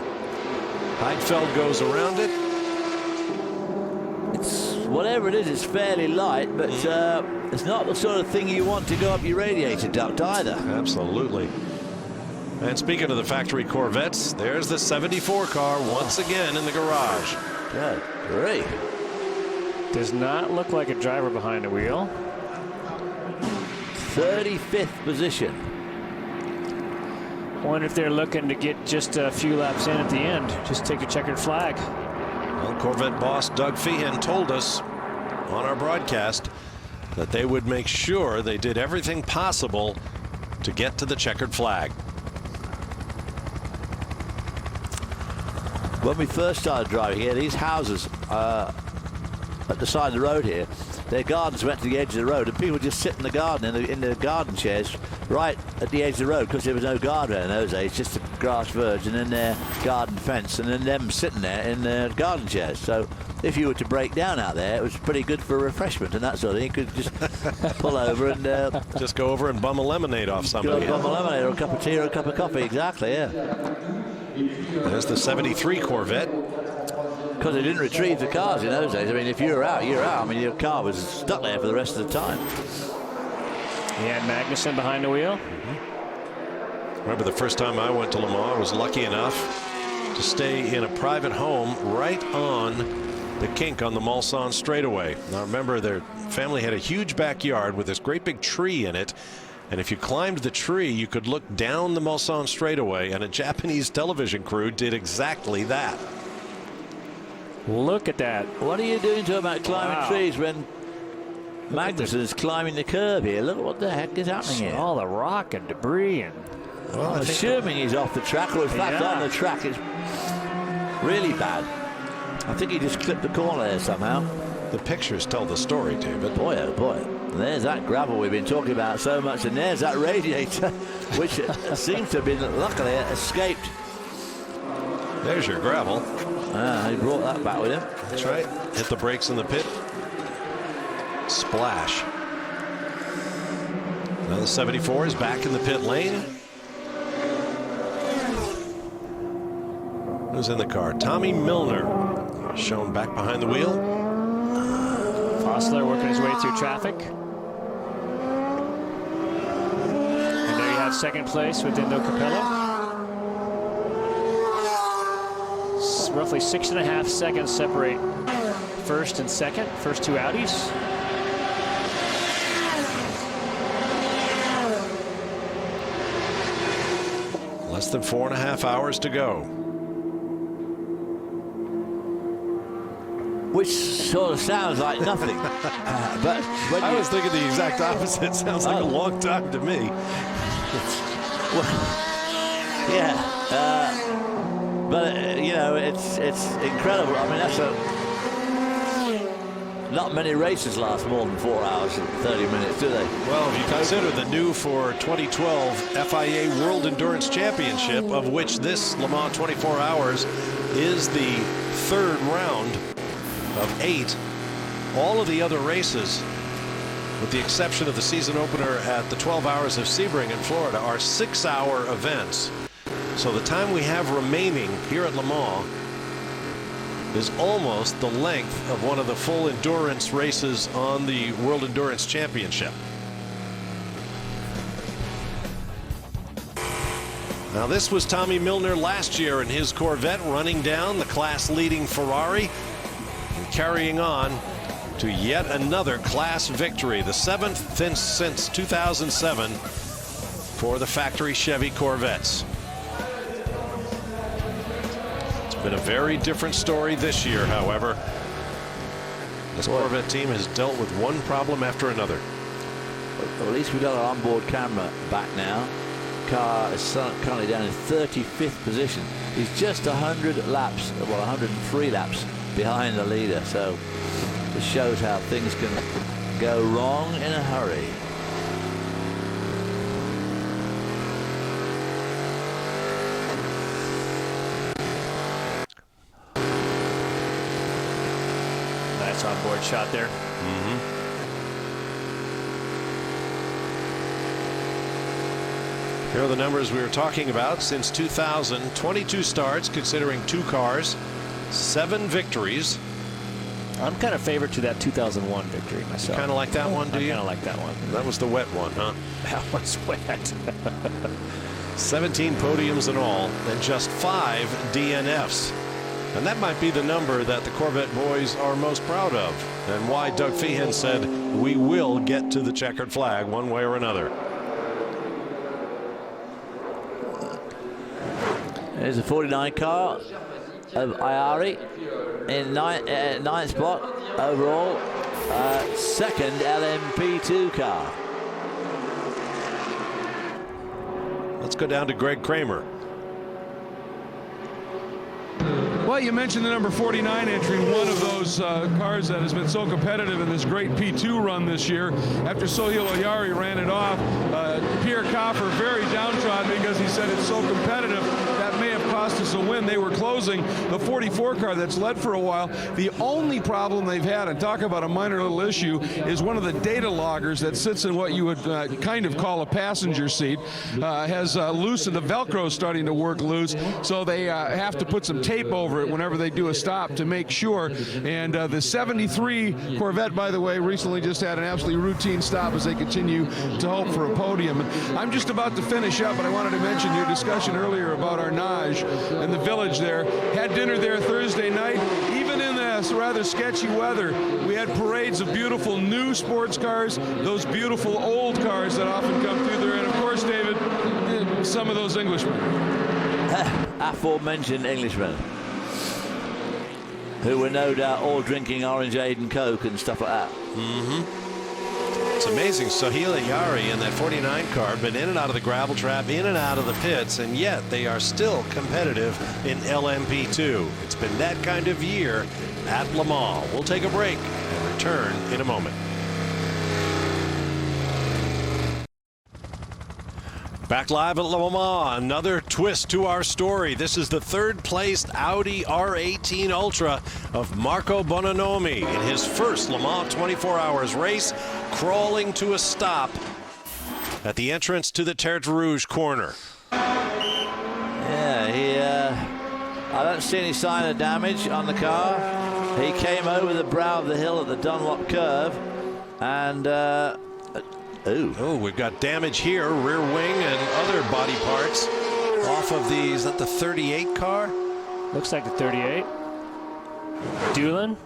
Heidfeld goes around it. It's whatever it is, it's fairly light, but it's not the sort of thing you want to go up your radiator duct either. Absolutely. And speaking of the factory Corvettes, there's the 74 car once again in the garage. Good grief. Does not look like a driver behind the wheel. 35th position. Wonder if they're looking to get just a few laps in at the end. Just take the checkered flag. Well, Corvette boss Doug Feehan told us on our broadcast that they would make sure they did everything possible to get to the checkered flag. When we first started driving here, these houses at the side of the road here, their gardens went to the edge of the road, and people just sit in the garden, in the garden chairs, right at the edge of the road, because there was no guardrail in those days, just a grass verge, and then their garden fence, and then them sitting there in their garden chairs. So if you were to break down out there, it was pretty good for refreshment and that sort of thing. You could just pull over and just go over and bum a lemonade off somebody. Bum a lemonade or a cup of tea or a cup of coffee. Exactly, yeah. There's the 73 Corvette. Because they didn't retrieve the cars in those days. I mean, if you were out, you're out. I mean, your car was stuck there for the rest of the time. He had Magnussen behind the wheel. Remember the first time I went to Le Mans, I was lucky enough to stay in a private home right on the kink on the Mulsanne straightaway. Now remember, their family had a huge backyard with this great big tree in it. And if you climbed the tree, you could look down the Mulsanne straightaway, and a Japanese television crew did exactly that. Look at that. What are you doing to about climbing trees when Magnussen is climbing the curb here? Look what the heck is happening here. All the rock and debris. And well, I'm assuming he's off the track, or in fact on the track. It's really bad. I think he just clipped the corner there somehow. The pictures tell the story, David. Boy, oh boy. And there's that gravel we've been talking about so much, and there's that radiator, which seems to have been luckily escaped. There's your gravel. He brought that back with him. That's right. Hit the brakes in the pit. Splash. Now the 74 is back in the pit lane. Who's in the car? Tommy Milner, shown back behind the wheel. Fossler working his way through traffic. And there you have second place with Indo Capello. Roughly 6.5 seconds separate first and second, first two Audis. Less than 4.5 hours to go. Which sort of sounds like nothing. But I was thinking the exact opposite. Sounds like a long time to me. But you know, it's incredible. I mean, that's not many races last more than 4 hours and 30 minutes, do they? Well, if you consider the new for 2012 FIA World Endurance Championship, of which this Le Mans 24 Hours is the third round of 8, all of the other races, with the exception of the season opener at the 12 Hours of Sebring in Florida, are 6-hour events. So the time we have remaining here at Le Mans is almost the length of one of the full endurance races on the World Endurance Championship. Now, this was Tommy Milner last year in his Corvette, running down the class-leading Ferrari and carrying on to yet another class victory, the 7th since 2007 for the factory Chevy Corvettes. It's been a very different story this year, however. This Corvette team has dealt with one problem after another. Well, at least we got our onboard camera back now. Car is currently down in 35th position. He's just 100 laps, well, 103 laps behind the leader. So it shows how things can go wrong in a hurry. Nice onboard shot there. Here are the numbers we were talking about. Since 2000, 22 starts, considering 2 cars, 7 victories. I'm kind of favorite to that 2001 victory myself. You kind of like that one, do you? I kind of like that one. That was the wet one, huh? That was wet. 17 podiums in all, and just 5 DNFs. And that might be the number that the Corvette boys are most proud of, and why Doug Feehan said, we will get to the checkered flag one way or another. There's a 49 car of Iari in ninth spot overall. Second LMP2 car. Let's go down to Greg Kramer. Well, you mentioned the number 49 entry, one of those cars that has been so competitive in this great P2 run this year. After Sohail Iari ran it off, Pierre Coffer very downtrodden because he said it's so competitive that may have cost us a win. They were closing the 44 car that's led for a while. The only problem they've had, and talk about a minor little issue, is one of the data loggers that sits in what you would kind of call a passenger seat has loosened. The Velcro starting to work loose, so they have to put some tape over it whenever they do a stop to make sure. And the 73 Corvette, by the way, recently just had an absolutely routine stop as they continue to hope for a podium. I'm just about to finish up, but I wanted to mention your discussion earlier about Arnage and the village there. Had dinner there Thursday night. Even in this rather sketchy weather, we had parades of beautiful new sports cars, those beautiful old cars that often come through there, and of course, David, some of those Englishmen. Aforementioned Englishmen, who were no doubt all drinking Orangeade and Coke and stuff like that. It's amazing. Sohail Iari in that 49 car, been in and out of the gravel trap, in and out of the pits, and yet they are still competitive in LMP2. It's been that kind of year at Le Mans. We'll take a break and return in a moment. Back live at Le Mans, another twist to our story. This is the third-placed Audi R18 Ultra of Marco Bononomi in his first Le Mans 24 Hours race, crawling to a stop at the entrance to the Tertre Rouge corner. Yeah, I don't see any sign of damage on the car. He came over the brow of the hill at the Dunlop curve, and Oh, we've got damage here, rear wing and other body parts off of the, is that the 38 car? Looks like the 38. Doolin.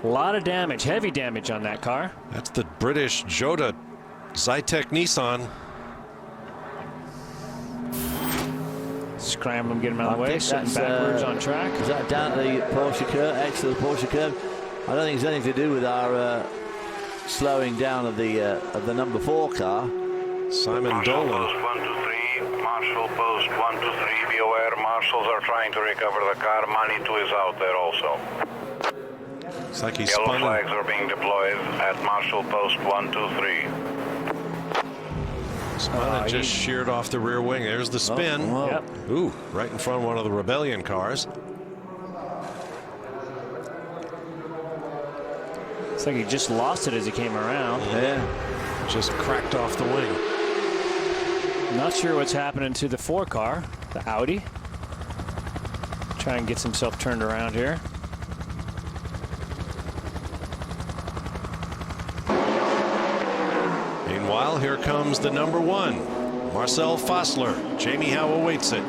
A lot of damage, heavy damage on that car. That's the British Jota Zytek Nissan. Scramble him, get him out of the way, sitting backwards on track. Is that down to the Porsche curve, X to the Porsche curve? I don't think it's anything to do with our slowing down of the number 4 car. Simon Dolan. Post 123, Marshal Post 123, be aware, marshals are trying to recover the car. Manitou is out there also. Looks like he's Yellow spun. flags are being deployed at Marshal Post 123. Spun and just sheared off the rear wing. There's the spin. Yep. Ooh, right in front of one of the Rebellion cars. It's like he just lost it as he came around. Yeah. Just cracked off the wing. Not sure what's happening to the 4 car, the Audi. Try and gets himself turned around here. Meanwhile, here comes the number 1, Marcel Fossler. Jamie Howe awaits it.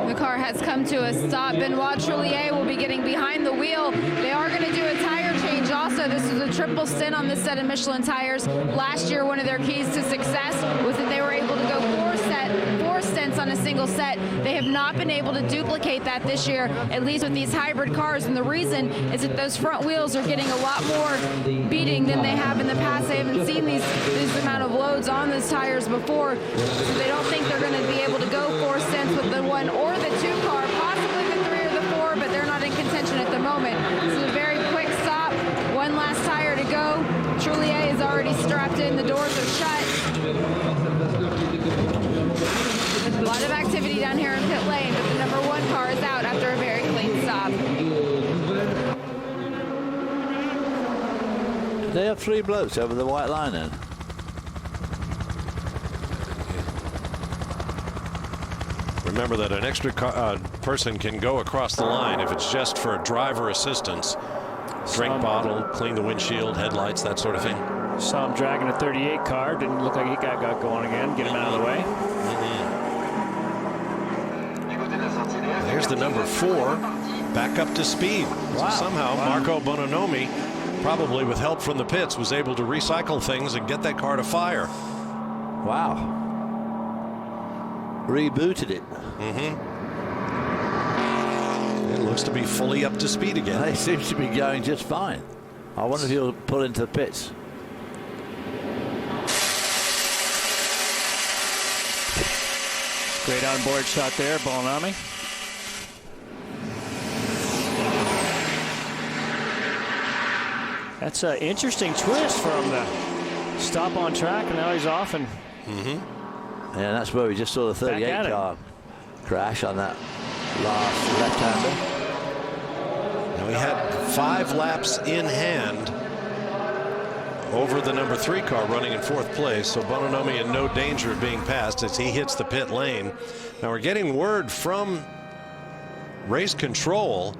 The car has come to a stop. Benoit Trullier will be getting behind the wheel. They are going to do a tire change also. This is a triple stint on this set of Michelin tires. Last year, one of their keys to success was that they were able to go four stints on a single set. They have not been able to duplicate that this year, at least with these hybrid cars. And the reason is that those front wheels are getting a lot more beating than they have in the past. They haven't seen these amount of loads on those tires before, so they don't think they're going to be able to go 4 stints with the 1 or the 2 car, possibly the 3 or the 4, but they're not in contention at the moment. This is a very quick stop. 1 last tire to go. Trullier is already strapped in. The doors are shut. A lot of activity down here in pit lane, but the number 1 car is out after a very clean stop. They have 3 blokes over the white line then. Remember that an extra person can go across the line if it's just for driver assistance. Drink bottle, clean the windshield, headlights, that sort of thing. Saw him dragging a 38 car. Didn't look like he got going again. Get him out of the way. There's the number 4 back up to speed. Wow. So somehow Marco Bononomi, probably with help from the pits, was able to recycle things and get that car to fire. Wow. Rebooted it. It looks to be fully up to speed again. He seems to be going just fine. I wonder if he'll pull into the pits. Great onboard shot there, Bononomi. That's an interesting twist from the stop on track, and now he's off. And yeah, that's where we just saw the 38 car crash on that last left-hander. Now he had 5 laps in hand over the number 3 car running in 4th place, so Bononomi in no danger of being passed as he hits the pit lane. Now we're getting word from race control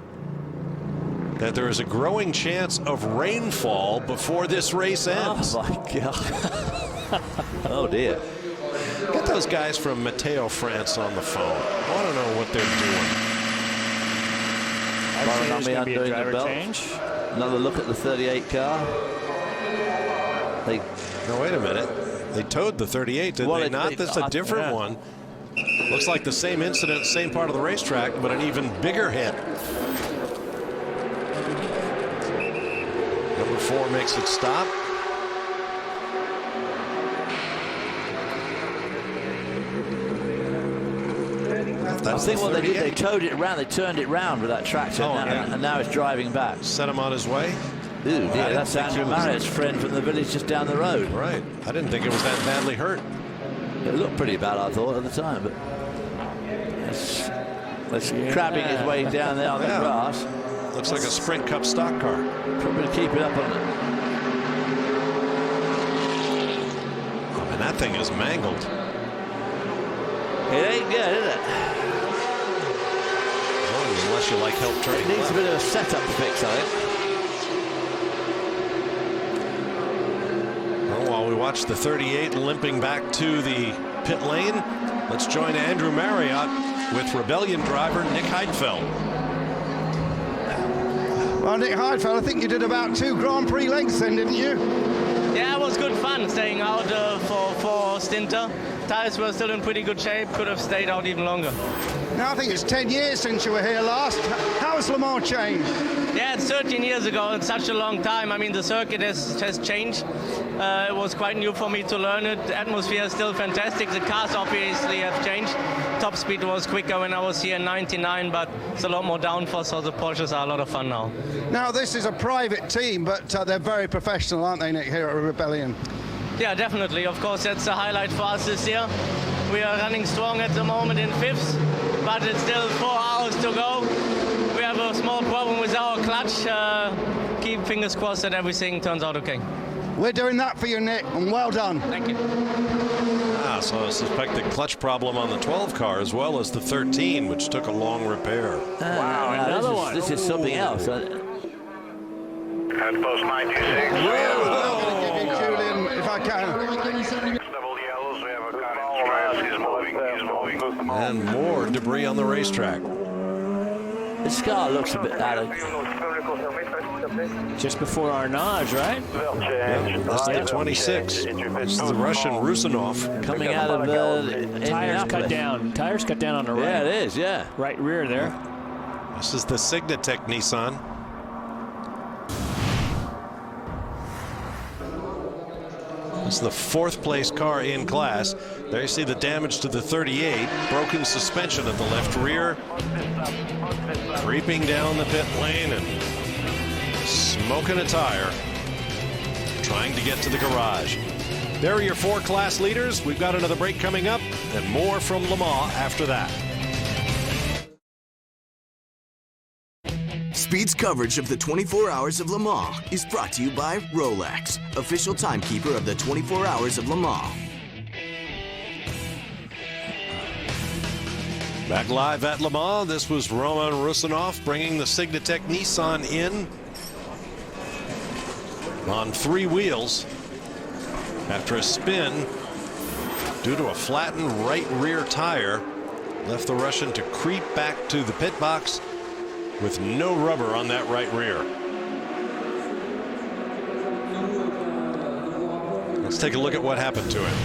that there is a growing chance of rainfall before this race ends. Oh my God. Oh dear. Get those guys from Mateo France on the phone. I want to know what they're doing. Bononomi undoing the belt. Another look at the 38 car. No, wait a minute. They towed the 38, did they not? That's a different one. Looks like the same incident, same part of the racetrack, but an even bigger hit. Number 4 makes it stop. I think what they did, they towed it around, they turned it round with that tractor, and now it's driving back. Set him on his way. Ooh, dear, that's Andrew Marriott's friend from the village just down the road. Right. I didn't think it was that badly hurt. It looked pretty bad, I thought, at the time, but that's crabbing his way down there on the grass. Looks like a Sprint Cup stock car. Probably keep it up on it. Oh, and that thing is mangled. It ain't good, is it? Oh, unless you like help turning. It needs a bit of a setup fix, I think. Well, while we watch the 38 limping back to the pit lane, let's join Andrew Marriott with Rebellion driver Nick Heidfeld. Well, Nick Heidfeld, I think you did about 2 Grand Prix lengths then, didn't you? Yeah, it was good fun staying out for Stinter. Tires were still in pretty good shape, could have stayed out even longer. Now I think it's 10 years since you were here last. How has Le Mans changed? Yeah, it's 13 years ago. It's such a long time. I mean, the circuit has changed. It was quite new for me to learn it. The atmosphere is still fantastic. The cars obviously have changed. Top speed was quicker when I was here in '99, but it's a lot more downforce, so the Porsches are a lot of fun now. Now, this is a private team, but they're very professional, aren't they, Nick, here at Rebellion? Yeah, definitely. Of course, that's a highlight for us this year. We are running strong at the moment in 5th, but it's still 4 hours to go. We have a small problem with our clutch. Keep fingers crossed that everything turns out okay. We're doing that for you, Nick, and well done. Thank you. So I suspect the clutch problem on the 12 car as well as the 13, which took a long repair. Wow, another one. This is something else. At post 96, we have I can. Double yellows, we have a car in stress. He's moving. And more debris on the racetrack. This car looks a bit out of... Just before Arnage, right? Yeah, that's the 26. This is the Russian Rusinov. Coming out of tires cut down. Tires cut down on the right. Yeah, it is, yeah. Right rear there. This is the Signatech Nissan. It's the 4th place car in class. There you see the damage to the 38. Broken suspension at the left rear. Creeping down the pit lane and smoking a tire. Trying to get to the garage. There are your 4 class leaders. We've got another break coming up and more from Le Mans after that. Speed's coverage of the 24 Hours of Le Mans is brought to you by Rolex, official timekeeper of the 24 Hours of Le Mans. Back live at Le Mans, this was Roman Rusinov bringing the Signatech Nissan in on 3 wheels after a spin due to a flattened right rear tire. Left the Russian to creep back to the pit box with no rubber on that right rear. Let's take a look at what happened to him.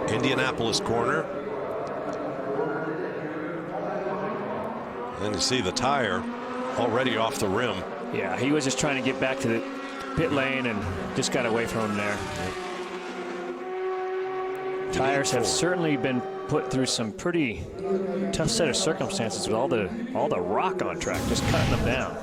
Indianapolis corner. And you see the tire already off the rim. Yeah, he was just trying to get back to the pit lane and just got away from him there. Tires have certainly been put through some pretty tough set of circumstances with all the rock on track, just cutting them down.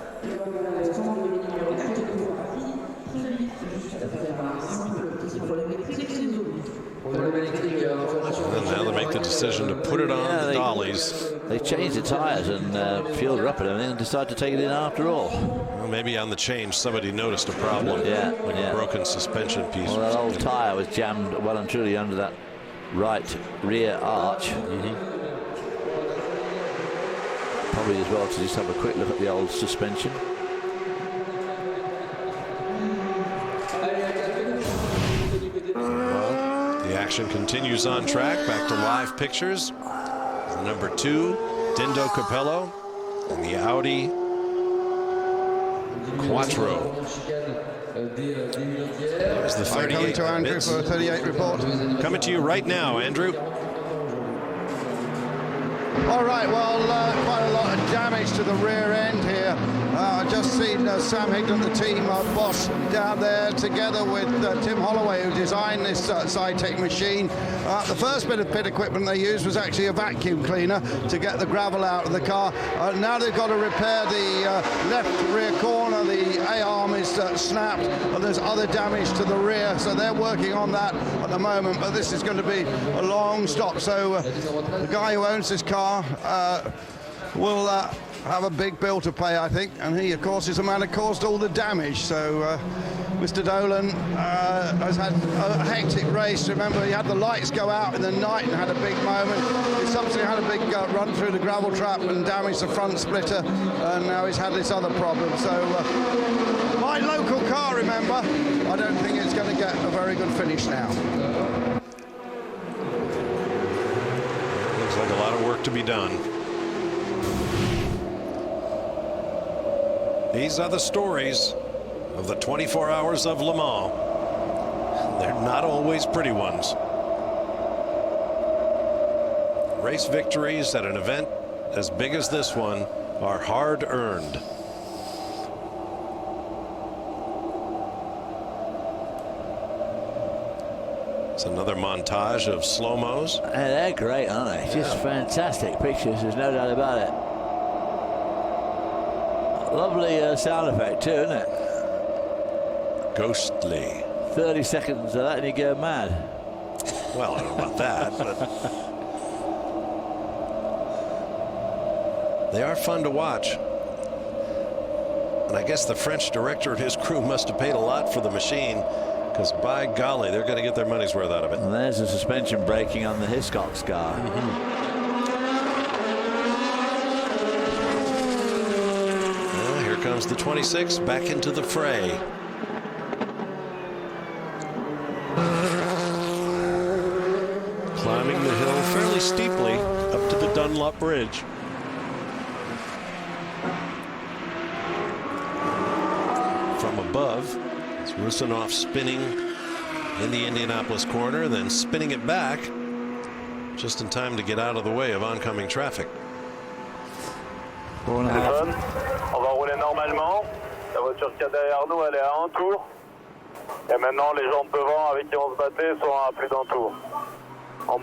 And now they make the decision to put it on the dollies. They changed the tires and fueled her up and everything and decided to take it in after all. Well, maybe on the change somebody noticed a problem. Yeah, like a broken suspension piece. Well, that old tire was jammed well and truly under that right rear arch. Probably as well to just have a quick look at the old suspension. Well, the action continues on track. Back to live pictures. Number 2, Dindo Capello, and the Audi Quattro. There's the 38. Coming to Andrew for a 38 report. Coming to you right now, Andrew. All right, well, quite a lot of damage to the rear end here. I've just seen Sam Higdon, the team boss, down there together with Tim Holloway, who designed this Zytec machine. The first bit of pit equipment they used was actually a vacuum cleaner to get the gravel out of the car. Now they've got to repair the left rear corner. The A-arm is snapped, and there's other damage to the rear, so they're working on that at the moment, but this is going to be a long stop. So the guy who owns this car will have a big bill to pay, I think, and he, of course, is the man who caused all the damage. So Mr. Dolan has had a hectic race. Remember, he had the lights go out in the night and had a big moment. He subsequently had a big run through the gravel trap and damaged the front splitter, and now he's had this other problem. So my local car, remember, I don't think it's going to get a very good finish now. Looks like a lot of work to be done. These are the stories of the 24 Hours of Le Mans. They're not always pretty ones. Race victories at an event as big as this one are hard earned. It's another montage of slow-mos. They're great, aren't they? Just fantastic pictures, there's no doubt about it. Lovely sound effect too, isn't it? Ghostly. 30 seconds of that and you go mad. Well, I don't know about that, but they are fun to watch. And I guess the French director and his crew must have paid a lot for the machine, because by golly, they're going to get their money's worth out of it. And there's the suspension braking on the Hiscox car. Well, here comes the 26 back into the fray. climbing the hill fairly steeply up to the Dunlop Bridge. From above, it's Rusinov spinning in the Indianapolis corner, then spinning it back just in time to get out of the way of oncoming traffic. On va rouler normalement. La voiture qu'il y a derrière nous, elle est à un tour. Et maintenant, les gens devant avec qui on se battait sont à plus d'un tour. On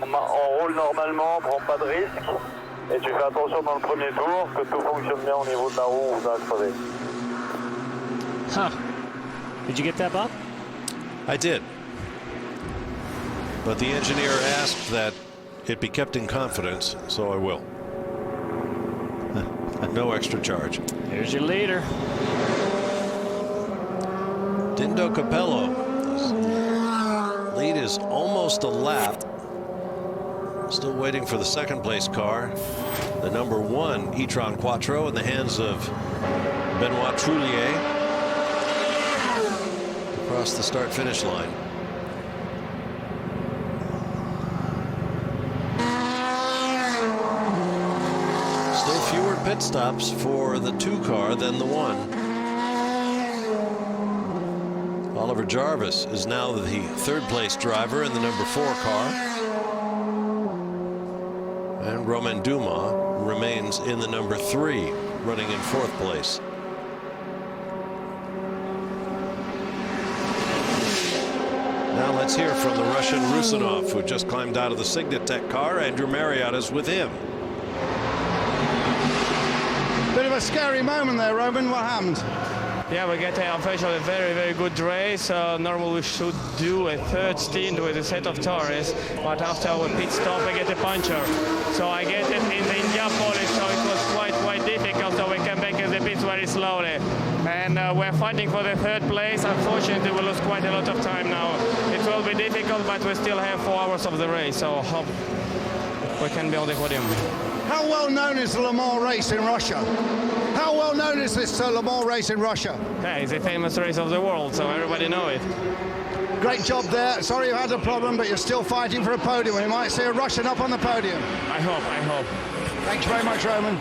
roule normalement, on prend pas de risque. Et tu fais attention dans le premier tour que tout fonctionne bien au niveau de la roue ou de la crevée. Huh. Did you get that, Bob? I did. But the engineer asked that it be kept in confidence, so I will. No extra charge. Here's your leader. Dindo Capello. Lead is almost a lap. Still waiting for the second place car. The number 1 e-tron Quattro in the hands of Benoit Trullier. Across the start-finish line. Still fewer pit stops for the 2 car than the 1. Oliver Jarvis is now the 3rd place driver in the number 4 car. And Romain Dumas remains in the number 3, running in 4th place. Now let's hear from the Russian Rusinov, who just climbed out of the Signatech car. Andrew Marriott is with him. Bit of a scary moment there, Roman. What happened? Yeah, we get unfortunately a very, very good race. Normally we should do a 3rd stint with a set of tires, but after our pit stop I get a puncture. So I get it in the Indianapolis, so it was quite difficult, so we came back in the pits very slowly. And we're fighting for the 3rd place. Unfortunately, we lost quite a lot of time now. It will be difficult, but we still have 4 hours of the race, so hope we can be on the podium. How well known is the Le Mans race in Russia? How well known is this Le Mans race in Russia? Yeah, it's a famous race of the world, so everybody knows it. Great job there. Sorry you had a problem, but you're still fighting for a podium. We might see a Russian up on the podium. I hope. Thanks very much, Roman.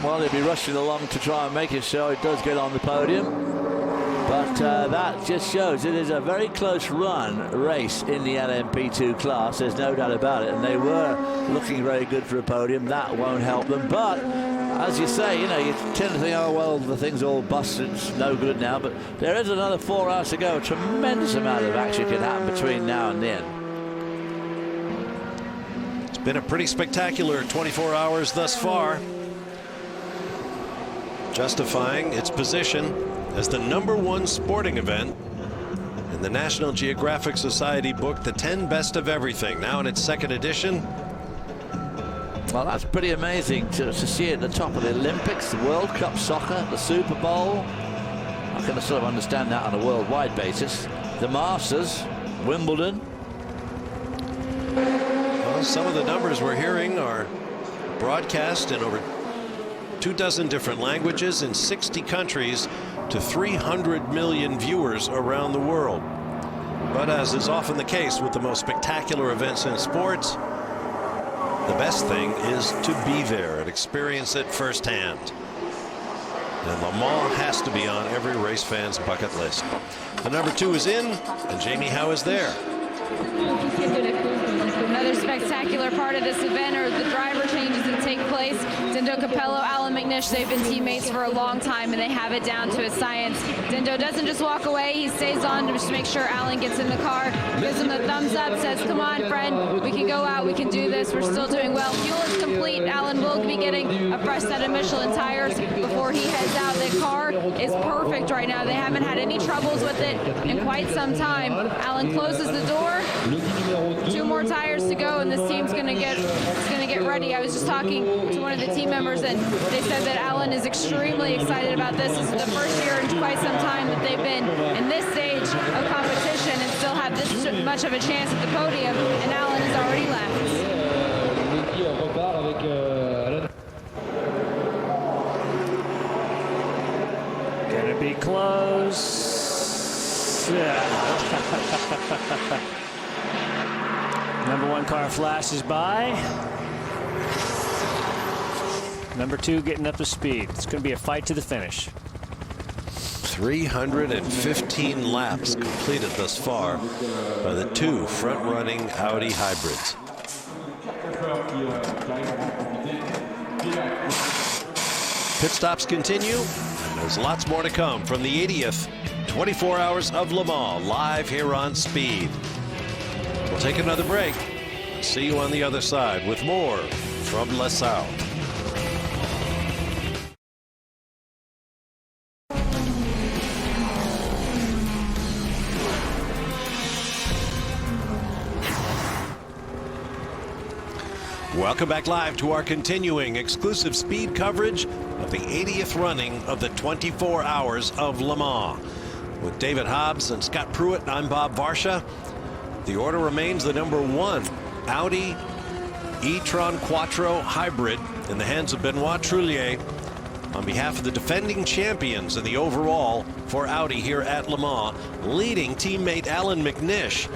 Well, he'll be rushing along to try and make it so it does get on the podium. But that just shows it is a very close run race in the LMP2 class. There's no doubt about it. And they were looking very good for a podium. That won't help them. But as you say, you know, you tend to think, oh, well, the thing's all busted. It's no good now. But there is another 4 hours to go. A tremendous amount of action can happen between now and then. It's been a pretty spectacular 24 hours thus far, justifying its position as the #1 sporting event in the National Geographic Society book, The 10 Best of Everything, now in its 2nd edition. Well, that's pretty amazing to see it at the top of the Olympics, the World Cup soccer, the Super Bowl. I can sort of understand that on a worldwide basis. The Masters, Wimbledon. Well, some of the numbers we're hearing are broadcast in over 24 different languages in 60 countries to 300 million viewers around the world. But as is often the case with the most spectacular events in sports, the best thing is to be there and experience it firsthand. And Le Mans has to be on every race fan's bucket list. The number 2 is in, and Jamie Howe is there. Another spectacular part of this event are the driver changes that take place. Dindo Capello, Alan McNish, they've been teammates for a long time and they have it down to a science. Dindo doesn't just walk away, he stays on to just make sure Alan gets in the car, gives him the thumbs up, says, come on, friend, we can go out, we can do this, we're still doing well. Fuel is complete. Alan will be getting a fresh set of Michelin tires before he heads out. The car is perfect right now. They haven't had any troubles with it in quite some time. Alan closes the door. 2 more tires to go, and this team's gonna get ready. I was just talking to one of the team members, and they said that Alan is extremely excited about this. This is the first year in quite some time that they've been in this stage of competition and still have this much of a chance at the podium, and Alan has already left. Gonna be close. Yeah. Number 1 car flashes by. Number 2 getting up to speed. It's going to be a fight to the finish. 315 laps completed thus far by the 2 front-running Audi hybrids. Pit stops continue, and there's lots more to come from the 80th 24 Hours of Le Mans, live here on Speed. We'll take another break. See you on the other side with more from LaSalle. Welcome back live to our continuing exclusive speed coverage of the 80th running of the 24 Hours of Le Mans. With David Hobbs and Scott Pruitt, I'm Bob Varsha. The order remains the number 1 Audi e-tron Quattro hybrid in the hands of Benoit Trullier on behalf of the defending champions in the overall for Audi here at Le Mans, leading teammate Alan McNish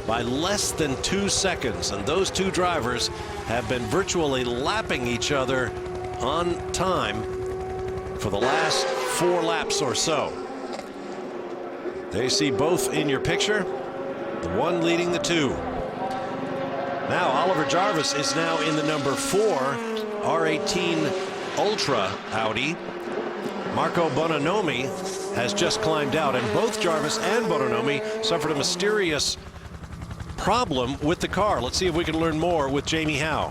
by less than 2 seconds, and those 2 drivers have been virtually lapping each other on time for the last 4 laps or so. They see both in your picture, the one leading the 2. Now Oliver Jarvis is now in the number 4 R18 Ultra Audi. Marco Bononomi has just climbed out, and both Jarvis and Bononomi suffered a mysterious problem with the car. Let's see if we can learn more with Jamie Howe.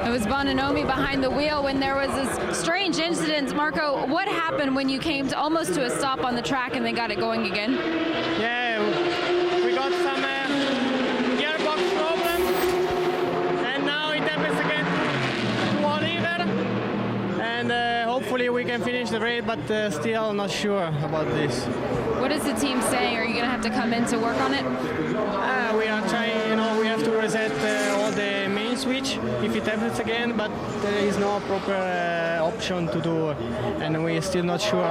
It was Bononomi behind the wheel when there was this strange incident. Marco, what happened when you came to almost to a stop on the track and they got it going again? Yeah, we got some gearbox problem, and now it happens again to Oliver, and hopefully we can finish the race, but still not sure about this. What is the team saying? Are you going to have to come in to work on it? We are trying, you know, we have to reset all the main switch if it happens again, but there is no proper option to do, and we're still not sure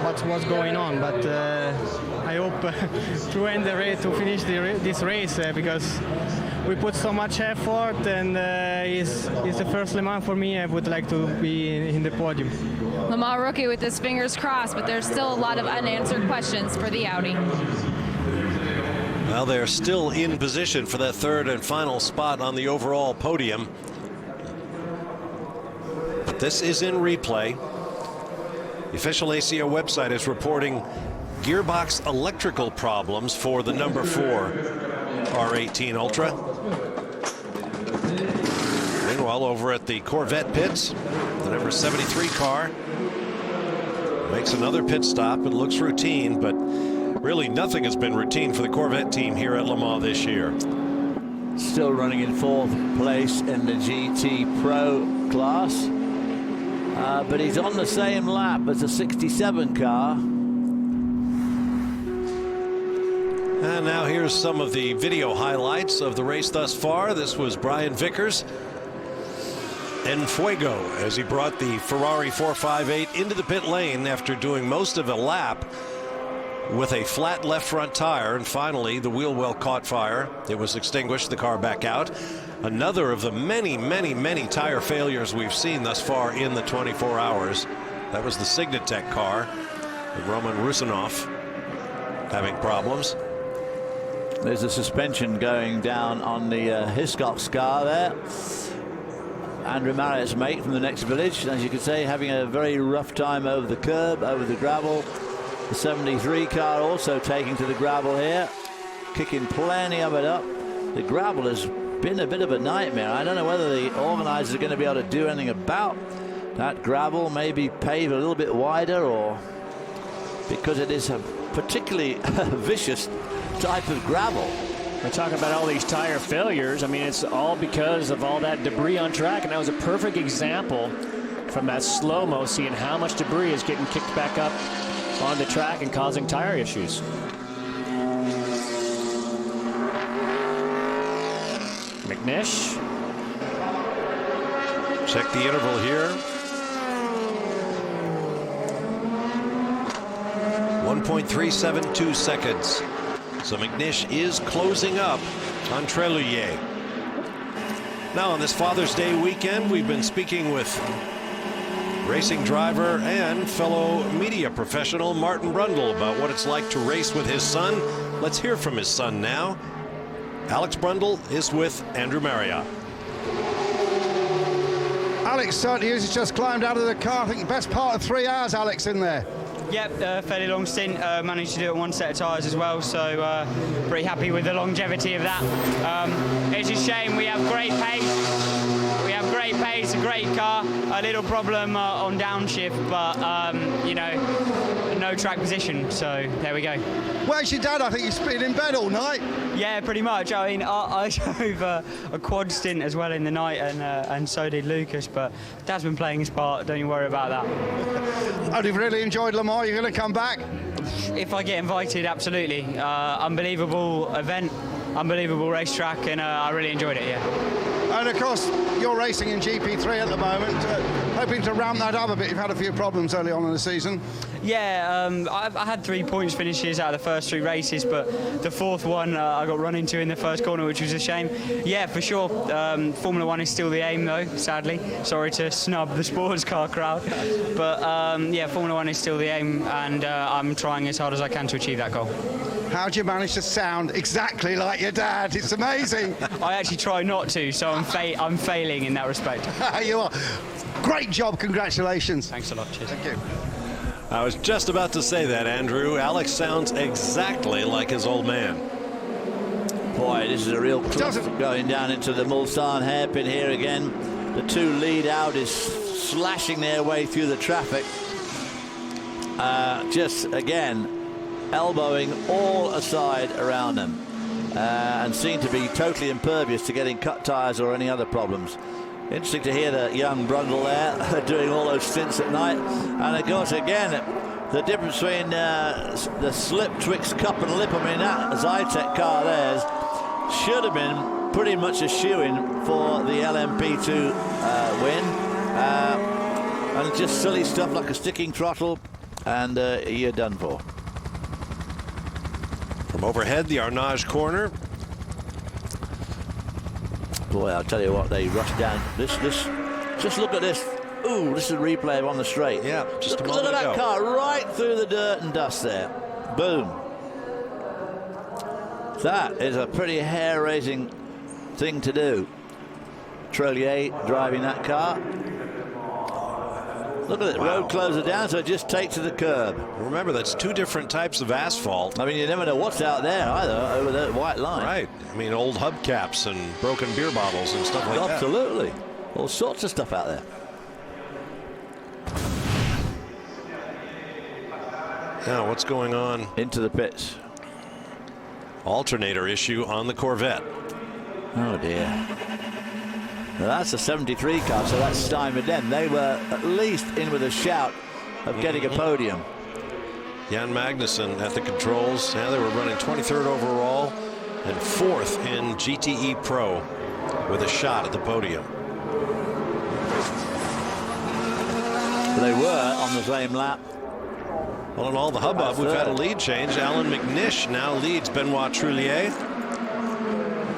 what's going on, but I hope to end the race, to finish this race, because we put so much effort, and it's the first Le Mans for me. I would like to be in the podium. Le Mans rookie with his fingers crossed, but there's still a lot of unanswered questions for the Audi. Well, they're still in position for that 3rd and final spot on the overall podium. But this is in replay. The official ACO website is reporting gearbox electrical problems for the number 4 R18 Ultra. Meanwhile, over at the Corvette pits, the number 73 car makes another pit stop. It looks routine, but really nothing has been routine for the Corvette team here at Le Mans this year. Still running in 4th place in the GT Pro class, but he's on the same lap as the 67 car. And now here's some of the video highlights of the race thus far. This was Brian Vickers en fuego as he brought the Ferrari 458 into the pit lane after doing most of a lap with a flat left front tire, and finally the wheel well caught fire. It was extinguished, the car back out. Another of the many tire failures we've seen thus far in the 24 hours. That was the Signatech car with Roman Rusinov having problems. There's a suspension going down on the Hiscox car there. Andrew Marriott's mate from the next village, as you can say, having a very rough time over the curb, over the gravel. The 73 car also taking to the gravel here, kicking plenty of it up. The gravel has been a bit of a nightmare. I don't know whether the organizers are going to be able to do anything about that gravel, maybe pave a little bit wider, or because it is a particularly vicious type of gravel. We're talking about all these tire failures. I mean, it's all because of all that debris on track, and that was a perfect example from that slow-mo, seeing how much debris is getting kicked back up on the track and causing tire issues. McNish. Check the interval here. 1.372 seconds. So McNish is closing up on Trélier. Now on this Father's Day weekend, we've been speaking with racing driver and fellow media professional Martin Brundle about what it's like to race with his son. Let's hear from his son now. Alex Brundle is with Andrew Marriott. Alex certainly has just climbed out of the car. I think best part of 3 hours, Alex, in there. Yep, fairly long stint. Managed to do it on one set of tyres as well, so pretty happy with the longevity of that. It's a shame. We have great pace. We have great pace, a great car. A little problem on downshift, but you know, no track position. So there we go. Where's your dad? I think he's been in bed all night. Yeah, pretty much. I mean, I drove a quad stint as well in the night, and so did Lucas. But Dad's been playing his part. Don't you worry about that. I've really enjoyed Le Mans. You're going to come back? If I get invited, absolutely. Unbelievable event, unbelievable racetrack, and I really enjoyed it. Yeah. And of course, you're racing in GP3 at the moment, hoping to ramp that up a bit. You've had a few problems early on in the season. Yeah, I had 3 points finishes out of the first 3 races, but the fourth one I got run into in the first corner, which was a shame. Yeah, for sure. Formula One is still the aim, though, sadly. Sorry to snub the sports car crowd. But yeah, Formula One is still the aim, and I'm trying as hard as I can to achieve that goal. How do you manage to sound exactly like your dad? It's amazing. I actually try not to, so I'm failing in that respect. You are. Great job. Congratulations. Thanks a lot. Cheers. Thank you. I was just about to say that, Andrew. Alex sounds exactly like his old man. Boy, this is a real cliff going down into the Mulsanne hairpin here again. The 2 lead Audis slashing their way through the traffic. Just, again, elbowing all aside around them. And seem to be totally impervious to getting cut tyres or any other problems. Interesting to hear the young Brundle there doing all those stints at night. And of course, again, the difference between the slip twixt cup and lip, I mean, that Zytec car there should have been pretty much a shoo-in for the LMP2 win. And just silly stuff like a sticking throttle, and you're done for. From overhead, the Arnage corner. Boy, I'll tell you what, they rushed down. This, just look at this. Ooh, this is a replay on the straight. Yeah, just a look moment at that ago. car right through the dirt and dust there. Boom. That is a pretty hair-raising thing to do. Trélier driving that car. Look at it, road closer down, so it just takes to the curb. Remember, that's 2 different types of asphalt. I mean, you never know what's out there either, over that white line. Right. I mean, old hubcaps and broken beer bottles and stuff like that. Absolutely. All sorts of stuff out there. Now, what's going on? Into the pits. Alternator issue on the Corvette. Oh, dear. Now that's a 73 car, so that's stymied them. They were at least in with a shout of getting a podium. Jan Magnussen at the controls. Now they were running 23rd overall and 4th in GTE Pro with a shot at the podium. They were on the same lap. Well, in all the hubbub, we've had a lead change. Alan McNish now leads Benoit Trélier.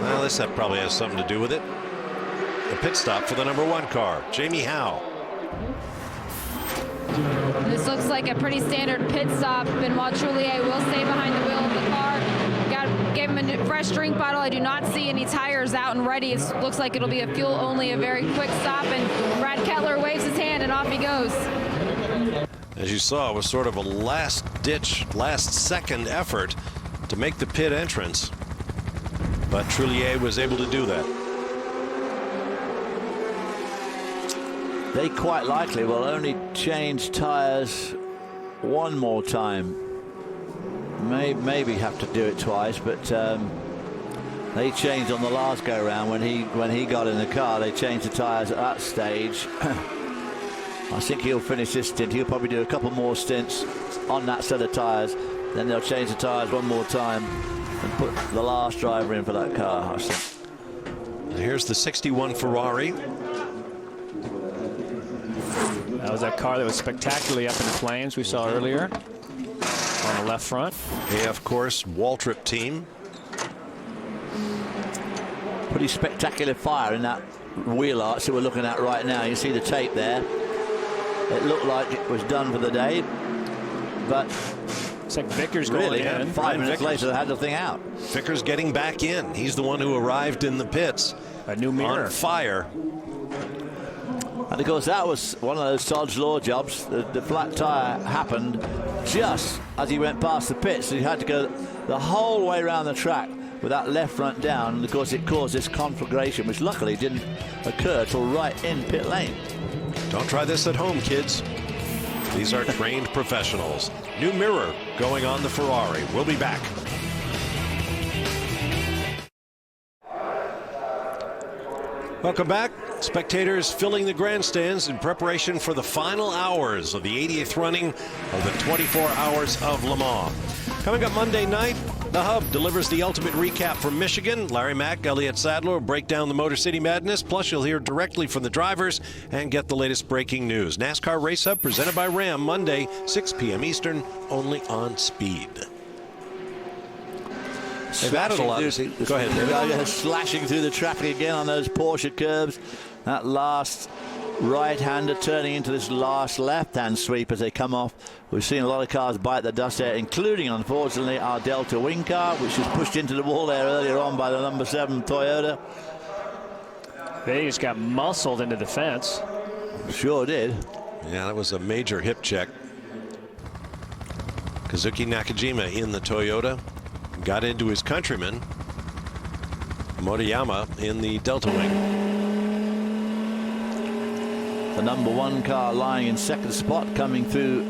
Well, this probably has something to do with it. The pit stop for the #1 car, Jamie Howe. This looks like a pretty standard pit stop. Benoit Trélier will stay behind the wheel of the car. Gave him a fresh drink bottle. I do not see any tires out and ready. It looks like it'll be a fuel only, a very quick stop. And Brad Kettler waves his hand and off he goes. As you saw, it was sort of a last-ditch, last-second effort to make the pit entrance. But Trélier was able to do that. They quite likely will only change tires one more time. Maybe have to do it twice, but they changed on the last go round when he got in the car. They changed the tires at that stage. I think he'll finish this stint. He'll probably do a couple more stints on that set of tires. Then they'll change the tires one more time and put the last driver in for that car, I think. And here's the 61 Ferrari. That was that car that was spectacularly up in flames we saw earlier on on the left front. AF Course Waltrip team. Pretty spectacular fire in that wheel arch that we're looking at right now. You see the tape there. It looked like it was done for the day, but it's like Vickers going really, in. 5 minutes later, they had the thing out. Vickers getting back in. He's the one who arrived in the pits. A new mirror. On fire. And of course, that was one of those Sod's Law jobs. The flat tire happened just as he went past the pits. So he had to go the whole way around the track with that left front down. And of course, it caused this conflagration, which luckily didn't occur till right in pit lane. Don't try this at home, kids. These are trained professionals. New mirror going on the Ferrari. We'll be back. Welcome back. Spectators filling the grandstands in preparation for the final hours of the 80th running of the 24 Hours of Le Mans. Coming up Monday night, The Hub delivers the ultimate recap from Michigan. Larry Mack, Elliott Sadler will break down the Motor City Madness. Plus, you'll hear directly from the drivers and get the latest breaking news. NASCAR Race Hub presented by Ram, Monday, 6 p.m. Eastern, only on Speed. They've added a lot. Go ahead, David. Slashing through the traffic again on those Porsche curbs. That last right-hander turning into this last left-hand sweep as they come off. We've seen a lot of cars bite the dust there, including, unfortunately, our Delta Wing car, which was pushed into the wall there earlier on by the number 7 Toyota. They just got muscled into the fence. Sure did. Yeah, that was a major hip check. Kazuki Nakajima in the Toyota. Got into his countryman, Motoyama, in the Delta Wing. The number 1 car lying in second spot, coming through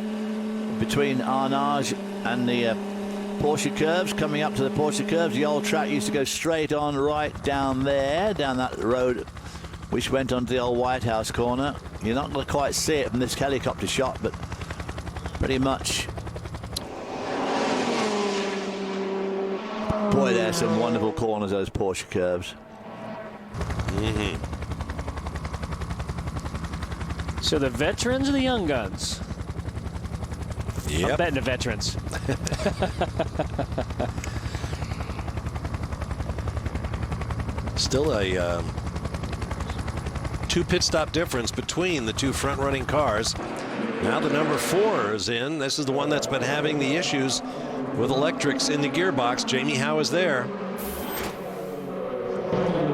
between Arnage and the Porsche curves. Coming up to the Porsche curves, the old track used to go straight on right down there, down that road which went onto the old White House corner. You're not going to quite see it from this helicopter shot, but pretty much. Boy, there's some wonderful corners, those Porsche curves. So the veterans or the young guns? Yep. I'm betting the veterans. Still a 2 pit stop difference between the 2 front running cars. Now the number 4 is in. This is the one that's been having the issues with electrics in the gearbox. Jamie Howe is there.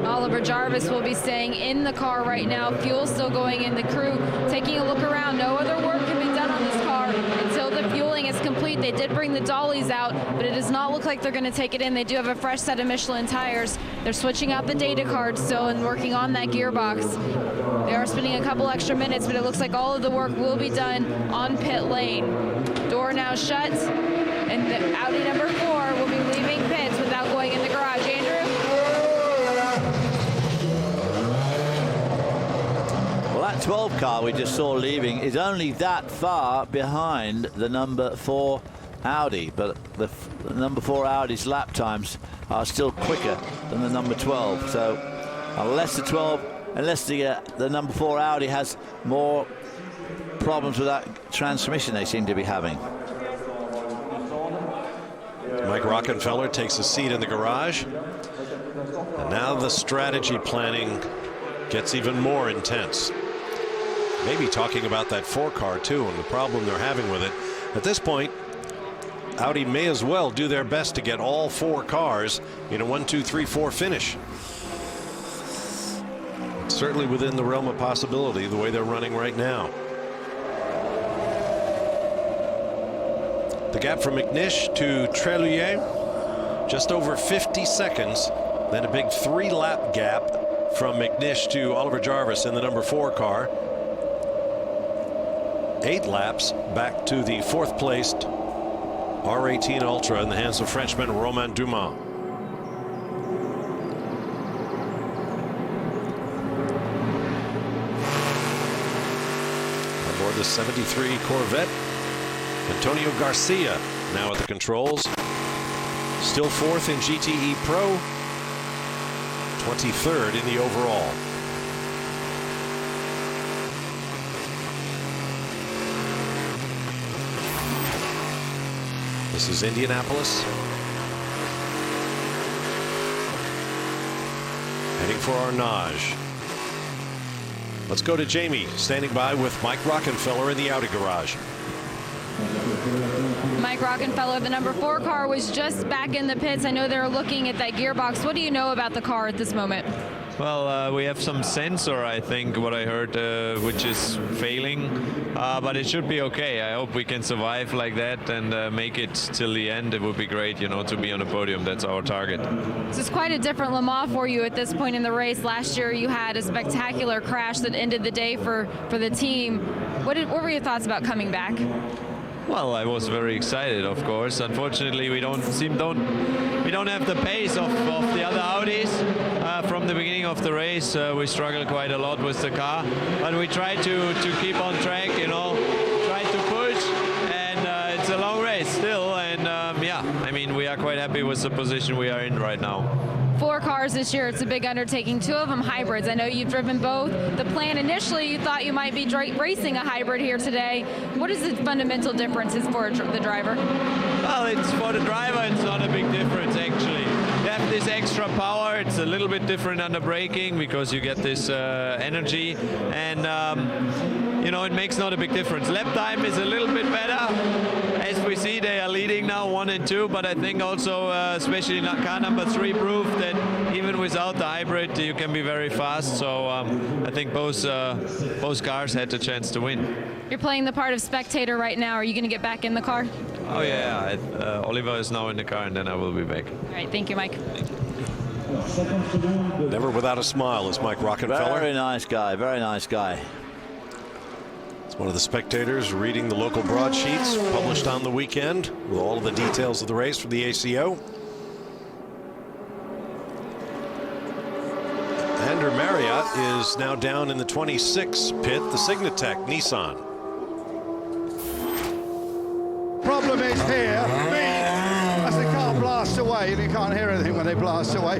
Oliver Jarvis will be staying in the car right now. Fuel still going in. The crew taking a look around. No other work can be done on this car until the fueling is complete. They did bring the dollies out, but it does not look like they're going to take it in. They do have a fresh set of Michelin tires. They're switching out the data card still and working on that gearbox. They are spending a couple extra minutes, but it looks like all of the work will be done on pit lane. Door now shut, and the Audi number 4 will be leaving pits without going in the garage. Andrew? Well, that 12 car we just saw leaving is only that far behind the number 4 Audi, but the number 4 Audi's lap times are still quicker than the number 12. So unless the number 4 Audi has more problems with that transmission they seem to be having. Mike Rockenfeller takes a seat in the garage. And now the strategy planning gets even more intense. Maybe talking about that 4 car too and the problem they're having with it. At this point, Audi may as well do their best to get all 4 cars in a 1, 2, 3, 4 finish. It's certainly within the realm of possibility the way they're running right now. The gap from McNish to Treluyer, just over 50 seconds. Then a big 3-lap gap from McNish to Oliver Jarvis in the number 4 car. 8 laps back to the 4th placed R18 Ultra in the hands of Frenchman Romain Dumas. Aboard the 73 Corvette, Antonio Garcia now at the controls. Still 4th in GTE Pro, 23rd in the overall. This is Indianapolis. Heading for Arnage. Let's go to Jamie, standing by with Mike Rockenfeller in the Audi garage. Mike Rockenfeller, the number 4 car, was just back in the pits. I know they're looking at that gearbox. What do you know about the car at this moment? Well, we have some sensor, I think, what I heard, which is failing, but it should be okay. I hope we can survive like that and make it till the end. It would be great, you know, to be on the podium. That's our target. This is quite a different Le Mans for you at this point in the race. Last year you had a spectacular crash that ended the day for the team. What were your thoughts about coming back? Well, I was very excited, of course. Unfortunately, we don't have the pace of the other Audis. From the beginning of the race, we struggled quite a lot with the car, but we tried to keep on track, you know, tried to push, and it's a long race still, and yeah, I mean, we are quite happy with the position we are in right now. 4 cars this year, it's a big undertaking. 2 of them hybrids. I know you've driven both. The plan initially, you thought you might be racing a hybrid here today. What is the fundamental differences for the driver? Well, it's for the driver, it's not a big difference actually. You have this extra power. It's a little bit different under braking because you get this energy, and you know, it makes not a big difference. Lap time is a little bit better. As we see, they are leading now 1 and 2, but I think also, especially car number 3 proved that even without the hybrid, you can be very fast. So I think both cars had the chance to win. You're playing the part of spectator right now. Are you going to get back in the car? Oh yeah, Oliver is now in the car, and then I will be back. All right, thank you, Mike. Never without a smile is Mike Rockenfeller. Very nice guy, very nice guy. It's one of the spectators reading the local broadsheets published on the weekend with all of the details of the race from the ACO. Andrew Marriott is now down in the 26 pit, the Signatech Nissan. Problem is here, as the car blasts away, and you can't hear anything when they blast away,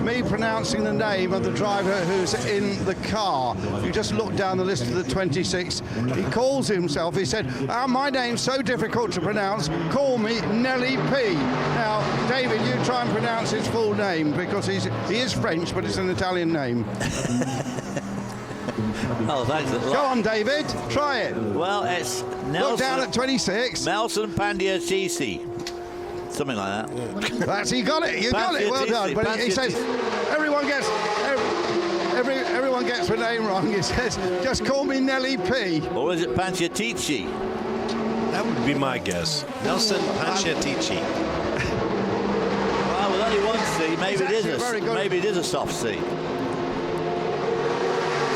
me pronouncing the name of the driver who's in the car. You just look down the list of the 26, he calls himself, he said, my name's so difficult to pronounce, call me Nelly P. Now, David, you try and pronounce his full name, because he is French, but it's an Italian name. Oh, thanks a lot. Go on, David, try it. Well, it's Nelson. Look down at 26. Nelson Pandiatisi. Something like that. That's, you got it, you got it, well done. But he says, everyone gets the name wrong. He says, just call me Nelly P. Or is it Panciatici? That would be my guess. Nelson Panciatici. Well, with only one C, maybe it is a soft C.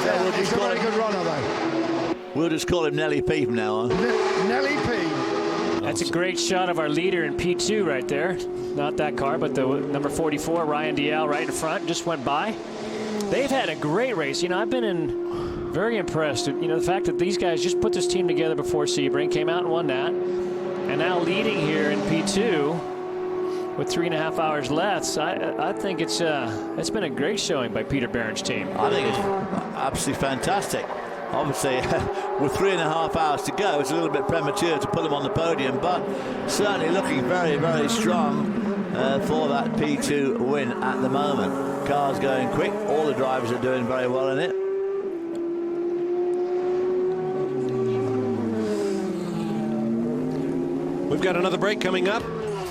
Yeah, he's a very good runner, though. We'll just call him Nelly P from now on. Nelly P. That's a great shot of our leader in P2 right there. Not that car, but the number 44, Ryan Dial, right in front, just went by. They've had a great race. You know, I've been very impressed. You know, the fact that these guys just put this team together before Sebring, came out and won that, and now leading here in P2 with 3.5 hours left. So I think it's been a great showing by Peter Barron's team. I think it's absolutely fantastic. Obviously, with 3.5 hours to go, it's a little bit premature to put them on the podium, but certainly looking very, very strong for that P2 win at the moment. Car's going quick. All the drivers are doing very well in it. We've got another break coming up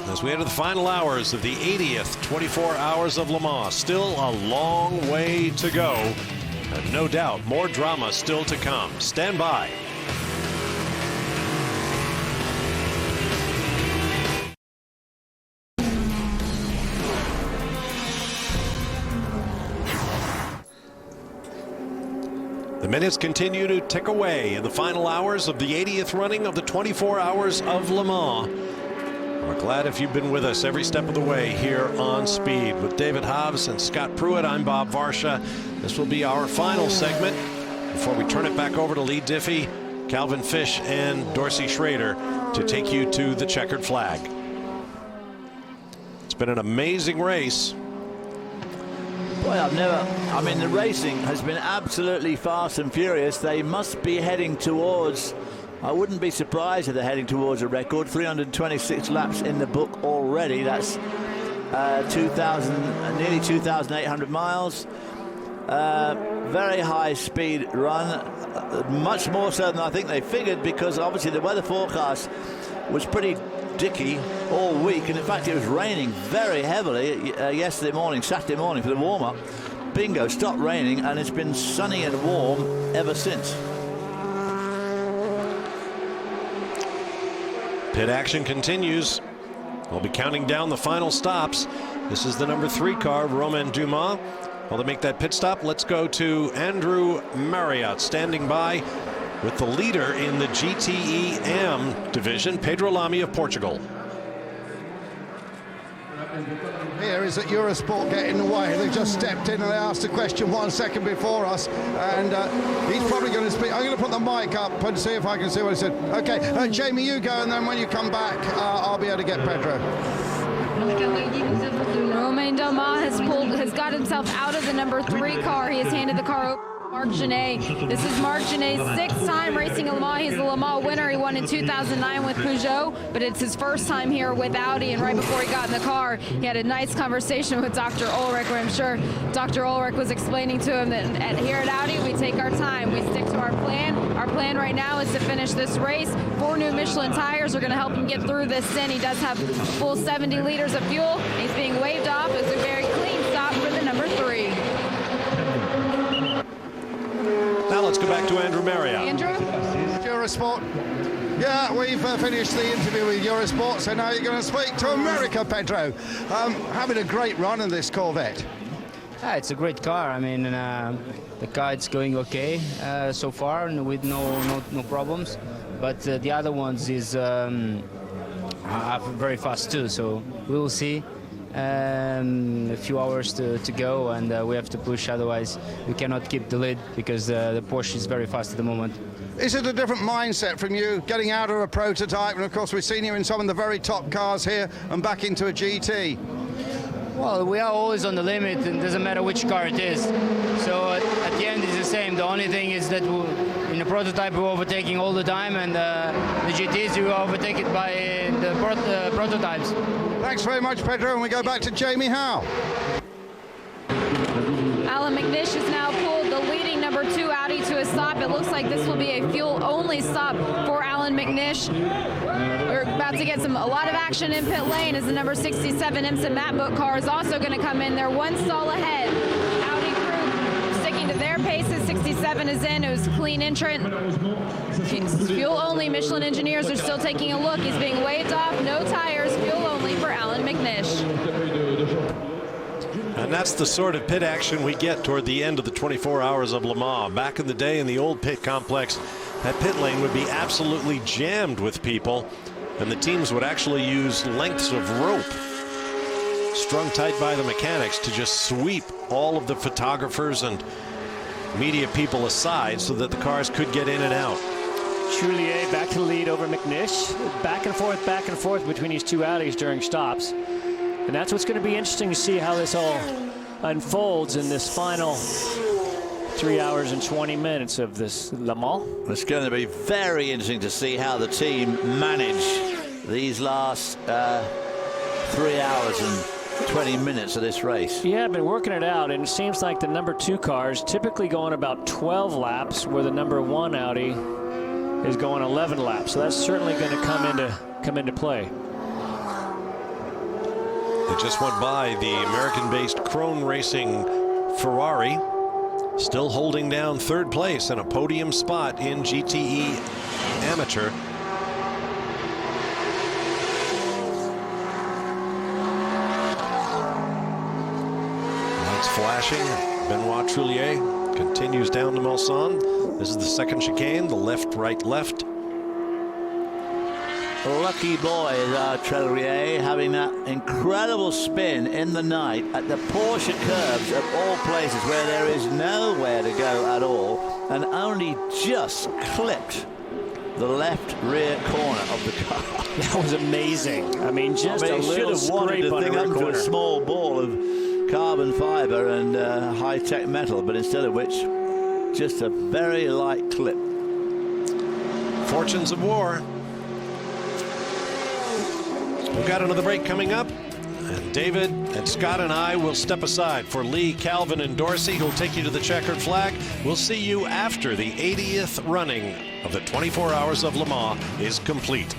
as we enter the final hours of the 80th 24 Hours of Le Mans. Still a long way to go, and no doubt more drama still to come. Stand by. The minutes continue to tick away in the final hours of the 80th running of the 24 Hours of Le Mans. We're glad if you've been with us every step of the way here on Speed. With David Hobbs and Scott Pruitt, I'm Bob Varsha. This will be our final segment before we turn it back over to Lee Diffie, Calvin Fish, and Dorsey Schrader to take you to the checkered flag. It's been an amazing race. Boy, I mean, the racing has been absolutely fast and furious. They must be heading towards I wouldn't be surprised if they're heading towards a record. 326 laps in the book already. That's nearly 2,800 miles. Very high speed run, much more so than I think they figured, because obviously the weather forecast was pretty dicky all week, and in fact it was raining very heavily yesterday morning, Saturday morning for the warm-up. Bingo, stopped raining, and it's been sunny and warm ever since. Pit action continues. We'll be counting down the final stops. This is the number 3 car, Romain Dumas. While they make that pit stop, let's go to Andrew Marriott standing by with the leader in the GTE AM division, Pedro Lamy of Portugal. Here is at Eurosport getting away. They just stepped in and they asked a question 1 second before us, and he's probably going to speak. I'm going to put the mic up and see if I can see what he said. Okay, Jamie, you go, and then when you come back, I'll be able to get Pedro. Romain Dumas has got himself out of the number 3 car. He has handed the car over to Marc Gené. This is Marc Gené's 6th time racing a Le Mans. He's the Le Mans winner. He won in 2009 with Peugeot, but it's his first time here with Audi. And right before he got in the car, he had a nice conversation with Dr. Ulrich, where I'm sure Dr. Ulrich was explaining to him that here at Audi, we take our time. We stick to our plan. Our plan right now is to finish this race. 4 new Michelin tires are going to help him get through this sin. He does have full 70 liters of fuel. He's being waved off. It's a very clean stop for the number 3. Now let's go back to Andrew Marriott. Andrew? Eurosport. Yeah, we've finished the interview with Eurosport, so now you're going to speak to America, Pedro. Having a great run in this Corvette. Yeah, it's a great car. I mean, the car is going okay so far, and with no problems. But the other ones is are very fast too. So we will see. A few hours to go, and we have to push. Otherwise, we cannot keep the lead because the Porsche is very fast at the moment. Is it a different mindset from you getting out of a prototype? And of course, we've seen you in some of the very top cars here and back into a GT. Well, we are always on the limit, and it doesn't matter which car it is. So at the end, it's the same. The only thing is that in the prototype, we're overtaking all the time, and the GTs, we overtake it by the prototypes. Thanks very much, Pedro, and we go back to Jamie Howe. Alan McNish has now pulled the leading number 2 Audi to a stop. It looks like this will be a fuel-only stop for Alan McNish. We're about to get a lot of action in pit lane as the number 67 IMSA Matbook car is also going to come in. They're 1 stall ahead. Audi crew sticking to their paces. 67 is in. It was clean entrant. Fuel-only. Michelin engineers are still taking a look. He's being waved off. No tires. Fuel-only for Alan McNish. And that's the sort of pit action we get toward the end of the 24 hours of Le Mans. Back in the day in the old pit complex, that pit lane would be absolutely jammed with people, and the teams would actually use lengths of rope strung tight by the mechanics to just sweep all of the photographers and media people aside so that the cars could get in and out. Choulier back to the lead over McNish. Back and forth between these 2 Audis during stops. And that's what's going to be interesting to see how this all unfolds in this final 3 hours and 20 minutes of this Le Mans. It's going to be very interesting to see how the team manage these last 3 hours and 20 minutes of this race. Yeah, I've been working it out, and it seems like the number 2 cars typically going about 12 laps, where the number 1 Audi is going 11 laps. So that's certainly going to come into play. It just went by the American-based Krone Racing Ferrari, still holding down 3rd place and a podium spot in GTE Amateur. Lights flashing. Benoit Trullier continues down to Mulsanne. This is the 2nd chicane, the left, right, left. Lucky boy is our Trullier, having that incredible spin in the night at the Porsche curbs of all places where there is nowhere to go at all, and only just clipped the left rear corner of the car. That was amazing. I mean, just a little scrape on the rear corner. A small ball of carbon fiber and high-tech metal, but instead of which, just a very light clip. Fortunes of war. We've got another break coming up. And David and Scott and I will step aside for Lee, Calvin, and Dorsey, who'll take you to the checkered flag. We'll see you after the 80th running of the 24 Hours of Le Mans is complete.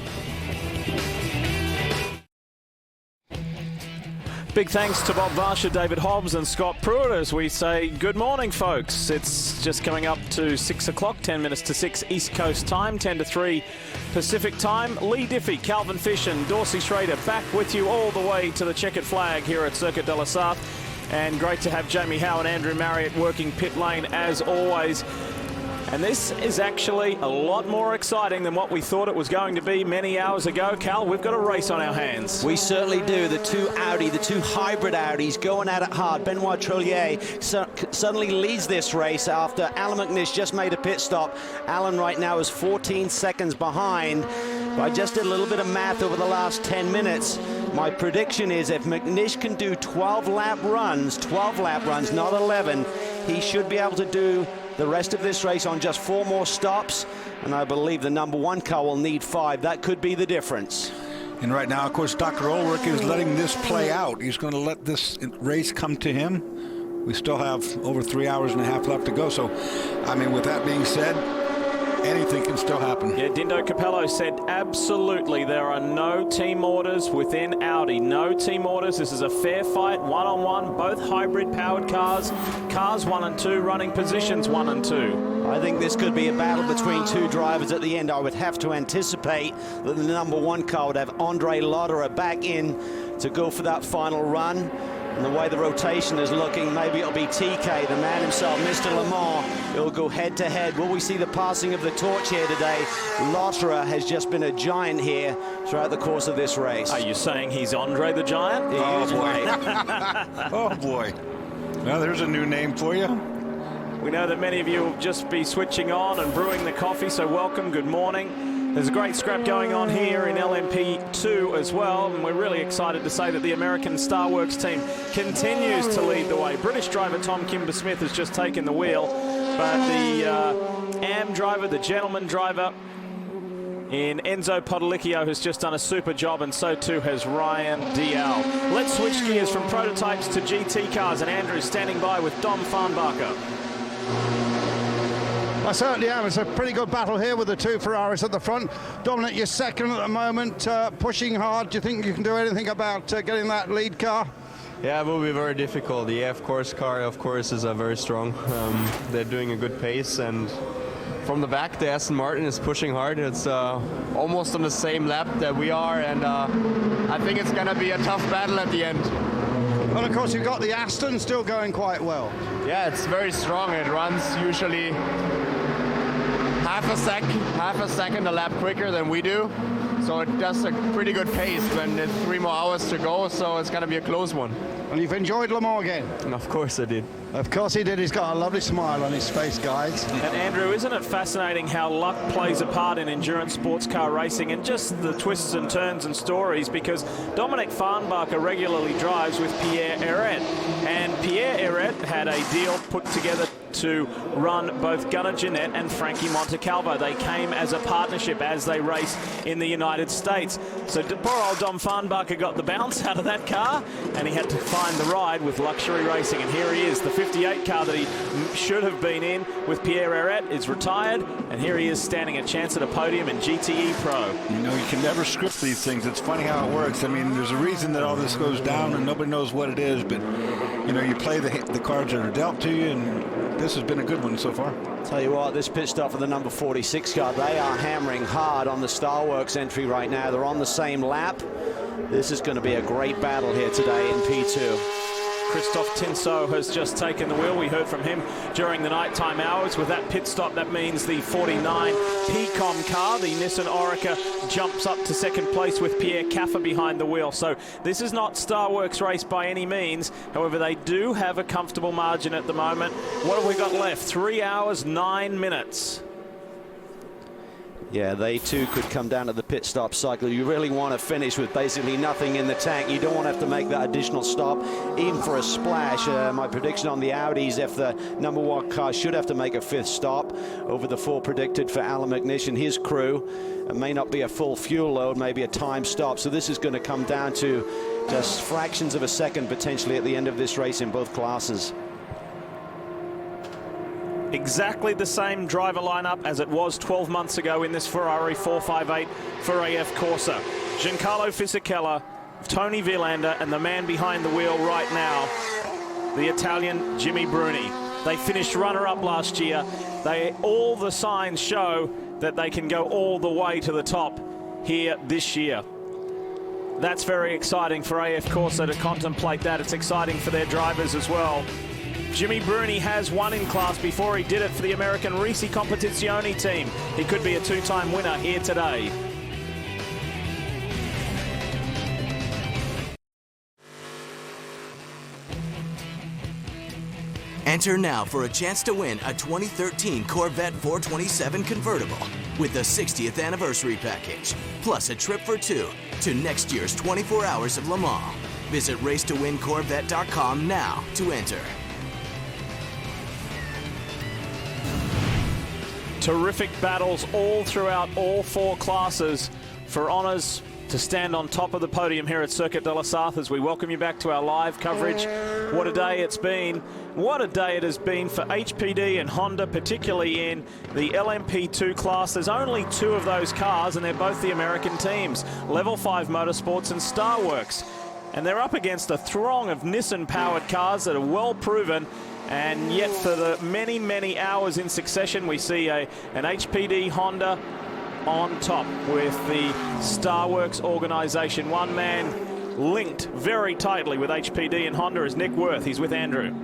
Big thanks to Bob Varsha, David Hobbs, and Scott Pruitt as we say good morning, folks. It's just coming up to 6 o'clock, 10 minutes to 6 East Coast time, 10 to 3 Pacific time. Lee Diffie, Calvin Fish, and Dorsey Schrader back with you all the way to the checkered flag here at Circuit de la Sarthe. And great to have Jamie Howe and Andrew Marriott working pit lane as always. And this is actually a lot more exciting than what we thought it was going to be many hours ago. Cal, we've got a race on our hands. We certainly do. The two hybrid Audis going at it hard. Benoit Trollier suddenly leads this race after Alan McNish just made a pit stop. Alan right now is 14 seconds behind. I just did a little bit of math over the last 10 minutes. My prediction is if McNish can do 12 lap runs, not 11, he should be able to do the rest of this race on just 4 more stops, and I believe the #1 car will need 5. That could be the difference. And right now, of course, Dr. Ulrich is letting this play out. He's going to let this race come to him. We still have over 3 hours and a half left to go. So, I mean, with that being said, anything can still happen. Yeah, Dindo Capello said absolutely there are no team orders within Audi. No team orders. This is a fair fight, one-on-one, both hybrid powered cars. Cars 1 and 2 running positions 1 and 2. I think this could be a battle between two drivers at the end. I would have to anticipate that the #1 car would have Andre Lotterer back in to go for that final run. And the way the rotation is looking, maybe it'll be TK, the man himself, Mr. Le Mans. It'll go head-to-head. Will we see the passing of the torch here today? Lotterer has just been a giant here throughout the course of this race. Are you saying he's Andre the Giant? Oh, boy. Oh, boy. Well, there's a new name for you. We know that many of you will just be switching on and brewing the coffee, so welcome, good morning. There's a great scrap going on here in LMP2 as well, and we're really excited to say that the American StarWorks team continues to lead the way. British driver Tom Kimber-Smith has just taken the wheel, but the AM driver, the gentleman driver in Enzo Podolicchio has just done a super job, and so too has Ryan Dial. Let's switch gears from prototypes to GT cars, and Andrew's standing by with Dom Farnbacher. I certainly am. It's a pretty good battle here with the two Ferraris at the front. Dominic, you're second at the moment, pushing hard. Do you think you can do anything about getting that lead car? Yeah, it will be very difficult. The AF Corse car, of course, is very strong. They're doing a good pace, and from the back, the Aston Martin is pushing hard. It's almost on the same lap that we are, and I think it's going to be a tough battle at the end. Well, of course, you've got the Aston still going quite well. Yeah, it's very strong. It runs usually half a second a lap quicker than we do. So it does a pretty good pace when there's 3 more hours to go, so it's going to be a close one. And you've enjoyed Le Mans again? And of course I did. Of course he did. He's got a lovely smile on his face, guys. And Andrew, isn't it fascinating how luck plays a part in endurance sports car racing and just the twists and turns and stories, because Dominic Farnbacher regularly drives with Pierre Eret, and Pierre Eret had a deal put together to run both Gunnar Jeanette and Frankie Montecalvo. They came as a partnership as they race in the United States. So poor old Dom Farnbacher got the bounce out of that car, and he had to find the ride with Luxury Racing. And here he is, the 58 car that he should have been in with Pierre Eret is retired, and here he is standing a chance at a podium in GTE Pro. You know, you can never script these things. It's funny how it works. I mean, there's a reason that all this goes down, and nobody knows what it is, but, you know, you play the cards that are dealt to you, and this has been a good one so far. Tell you what, this pit stop for the number 46 car, they are hammering hard on the StarWorks entry right now. They're on the same lap. This is going to be a great battle here today in P2. Christophe Tinso has just taken the wheel. We heard from him during the nighttime hours. With that pit stop, that means the 49 PCOM car, the Nissan Oreca, jumps up to second place with Pierre Caffer behind the wheel. So this is not StarWorks race by any means. However, they do have a comfortable margin at the moment. What have we got left? 3 hours, 9 minutes. Yeah, they too could come down to the pit stop cycle. You really want to finish with basically nothing in the tank. You don't want to have to make that additional stop, even for a splash. My prediction on the Audis, if the #1 car should have to make a 5th stop over the 4 predicted for Allan McNish and his crew, it may not be a full fuel load, maybe a time stop. So this is going to come down to just fractions of a second potentially at the end of this race in both classes. Exactly the same driver lineup as it was 12 months ago in this Ferrari 458 for AF Corse. Giancarlo Fisichella, Tony Villander, and the man behind the wheel right now, the Italian Jimmy Bruni. They finished runner-up last year. All the signs show that they can go all the way to the top here this year. That's very exciting for AF Corse to contemplate that. It's exciting for their drivers as well. Jimmy Bruni has won in class before. He did it for the American Risi Competizione team. He could be a 2-time winner here today. Enter now for a chance to win a 2013 Corvette 427 convertible with the 60th anniversary package, plus a trip for 2 to next year's 24 Hours of Le Mans. Visit racetowincorvette.com now to enter. Terrific battles all throughout all 4 classes for honours to stand on top of the podium here at Circuit de la Sarthe as we welcome you back to our live coverage. What a day it's been. What a day it has been for HPD and Honda, particularly in the LMP2 class. There's only 2 of those cars, and they're both the American teams, Level 5 Motorsports and StarWorks. And they're up against a throng of Nissan-powered cars that are well proven. And yet for the many, many hours in succession, we see an HPD Honda on top with the StarWorks organization. One man linked very tightly with HPD and Honda is Nick Wirth. He's with Andrew.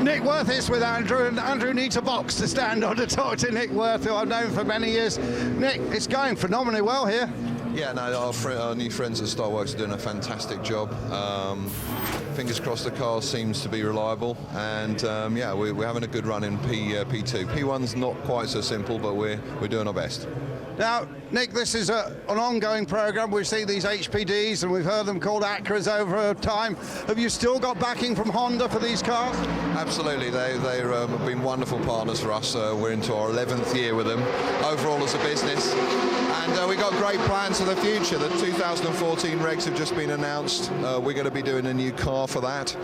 Nick Wirth is with Andrew, and Andrew needs a box to stand on to talk to Nick Wirth, who I've known for many years. Nick, it's going phenomenally well here. Yeah, no, our new friends at StarWorks are doing a fantastic job. Fingers crossed the car seems to be reliable, and yeah, we're having a good run in P2. P1's not quite so simple, but we're doing our best. Now, Nick, this is an ongoing program. We've seen these HPDs and we've heard them called Acras over time. Have you still got backing from Honda for these cars? Absolutely, they've been wonderful partners for us. We're into our 11th year with them overall as a business, and we've got great plans for the future. The 2014 regs have just been announced. We're going to be doing a new car for that,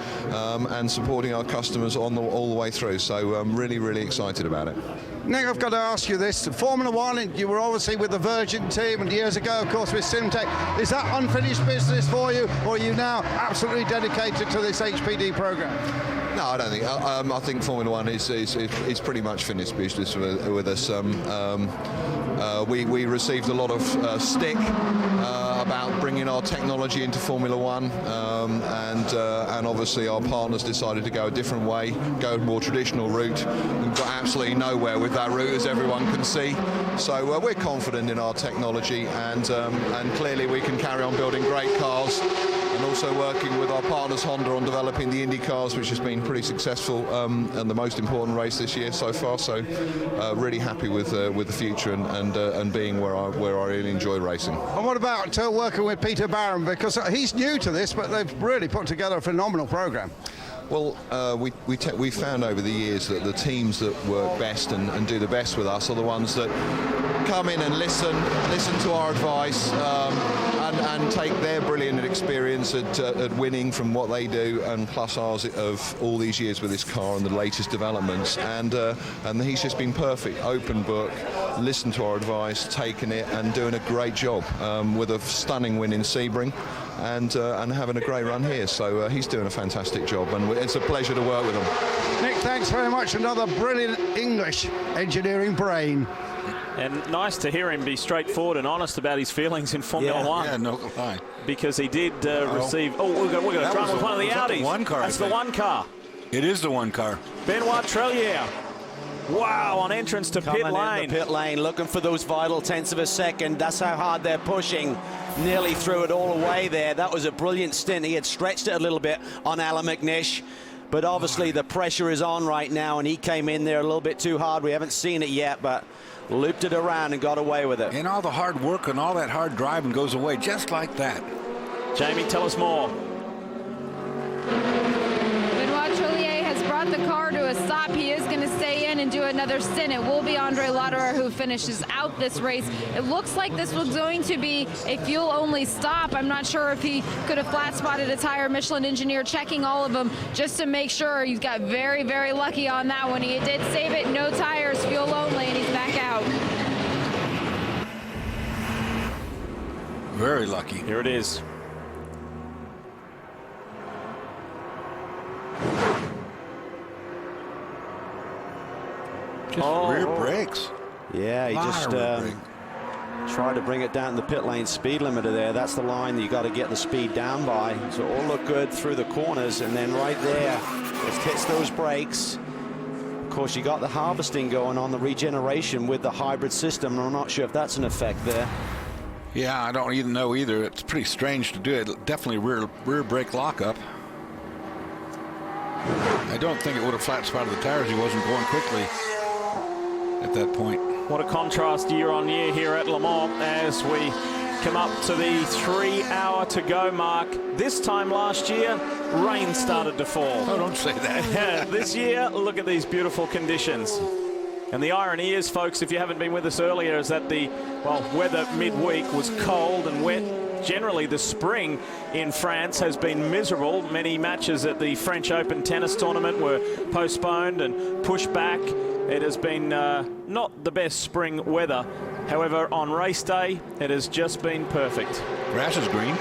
and supporting our customers all the way through. So I'm really excited about it. Nick, I've got to ask you this. Formula One, you were obviously with the Virgin team, and years ago, of course, with Simtek. Is that unfinished business for you, or are you now absolutely dedicated to this HPD program? No, I don't think. I think Formula One is pretty much finished business with us. We received a lot of stick about bringing our technology into Formula One, and obviously our partners decided to go a different way, go a more traditional route. We've got absolutely nowhere with that route, as everyone can see. So we're confident in our technology, and clearly we can carry on building great cars. And also working with our partners Honda on developing the Indy cars, which has been pretty successful, and the most important race this year so far. So really happy with the future and being where I really enjoy racing. And what about working with Peter Barron, because he's new to this, but they've really put together a phenomenal program. Well, we found over the years that the teams that work best and do the best with us are the ones that come in and listen to our advice, and take their brilliant experience at winning from what they do, and plus ours of all these years with this car and the latest developments. And he's just been perfect, open book, listened to our advice, taken it, and doing a great job with a stunning win in Sebring. And having a great run here. So he's doing a fantastic job, and it's a pleasure to work with him. Nick, thanks very much. Another brilliant English engineering brain. And nice to hear him be straightforward and honest about his feelings in Formula One. Yeah, no lie. Because he did receive... Oh, we're going to run with one of the Audis. One car, That's the one car. It is the one car. Benoit Trellier. Wow, on entrance to pit lane. In the pit lane, looking for those vital tenths of a second. That's how hard they're pushing. Nearly threw it all away there. That was a brilliant stint. He had stretched it a little bit on Allan McNish. but obviously the pressure is on right now, and he came in there a little bit too hard. We haven't seen it yet, but looped it around and got away with it. And all the hard work and all that hard driving goes away just like that. Jamie, tell us more. Benoit Trollier has brought the car to a stop. He is going to stay in and do another stint. It will be Andre Lotterer who finishes out this race. It looks like this was going to be a fuel-only stop. I'm not sure if he could have flat-spotted a tire. Michelin engineer checking all of them just to make sure. He's got very, very lucky on that one. He did save it. No tires, fuel only, and he's back out. Very lucky. Here it is. Just rear brakes. Yeah, he just tried to bring it down to the pit lane speed limiter there. That's the line that you got to get the speed down by. So it all looked good through the corners, and then right there, it hits those brakes. Of course, you got the harvesting going on, the regeneration with the hybrid system, and I'm not sure if that's an effect there. Yeah, I don't even know either. It's pretty strange to do it. Definitely rear brake lockup. I don't think it would have flat spotted the tires. He wasn't going quickly at that point. What a contrast year on year here at Le Mans as we come up to the 3 hour to go mark. This time last year, rain started to fall. Oh, don't say that. This year, look at these beautiful conditions. And the irony is, folks, if you haven't been with us earlier, is that the, well, weather midweek was cold and wet. Generally, the spring in France has been miserable. Many matches at the French Open tennis tournament were postponed and pushed back. It has been not the best spring weather. However, on race day, it has just been perfect. Grass is green.